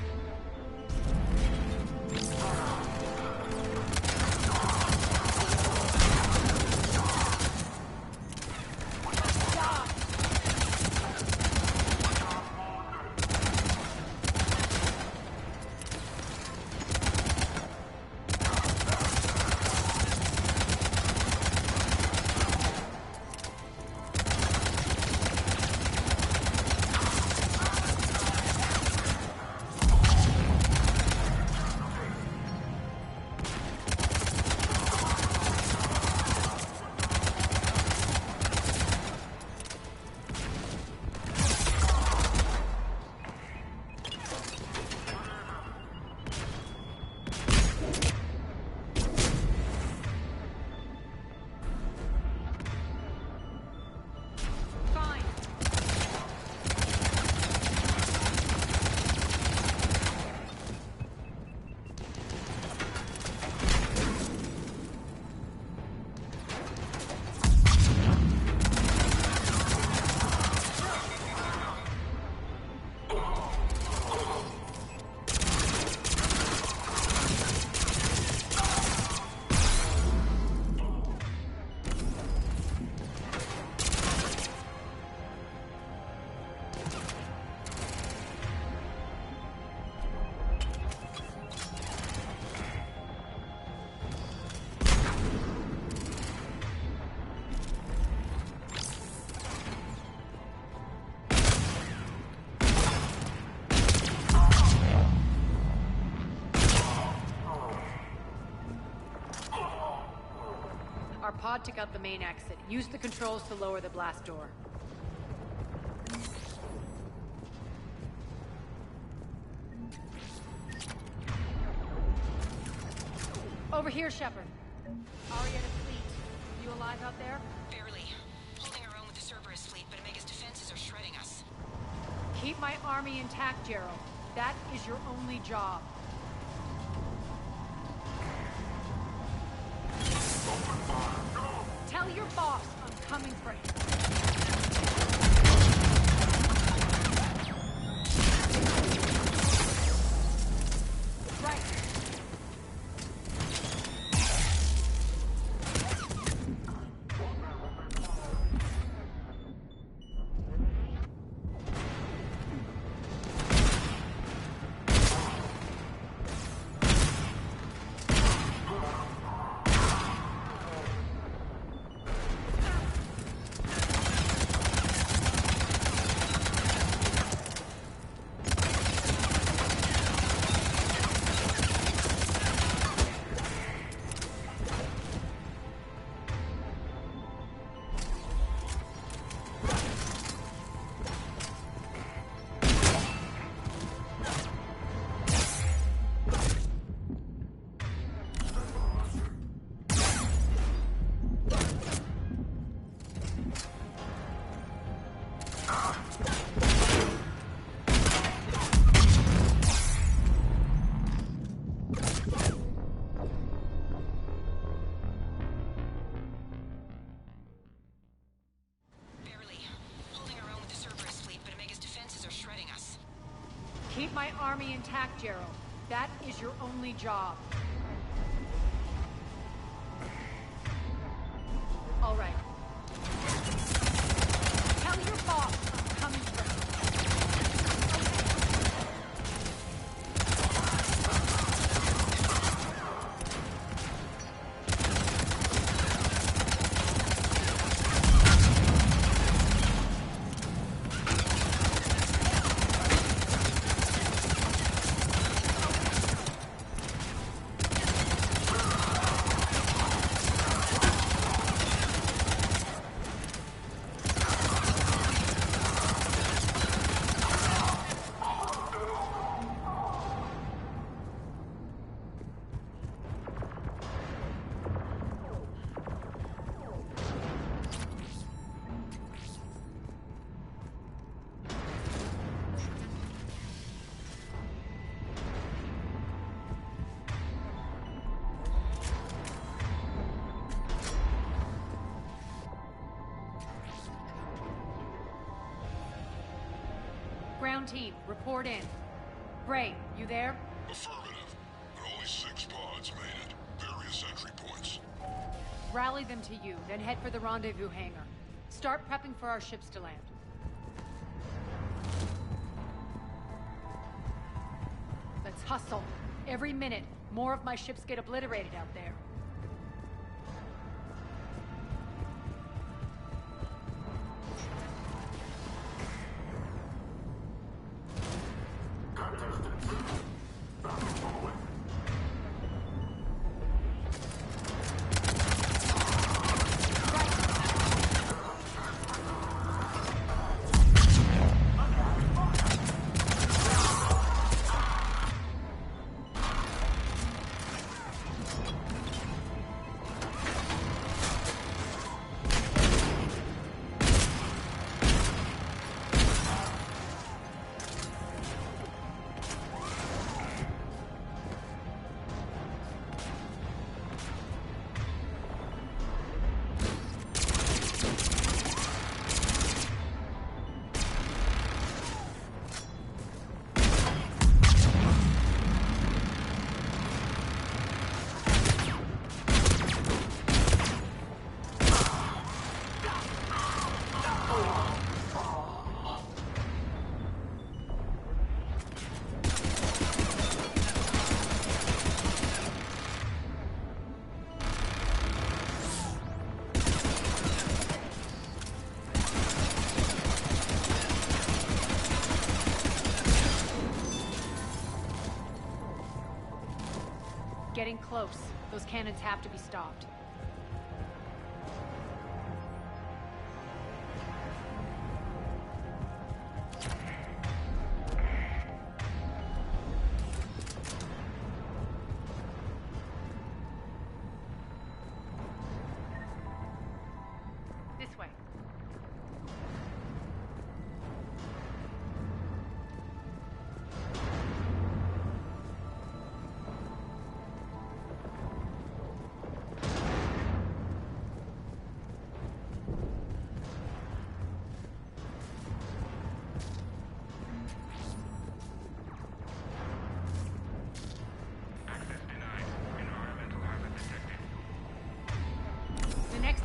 Our pod took out the main exit. Use the controls to lower the blast door. Over here, Shepard. Arietta Fleet. You alive out there? Barely. Holding our own with the Cerberus fleet, but Omega's defenses are shredding us. Keep my army intact, Gerald. That is your only job. Tell your boss I'm coming for him. Right. Keep my army intact, Gerald. That is your only job. All right. Tell your boss I'm coming for him. Ground team, report in. Bray, you there? Affirmative, but only 6 pods made it. Various entry points. Rally them to you, then head for the rendezvous hangar. Start prepping for our ships to land. Let's hustle. Every minute, more of my ships get obliterated out there. Getting close. Those cannons have to be stopped.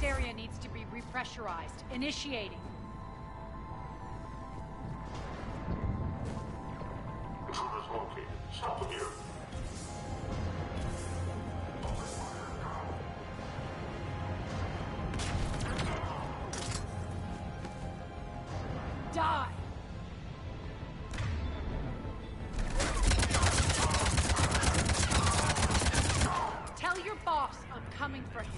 area needs to be repressurized. Initiating. Intruders located. Stop them here. Die! Tell your boss I'm coming for him.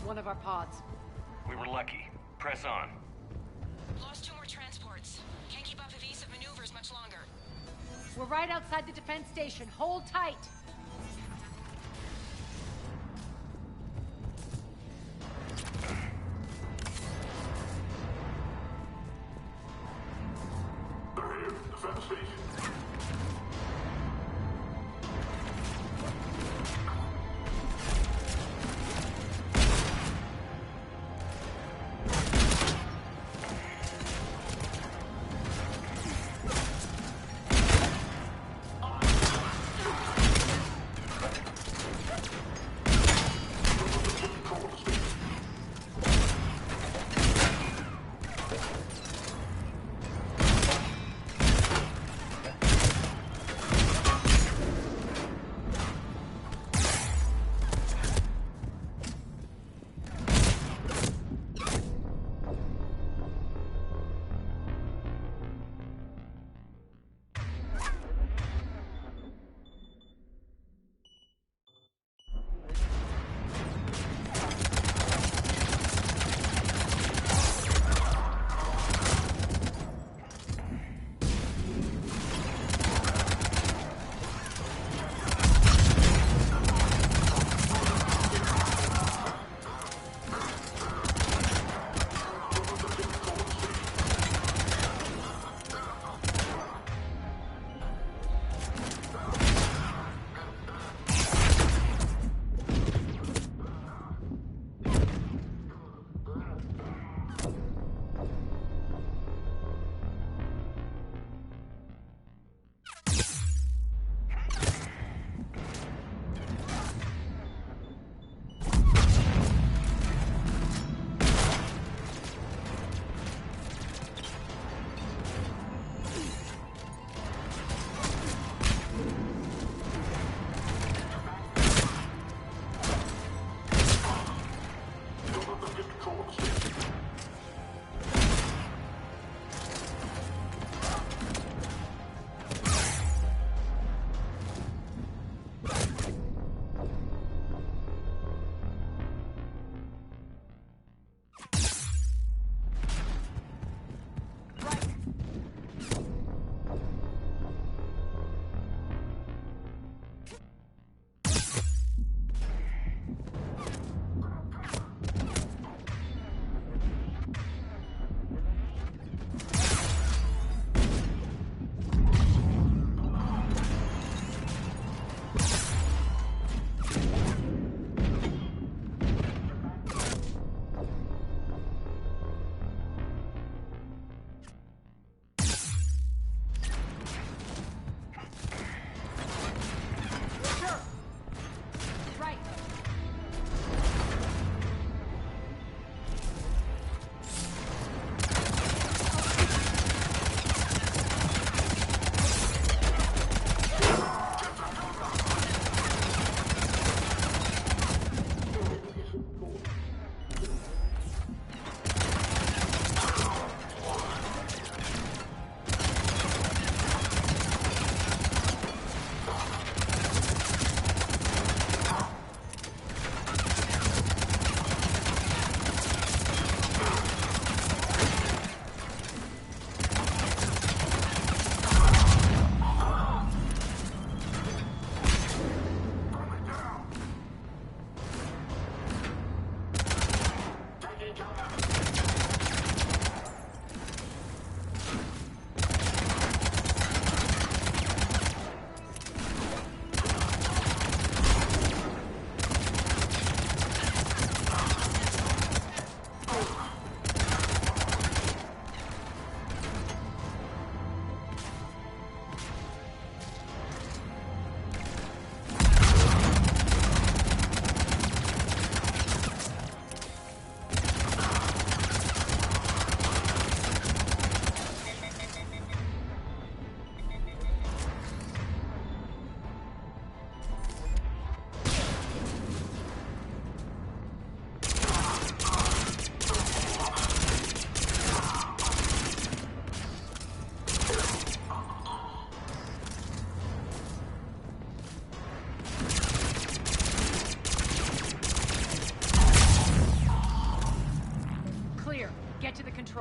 One of our pods. We were lucky. Press on. Lost 2 more transports. Can't keep up evasive maneuvers much longer. We're right outside the defense station. Hold tight. They're here. Defense station.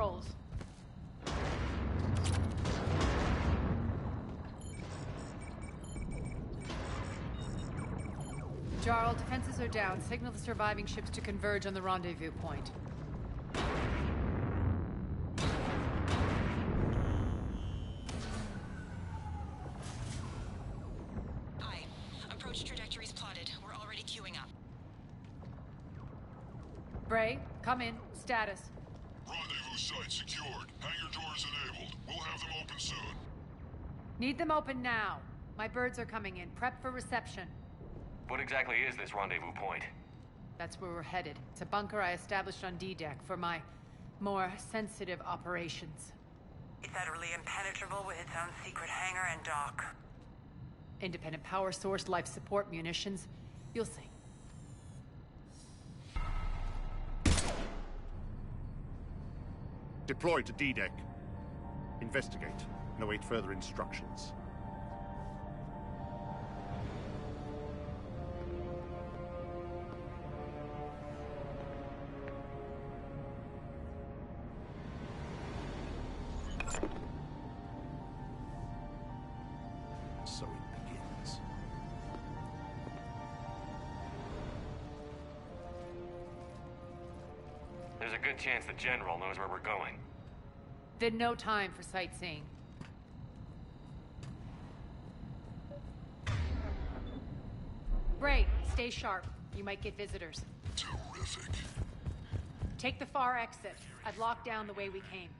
controls. Jarl, defenses are down. Signal the surviving ships to converge on the rendezvous point. Aye. Approach trajectories plotted. We're already queuing up. Bray, come in. Status. Rendezvous site secured. Hangar doors enabled. We'll have them open soon. Need them open now. My birds are coming in. Prep for reception. What exactly is this rendezvous point? That's where we're headed. It's a bunker I established on D-Deck for my more sensitive operations. Is that really impenetrable with its own secret hangar and dock? Independent power source, life support, munitions. You'll see. Deploy to D-Deck. Investigate and await further instructions. So it begins. There's a good chance the General knows where we're going. Then no time for sightseeing. Bray, stay sharp. You might get visitors. Terrific. Take the far exit. I've locked down the way we came.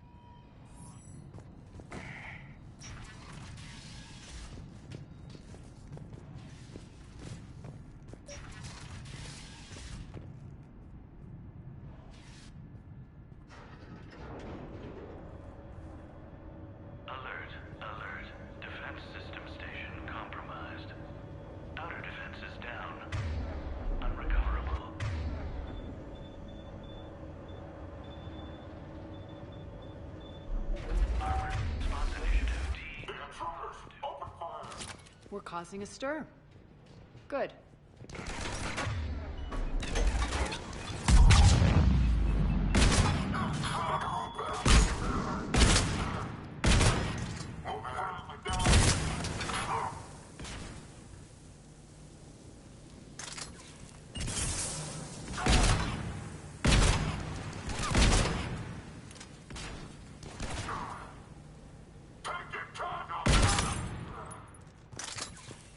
Alert, alert. Defense system station compromised. Outer defenses down. Unrecoverable. Armored response initiative D. Intruders, open fire! We're causing a stir. Good.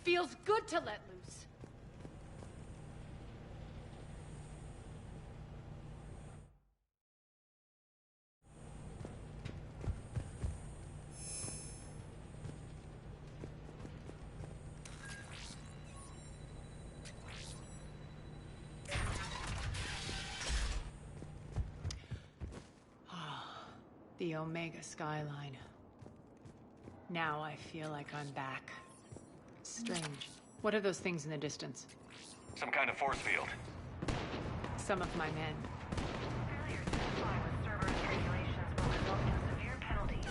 Feels good to let loose. The Omega skyline. Now I feel like I'm back. Strange. What are those things in the distance? Some kind of force field. Some of my men. Failure to comply with server regulations will result in severe penalties.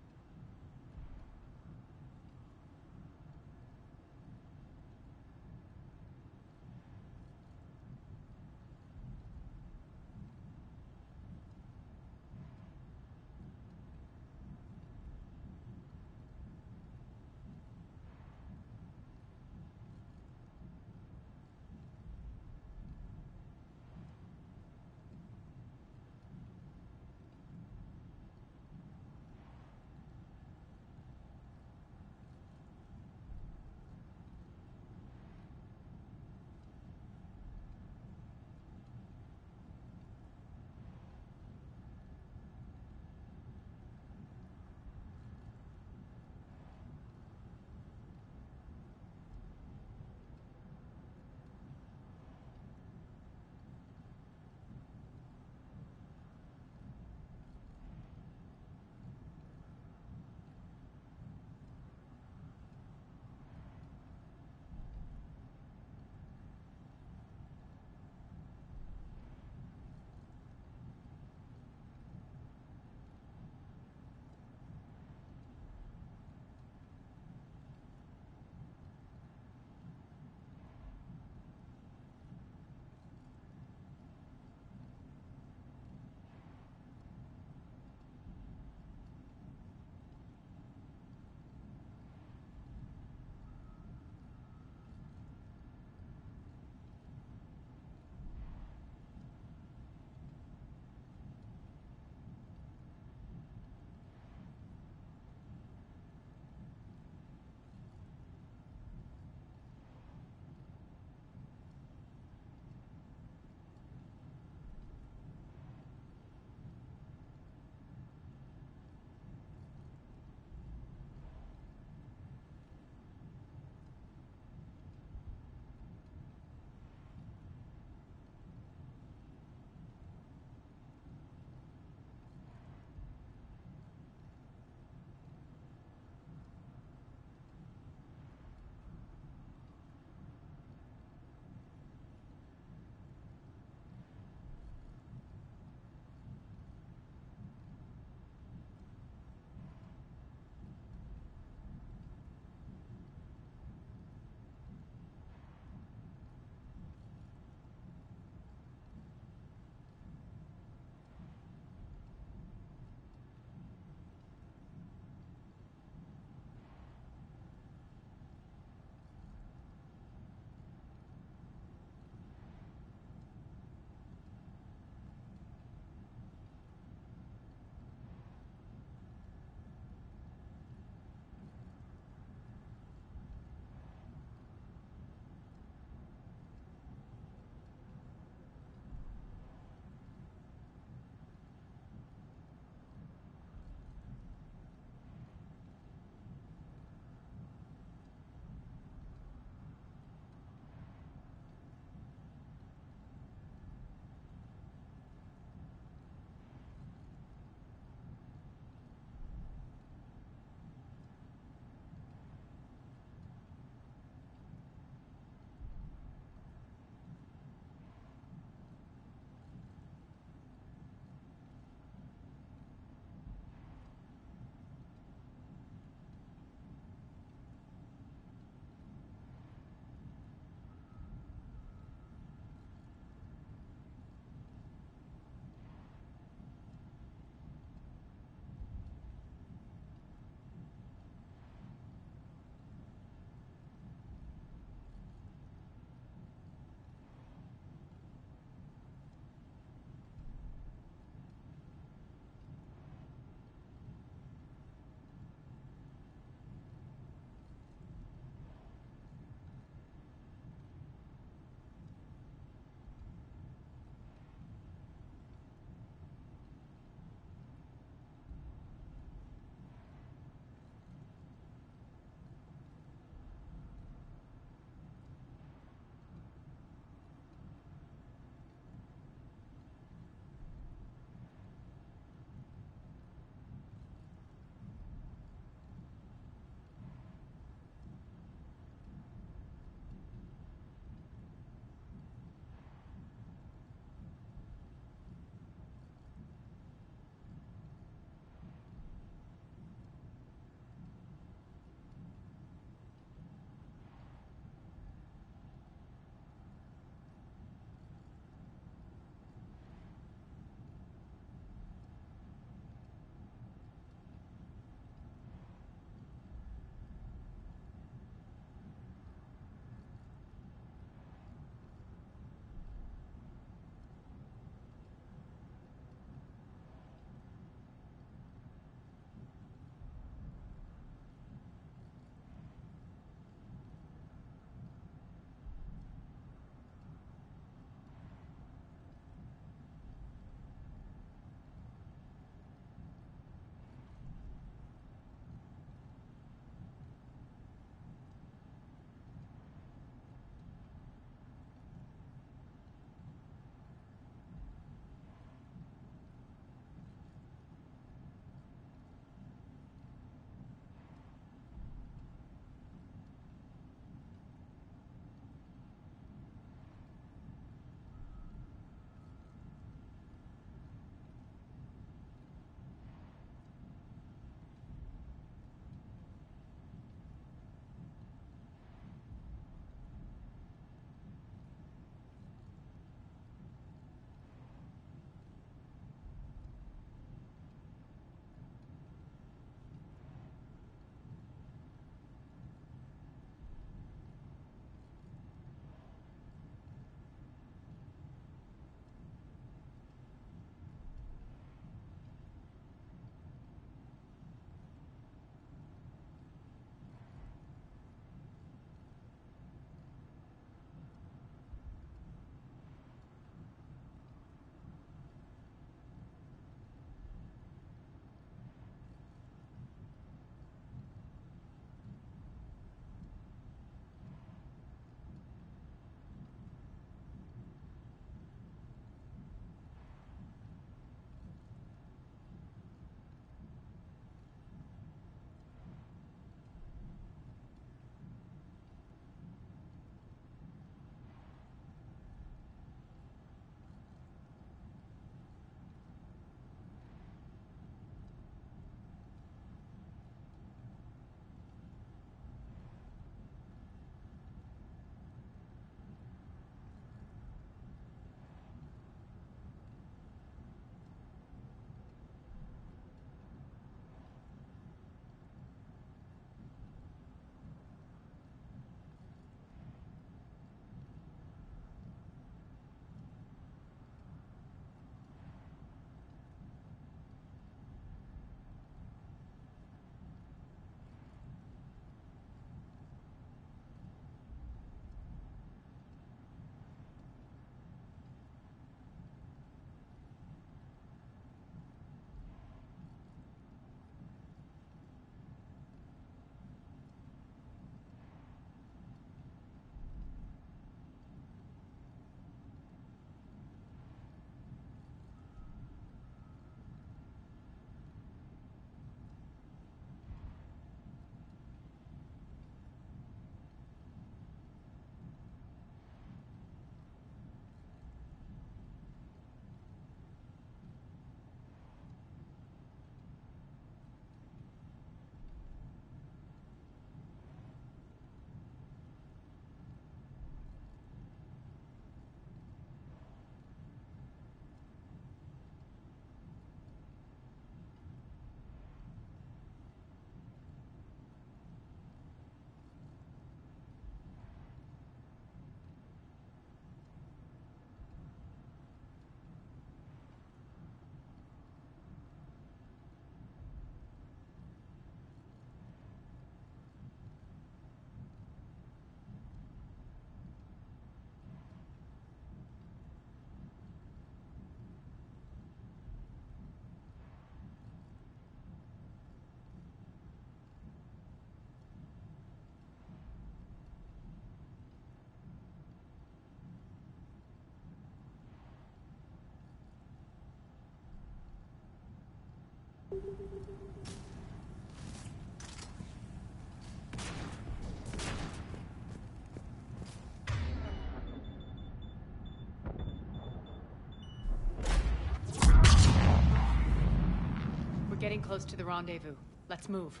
We're getting close to the rendezvous. Let's move.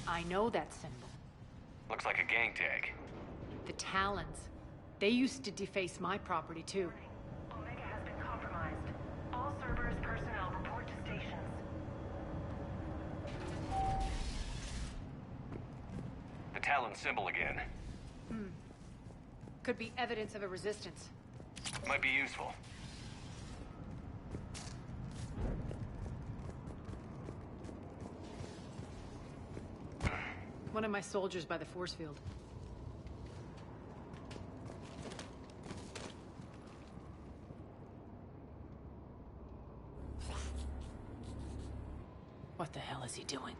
I know that symbol. Looks like a gang tag. The Talons. They used to deface my property too. Omega has been compromised. All Cerberus personnel report to stations. The Talon symbol again. Could be evidence of a resistance. Might be useful. One of my soldiers by the force field. What the hell is he doing?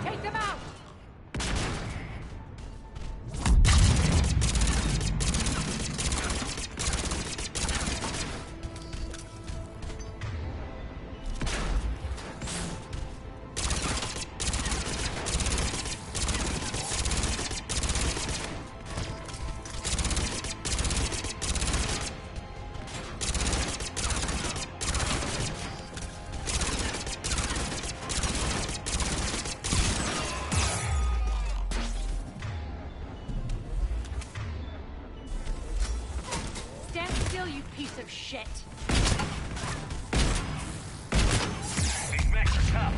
Take them out! You piece of shit! These mechs are tough.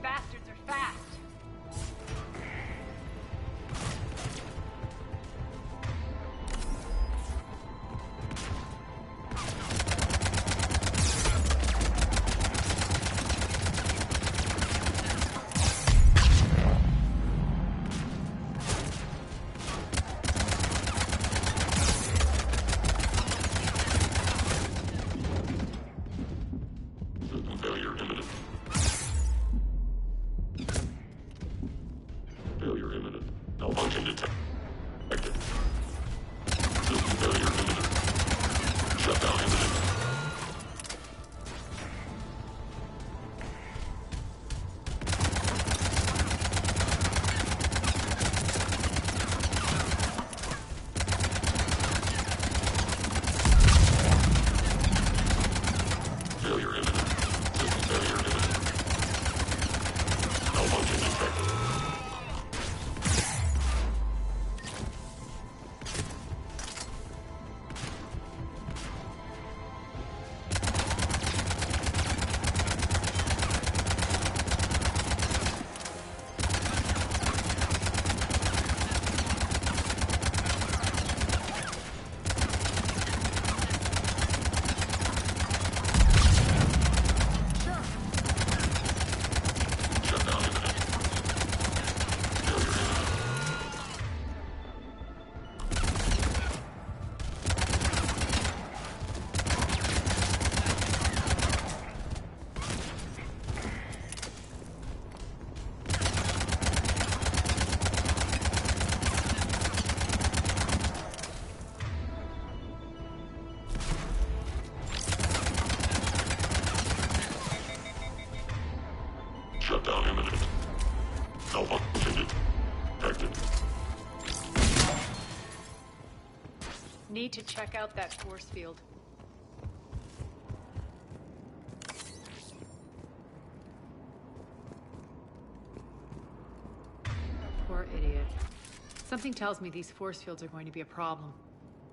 Bastards are fast! Failure imminent. Failure imminent. Malfunction detected. System failure imminent. Shutdown imminent. Failure imminent. System failure imminent. Malfunction detected. Shutdown imminent. Failure imminent. Shutdown imminent. Malfunction detected. Need to check out that force field. Poor idiot. Something tells me these force fields are going to be a problem.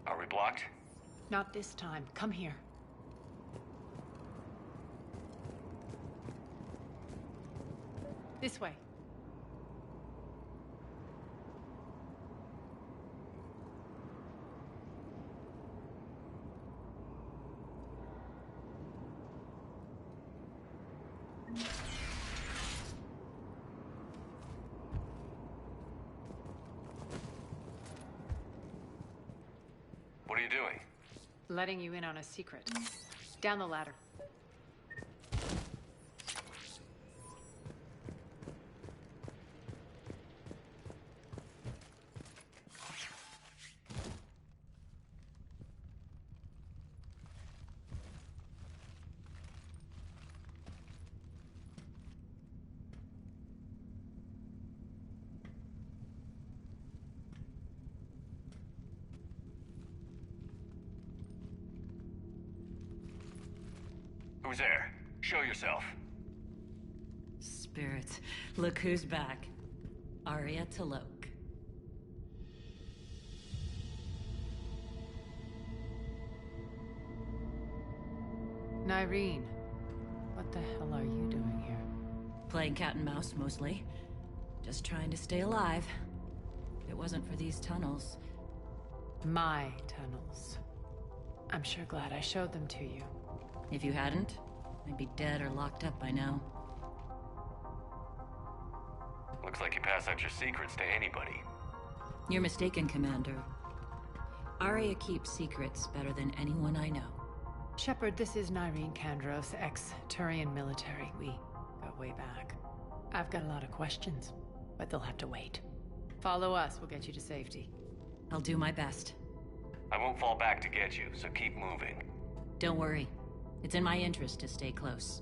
Are we blocked? Not this time. Come here. This way. What are you doing? Letting you in on a secret. Down the ladder. Who's there? Show yourself. Spirits, look who's back. Arya T'Loak. Nyreen, what the hell are you doing here? Playing cat and mouse, mostly. Just trying to stay alive. If it wasn't for these tunnels... My tunnels. I'm sure glad I showed them to you. If you hadn't, I'd be dead or locked up by now. Looks like you pass out your secrets to anybody. You're mistaken, Commander. Arya keeps secrets better than anyone I know. Shepard, this is Nyreen Kandros, ex-Turian military. We go way back. I've got a lot of questions, but they'll have to wait. Follow us, we'll get you to safety. I'll do my best. I won't fall back to get you, so keep moving. Don't worry. It's in my interest to stay close.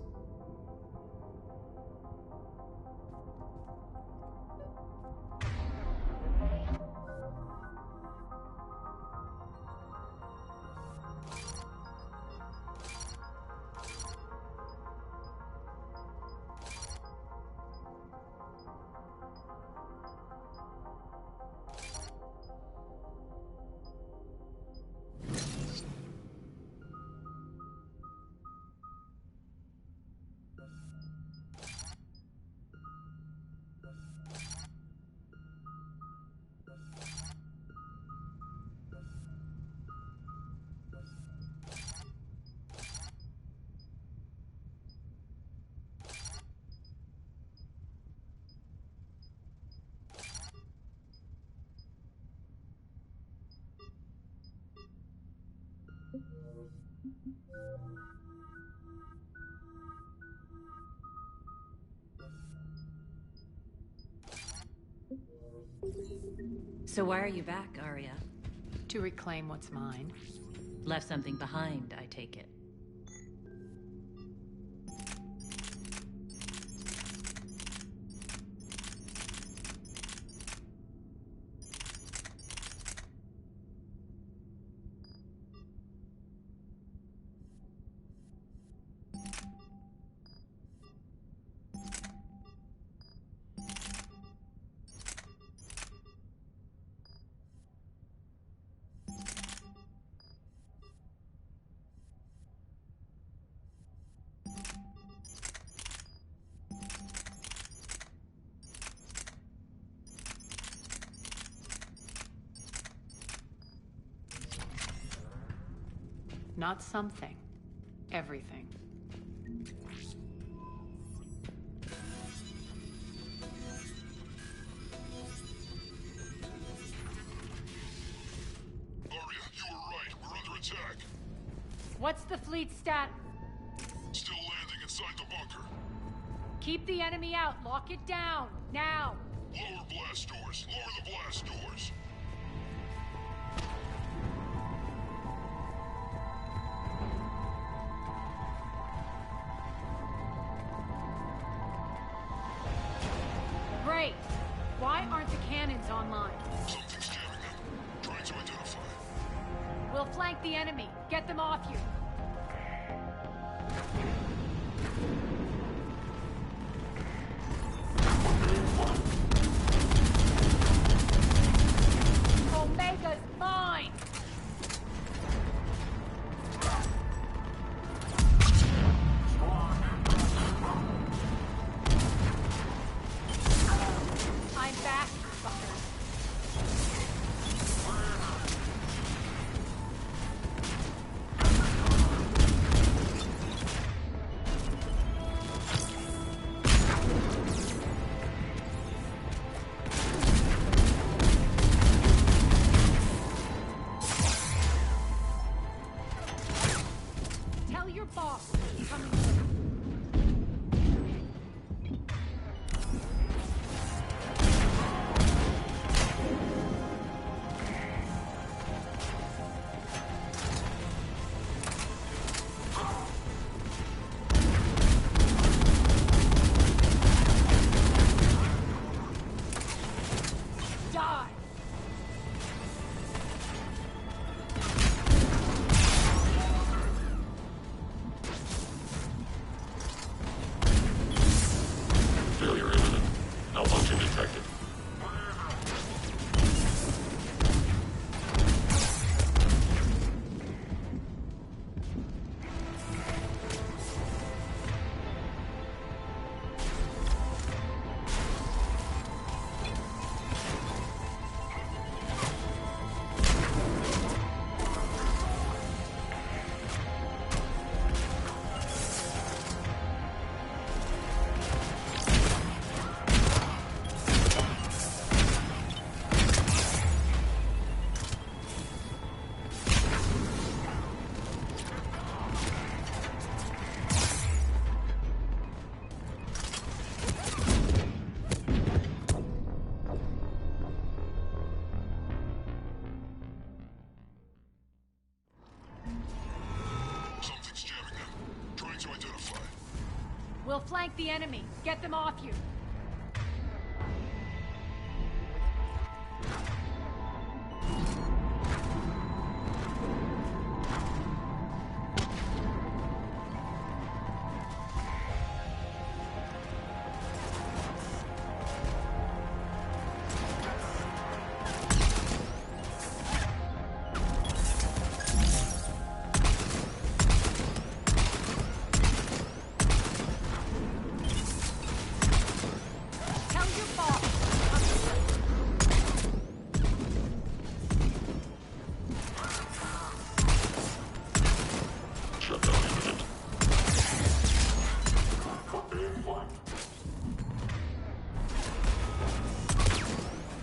So why are you back, Arya? To reclaim what's mine. Left something behind, I take it. Not something. Everything. Arya, you were right. We're under attack. What's the fleet stat? Still landing inside the bunker. Keep the enemy out. Lock it down. Now. Lower blast doors. Lower the blast doors. Great. Why aren't the cannons online? Something's jamming them. Trying to identify. We'll flank the enemy. Get them off you. Omega's mine! I'm back, fuckers. Tell your boss I'm coming through. Die! Failure imminent. Malfunction detected. Something's jamming them. Trying to identify. We'll flank the enemy. Get them off you. Tell your boss Shutdown imminent.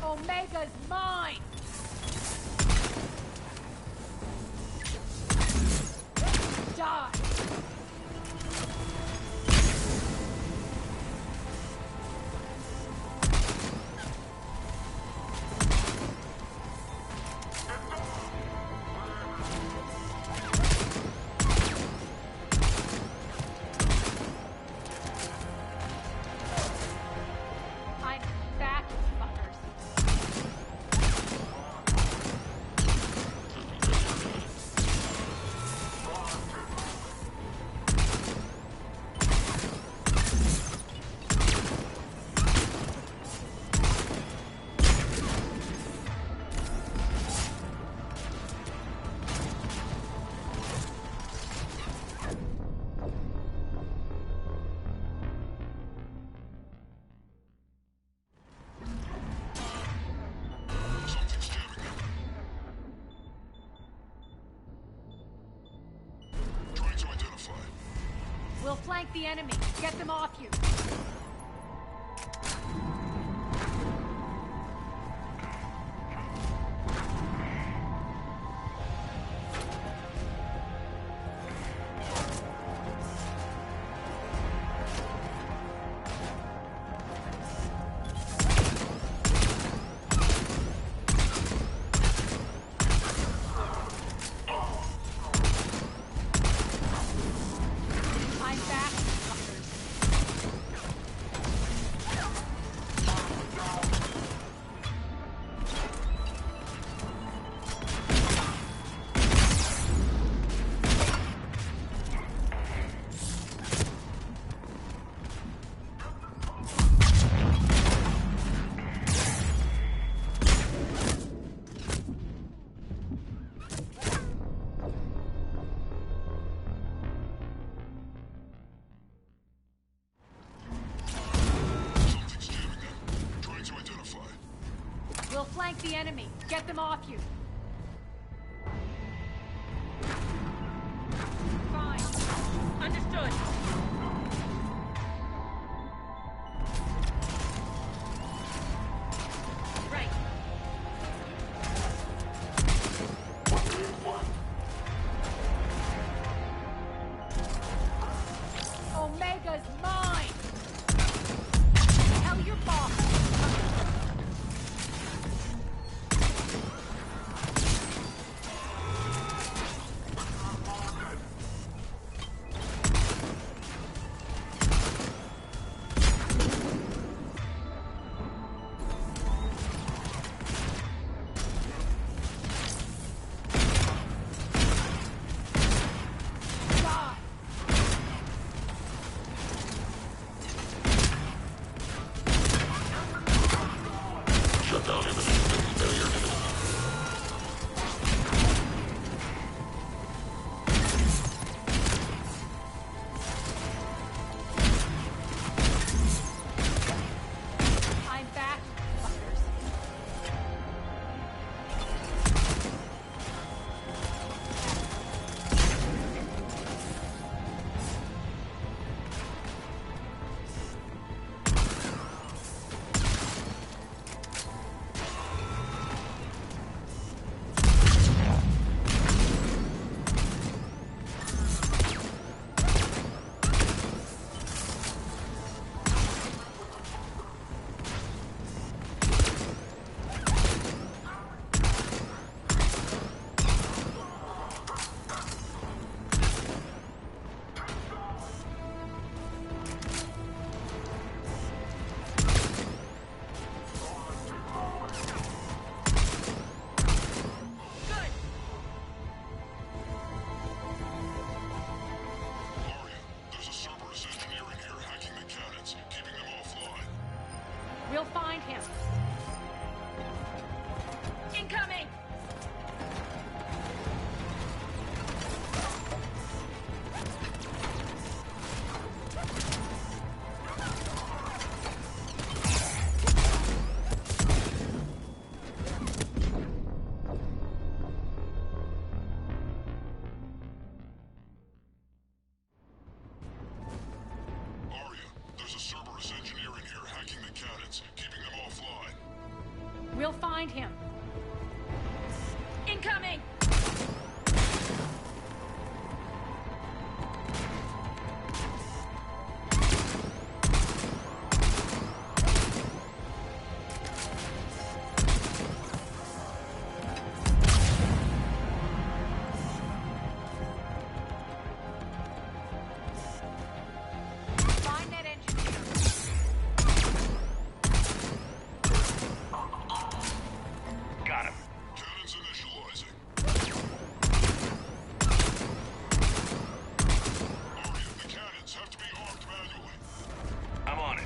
Omega's mine! Die! I'm back, fuckers. Something's jamming them. Trying to identify. We'll flank the enemy. Get them off you. I'm back, fuckers. the enemy. Get them off you. Fine. Understood. Right. Omega's mine! Tell your boss! I'm back, fuckers. There's a Cerberus engineer in here hacking the cannons, keeping them offline. We'll find him. Incoming! Arya, there's a Cerberus engineer in here hacking the cannons, keeping them offline. We'll find him. Incoming! Find that engineer. Got him. Cannons initializing. Arya, the cannons have to be armed manually. I'm on it.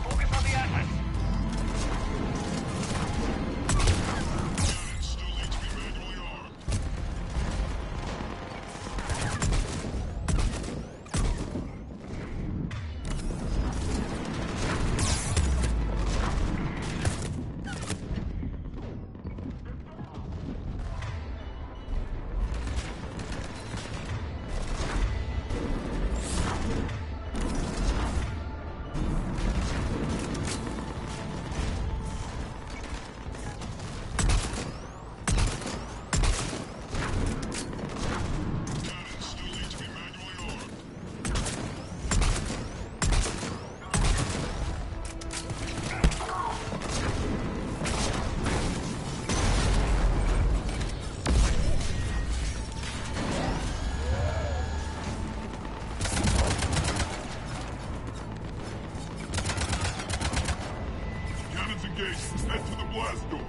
Focus on the Atlas. Cannons still need to be manually armed. Cannons still need to be manually armed. Cannons engaged. Head to the blast door.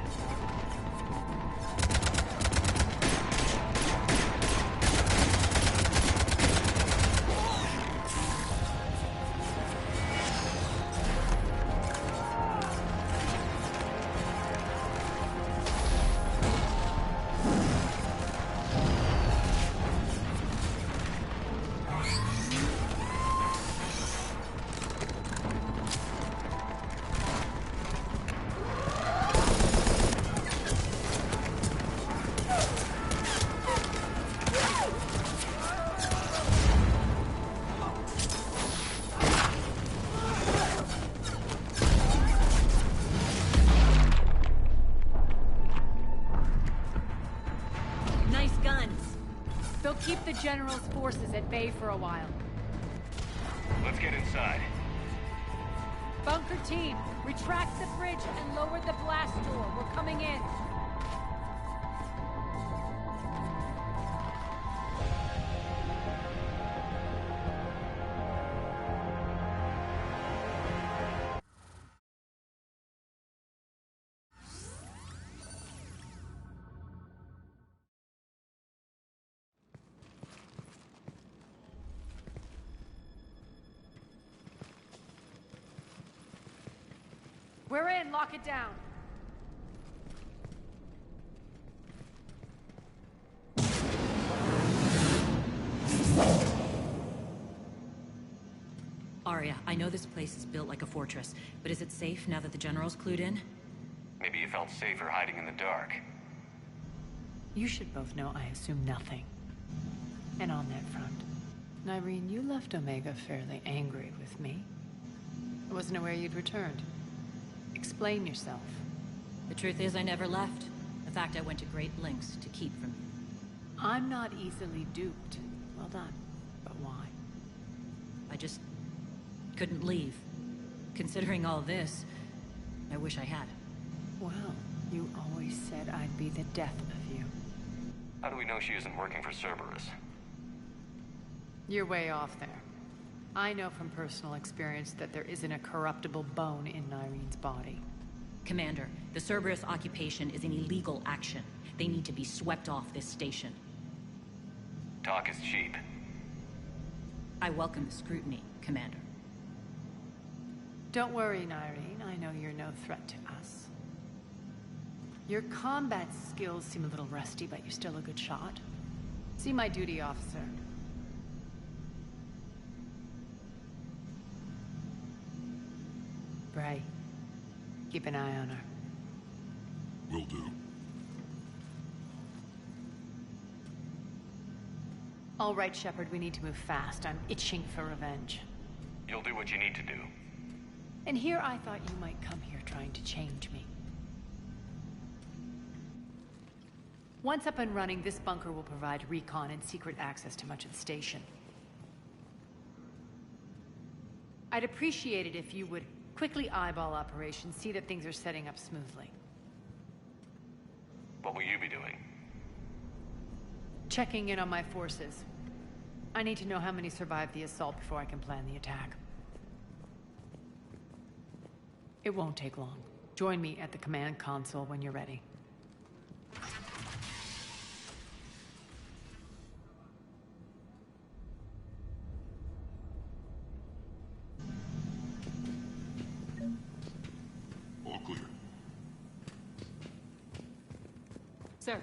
keep the General's forces at bay for a while. Let's get inside. Bunker team, retract the bridge and lower the blast door. We're coming in. We're in, lock it down. Arya, I know this place is built like a fortress, but is it safe now that the General's clued in? Maybe you felt safer hiding in the dark. You should both know I assume nothing. And on that front, Nyreen, you left Omega fairly angry with me. I wasn't aware you'd returned. Explain yourself. The truth is I never left. In fact, I went to great lengths to keep from you. I'm not easily duped. Well done. But why? I just couldn't leave. Considering all this, I wish I had. Well, you always said I'd be the death of you. How do we know she isn't working for Cerberus? You're way off there. I know from personal experience that there isn't a corruptible bone in Nyreen's body. Commander, the Cerberus occupation is an illegal action. They need to be swept off this station. Talk is cheap. I welcome the scrutiny, Commander. Don't worry, Nyreen. I know you're no threat to us. Your combat skills seem a little rusty, but you're still a good shot. See my duty officer. Bray, keep an eye on her. Will do. All right, Shepard, we need to move fast. I'm itching for revenge. You'll do what you need to do. And here I thought you might come here trying to change me. Once up and running, this bunker will provide recon and secret access to much of the station. I'd appreciate it if you would quickly eyeball operations, see that things are setting up smoothly. What will you be doing? Checking in on my forces. I need to know how many survived the assault before I can plan the attack. It won't take long. Join me at the command console when you're ready. All clear. Sir.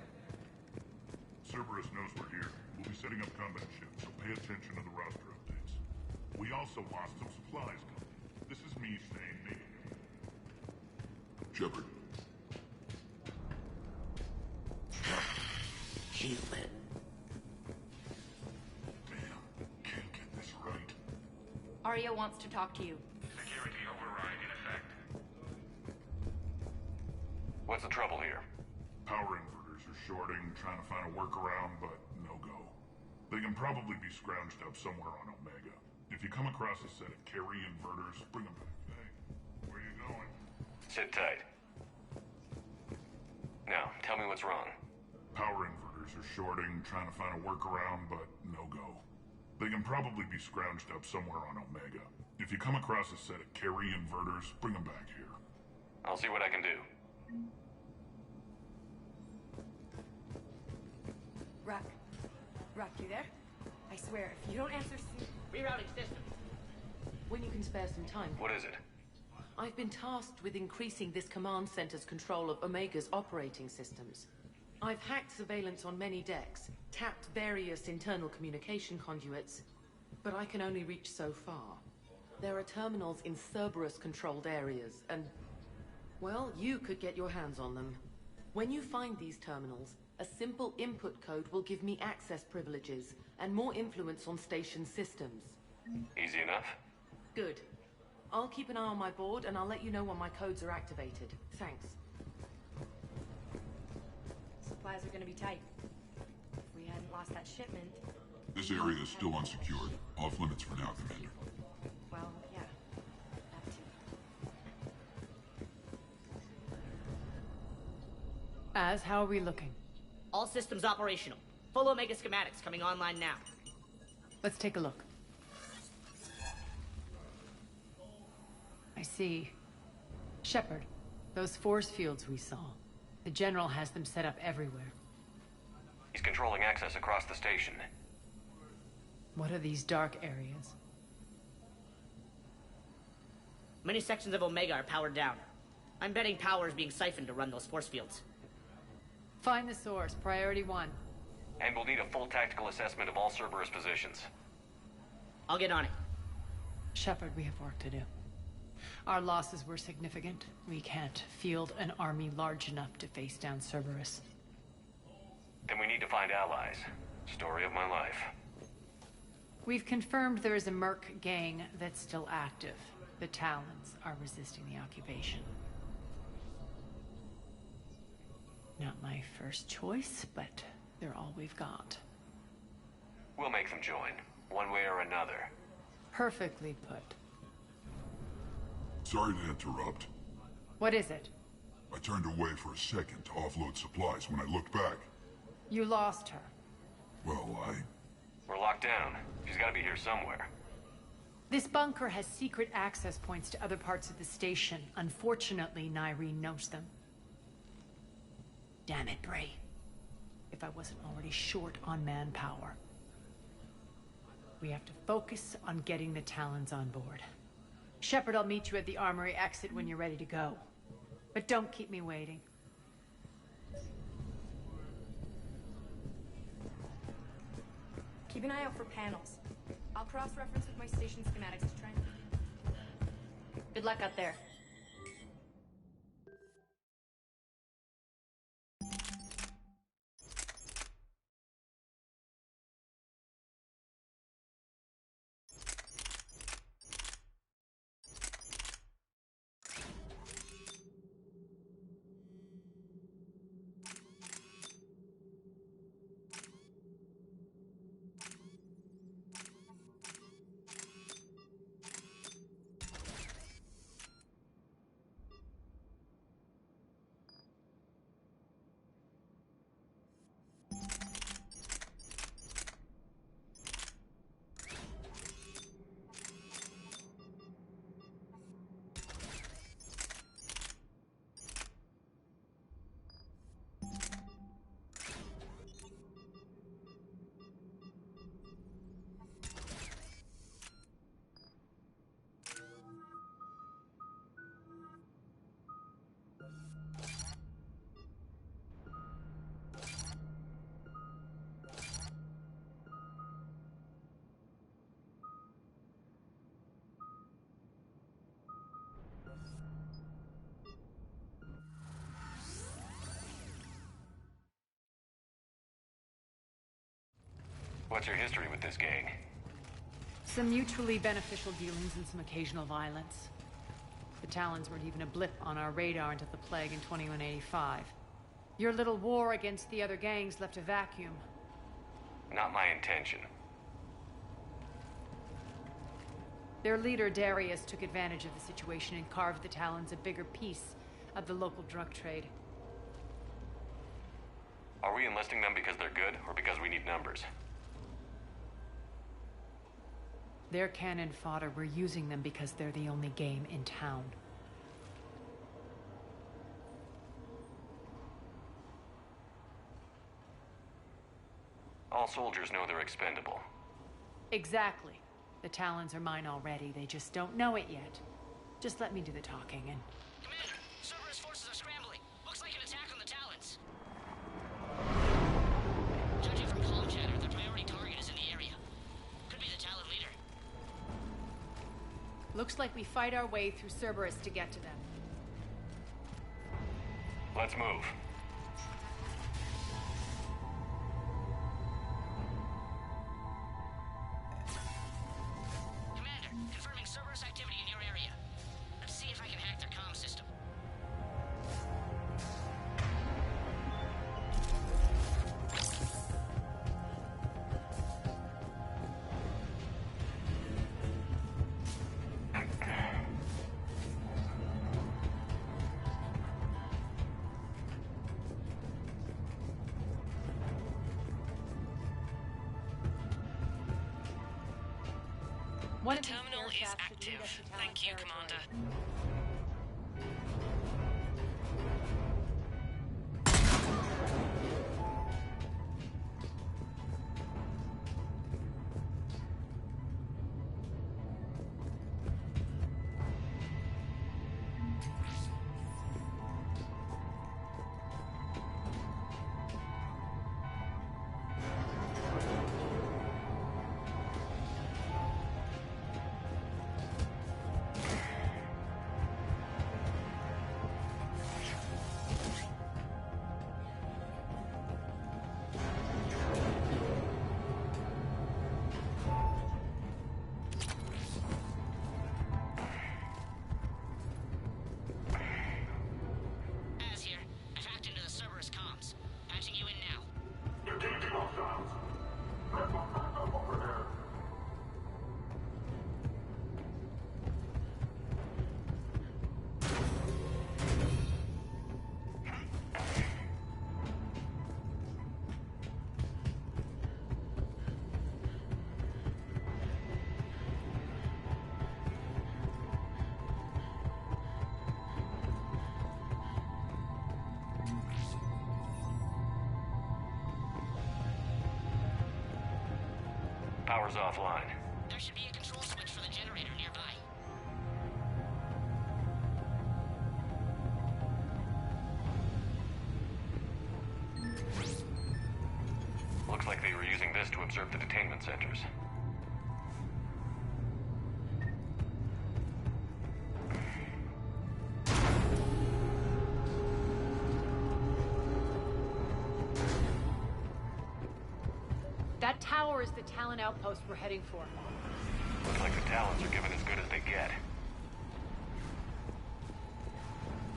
Cerberus knows we're here. We'll be setting up combat ships, so pay attention to the roster updates. We also lost some supplies coming. This is me saying me. Shepard. Human. Damn, can't get this right. Arya wants to talk to you. Security override in effect. What's the trouble here? Power inverters are shorting, trying to find a workaround, but no go. They can probably be scrounged up somewhere on Omega. If you come across a set of carry inverters, bring them back. Hey, where you going? Sit tight. Now, tell me what's wrong. Power inverters are shorting, trying to find a workaround, but no go. They can probably be scrounged up somewhere on Omega. If you come across a set of carry inverters, bring them back here. I'll see what I can do. Rock, you there? I swear, if you don't answer soon... Rerouting system. When you can spare some time. What is it? I've been tasked with increasing this command center's control of Omega's operating systems. I've hacked surveillance on many decks, tapped various internal communication conduits, but I can only reach so far. There are terminals in Cerberus-controlled areas, and... well, you could get your hands on them. When you find these terminals, a simple input code will give me access privileges and more influence on station systems. Easy enough? Good. I'll keep an eye on my board and I'll let you know when my codes are activated. Thanks. Supplies are gonna be tight. If we hadn't lost that shipment. This area is still unsecured. Off limits for now, Commander. Well, yeah. That too. Az, how are we looking? All systems operational. Full Omega schematics coming online now. Let's take a look. I see. Shepard, those force fields we saw. The General has them set up everywhere. He's controlling access across the station. What are these dark areas? Many sections of Omega are powered down. I'm betting power is being siphoned to run those force fields. Find the source, priority 1. And we'll need a full tactical assessment of all Cerberus positions. I'll get on it. Shepard, we have work to do. Our losses were significant. We can't field an army large enough to face down Cerberus. Then we need to find allies. Story of my life. We've confirmed there is a Merc gang that's still active. The Talons are resisting the occupation. Not my first choice, but they're all we've got. We'll make them join, one way or another. Perfectly put. Sorry to interrupt. What is it? I turned away for a second to offload supplies. When I looked back... You lost her. Well, We're locked down. She's gotta be here somewhere. This bunker has secret access points to other parts of the station. Unfortunately, Nyreen knows them. Damn it, Bray. If I wasn't already short on manpower. We have to focus on getting the Talons on board. Shepard, I'll meet you at the armory exit when you're ready to go. But don't keep me waiting. Keep an eye out for panels. I'll cross-reference with my station schematics to try and... Good luck out there. What's your history with this gang? Some mutually beneficial dealings and some occasional violence. The Talons weren't even a blip on our radar until the Plague in 2185. Your little war against the other gangs left a vacuum. Not my intention. Their leader, Darius, took advantage of the situation and carved the Talons a bigger piece of the local drug trade. Are we enlisting them because they're good, or because we need numbers? They're cannon fodder. We're using them because they're the only game in town. All soldiers know they're expendable. Exactly. The Talons are mine already. They just don't know it yet. Just let me do the talking and... Commander, Cerberus forces are scrambling. Looks like an attack on the Talons. Judging from comm chatter, the priority target is in the area. Could be the Talon leader. Looks like we fight our way through Cerberus to get to them. Let's move. Commander, confirming Cerberus activity in your area. Let's see if I can hack their comm system. One The of these terminal air is shafts should lead active. us to Talon Thank you, territory. Commander. Az here. I've hacked into the Cerberus comms. Patching you in now. Detecting hostiles. Red one backup over there. Power's offline. There should be a control switch for the generator nearby. Looks like they were using this to observe the detainment centers. That tower is the Talon outpost we're heading for. Looks like the Talons are giving as good as they get.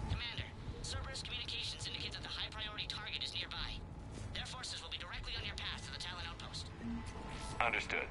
Commander, Cerberus communications indicate that the high-priority target is nearby. Their forces will be directly on your path to the Talon outpost. Understood.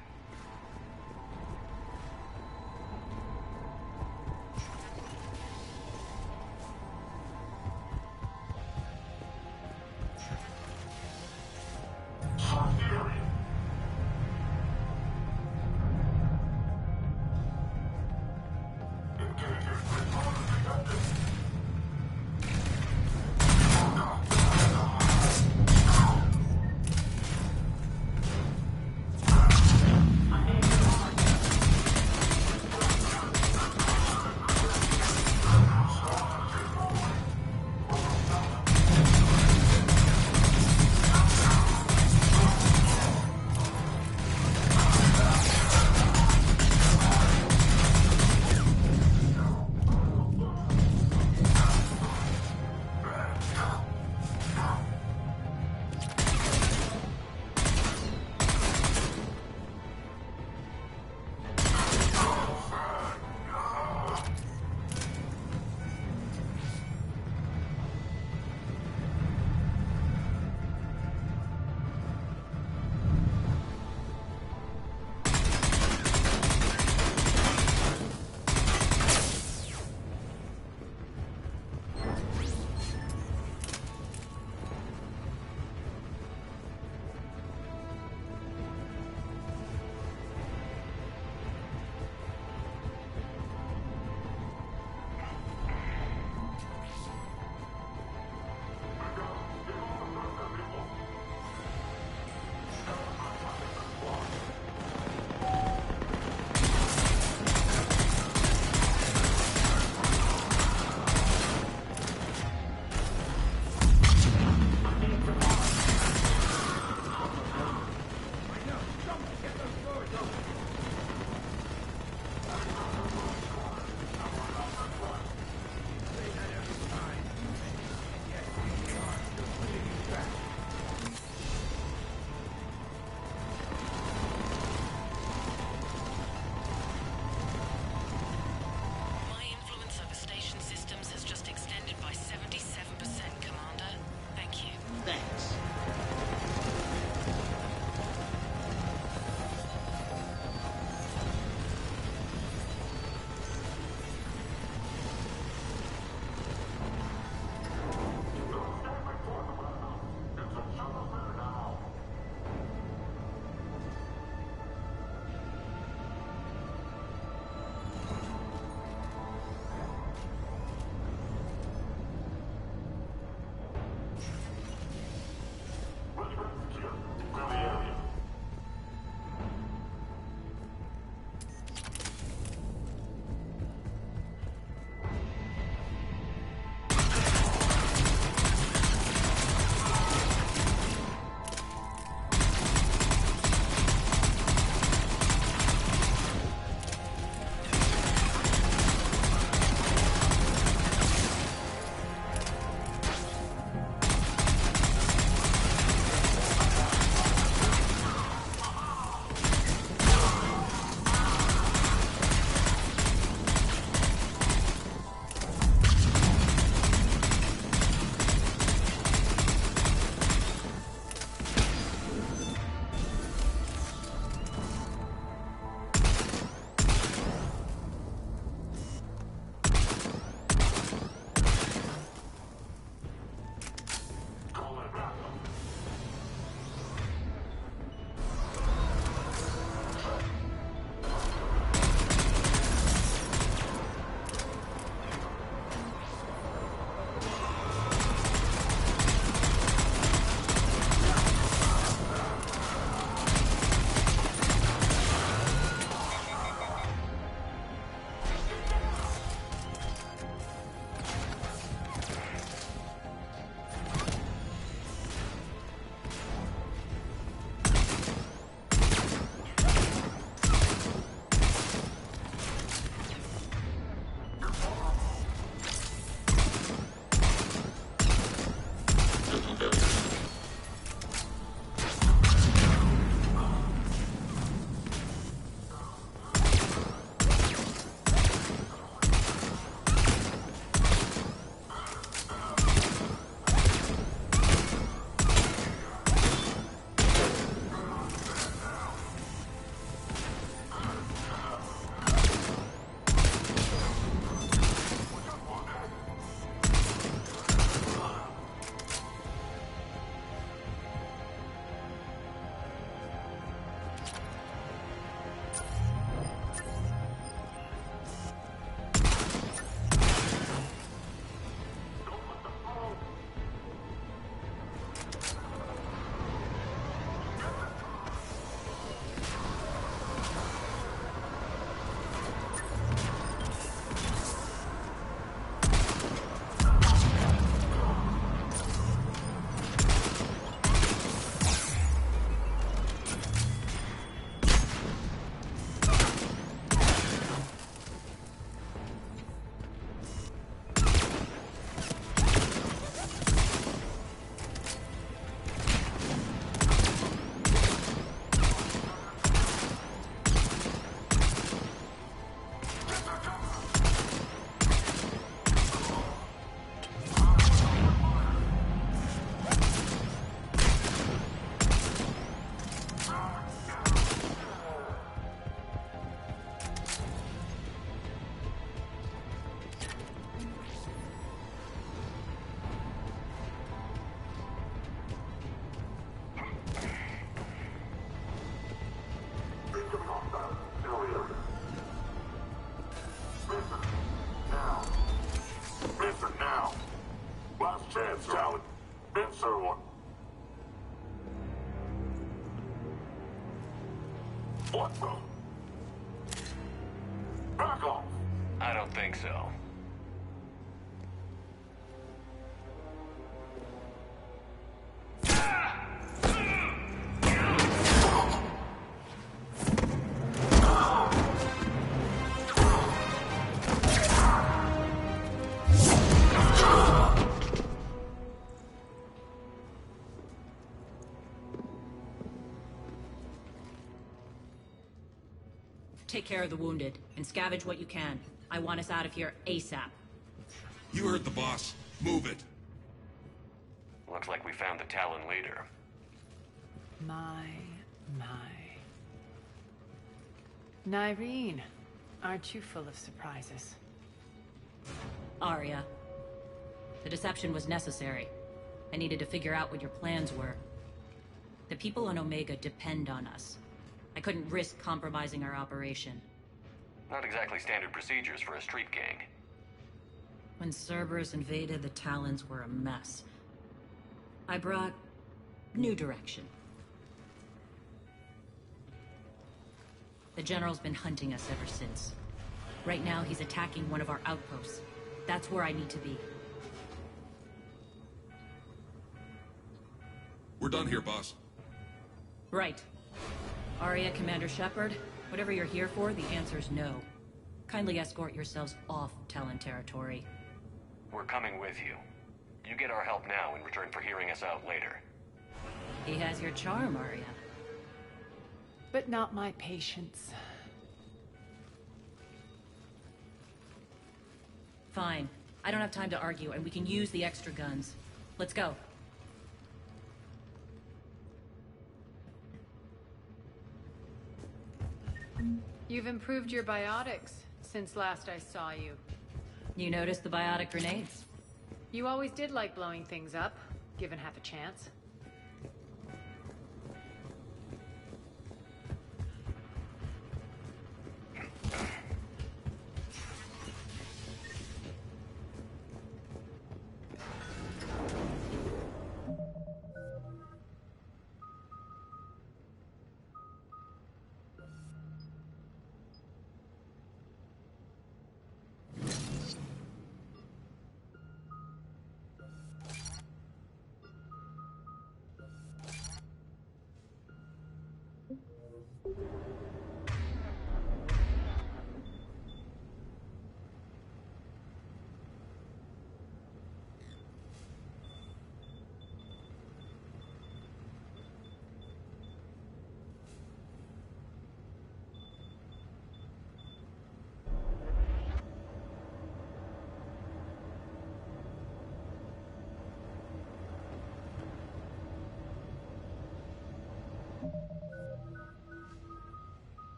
Talon. Answer one. What the? Back off! I don't think so. Take care of the wounded, and scavenge what you can. I want us out of here ASAP. You heard the boss. Move it. Looks like we found the Talon leader. My. Nyreen, aren't you full of surprises? Arya. The deception was necessary. I needed to figure out what your plans were. The people on Omega depend on us. I couldn't risk compromising our operation. Not exactly standard procedures for a street gang. When Cerberus invaded, the Talons were a mess. I brought new direction. The General's been hunting us ever since. Right now, he's attacking one of our outposts. That's where I need to be. We're done here, boss. Right. Arya, Commander Shepard, whatever you're here for, the answer's no. Kindly escort yourselves off Talon territory. We're coming with you. You get our help now in return for hearing us out later. He has your charm, Arya. But not my patience. Fine. I don't have time to argue, and we can use the extra guns. Let's go. You've improved your biotics since last I saw you. You noticed the biotic grenades? You always did like blowing things up, given half a chance.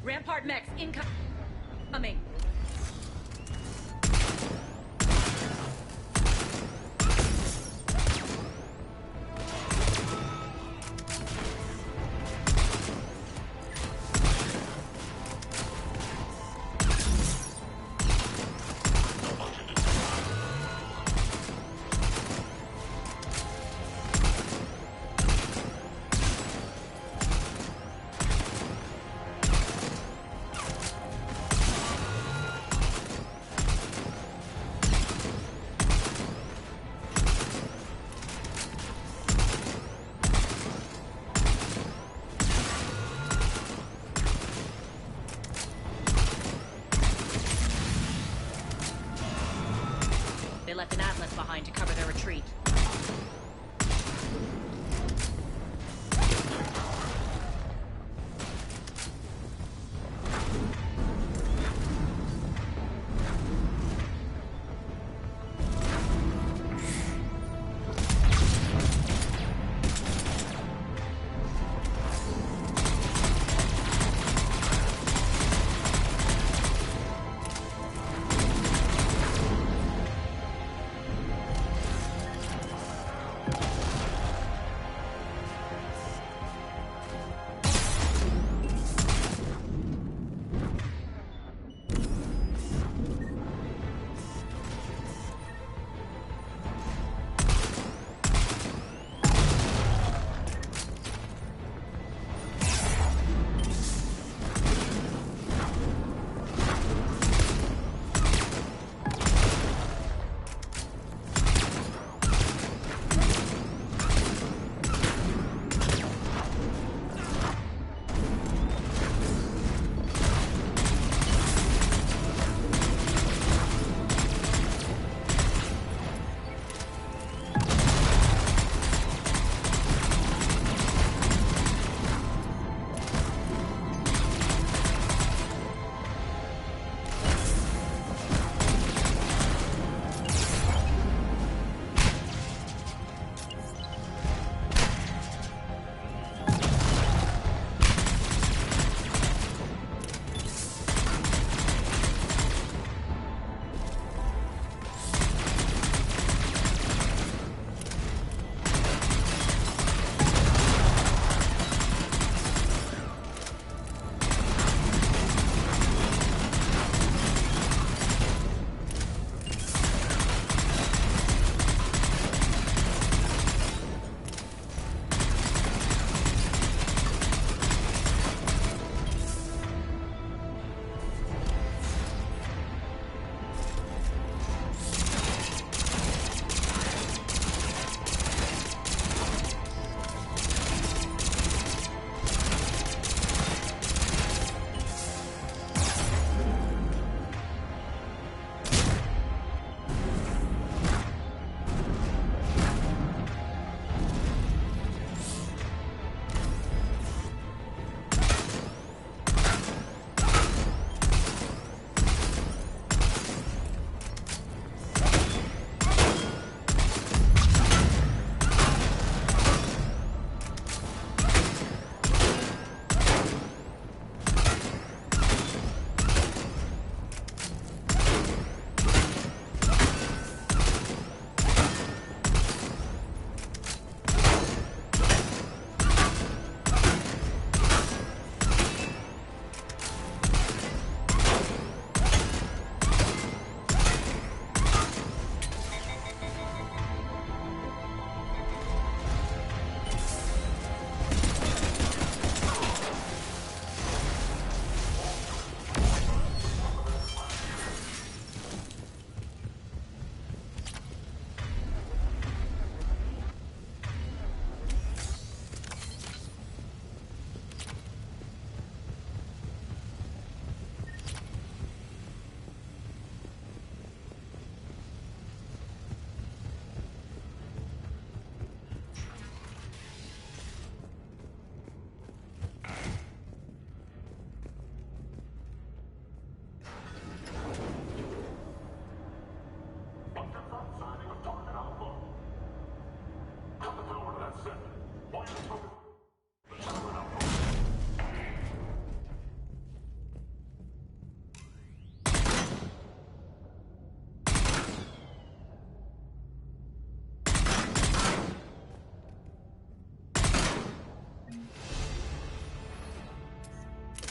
Rampart mechs incoming.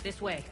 This way.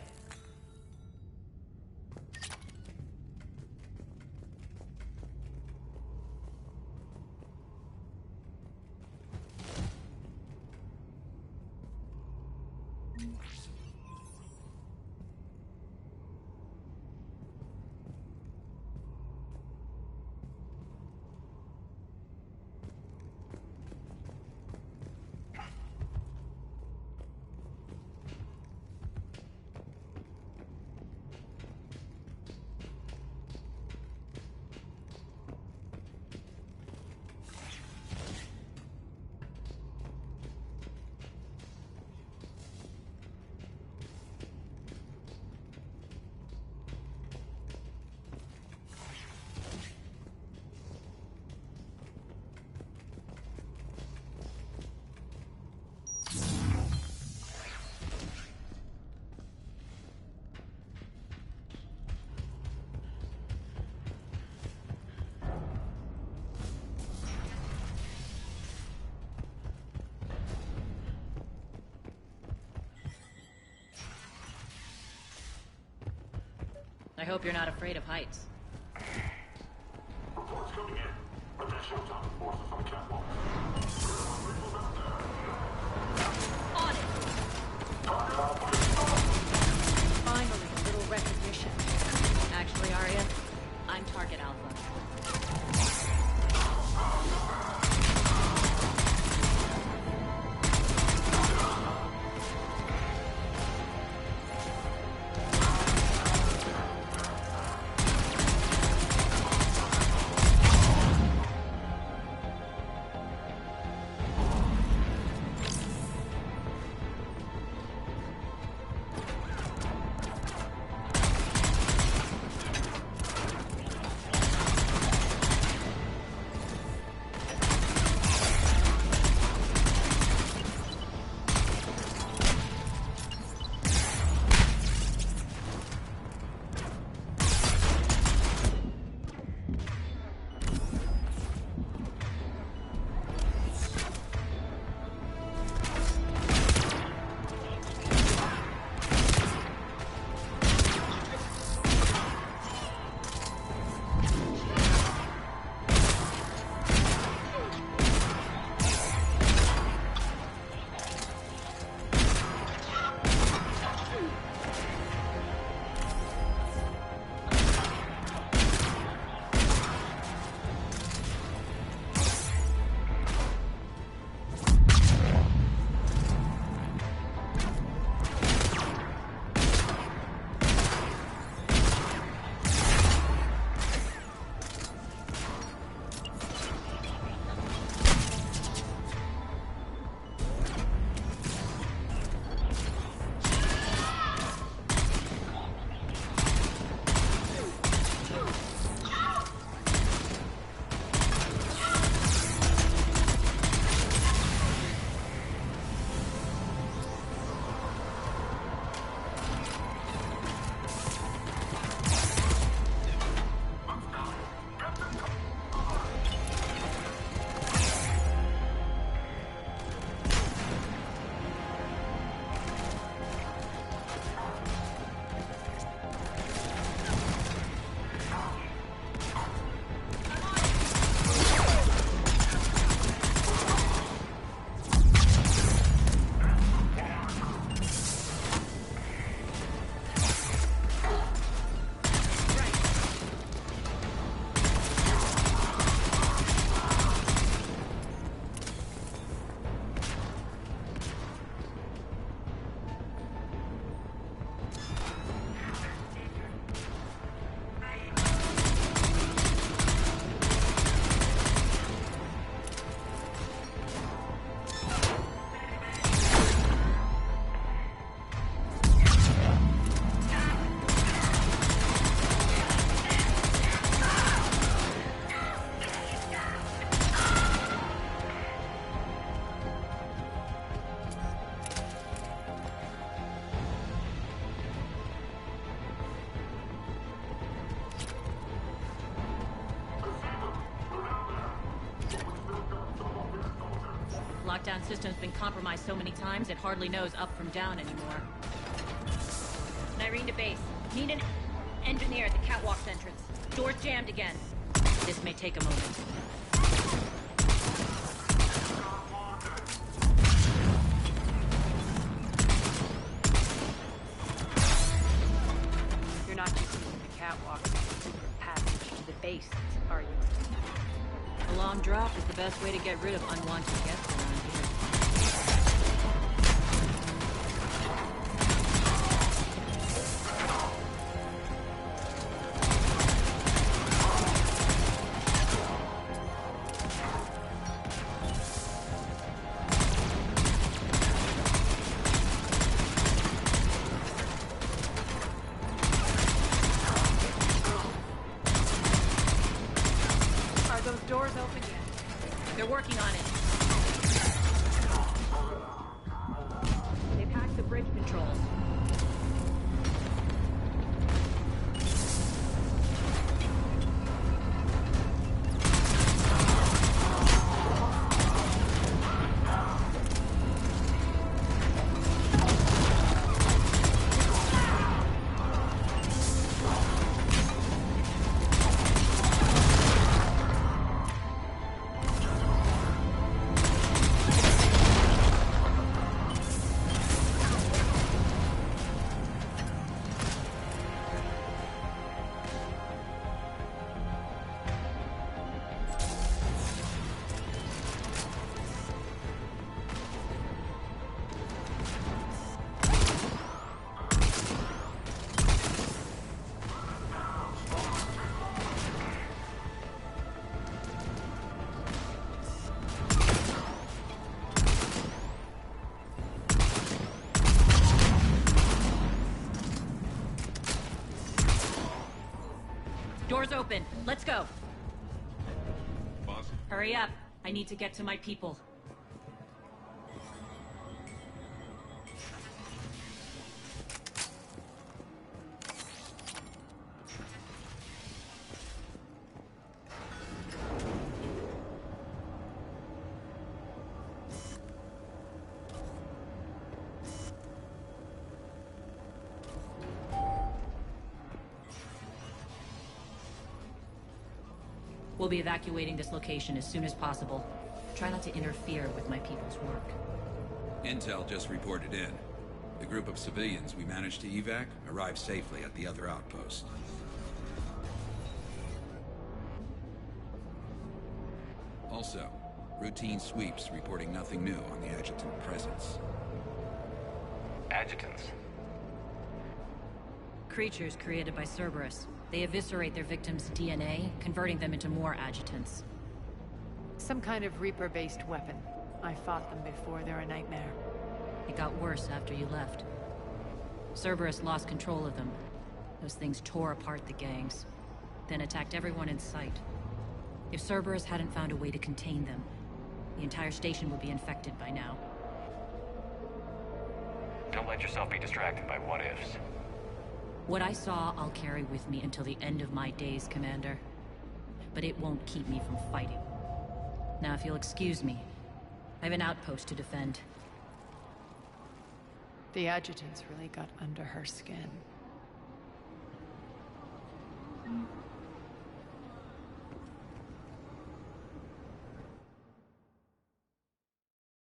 I hope you're not afraid of heights. Reports coming in. Attention Town forces on the catwalk. On it! Finally, a little recognition. Actually, Arya, I'm Target Alpha. lockdown system's been compromised so many times it hardly knows up from down anymore. Nyreen to base. Need an engineer at the catwalk's entrance. Door's jammed again. This may take a moment. You're not just using the catwalk as a secret passage to the base, are you? A long drop is the best way to get rid of unwanted guests around here. Doors open yet? They're working on it. They've hacked the bridge controls. Doors open. Let's go. Boss? Hurry up. I need to get to my people. We'll be evacuating this location as soon as possible. Try not to interfere with my people's work. Intel just reported in. The group of civilians we managed to evac arrived safely at the other outpost. Also, routine sweeps reporting nothing new on the adjutant presence. Adjutants? Creatures created by Cerberus. They eviscerate their victims' DNA, converting them into more adjutants. Some kind of Reaper-based weapon. I fought them before, they're a nightmare. It got worse after you left. Cerberus lost control of them. Those things tore apart the gangs, then attacked everyone in sight. If Cerberus hadn't found a way to contain them, the entire station would be infected by now. Don't let yourself be distracted by what-ifs. What I saw, I'll carry with me until the end of my days, Commander. But it won't keep me from fighting. Now, if you'll excuse me, I have an outpost to defend. The adjutants really got under her skin.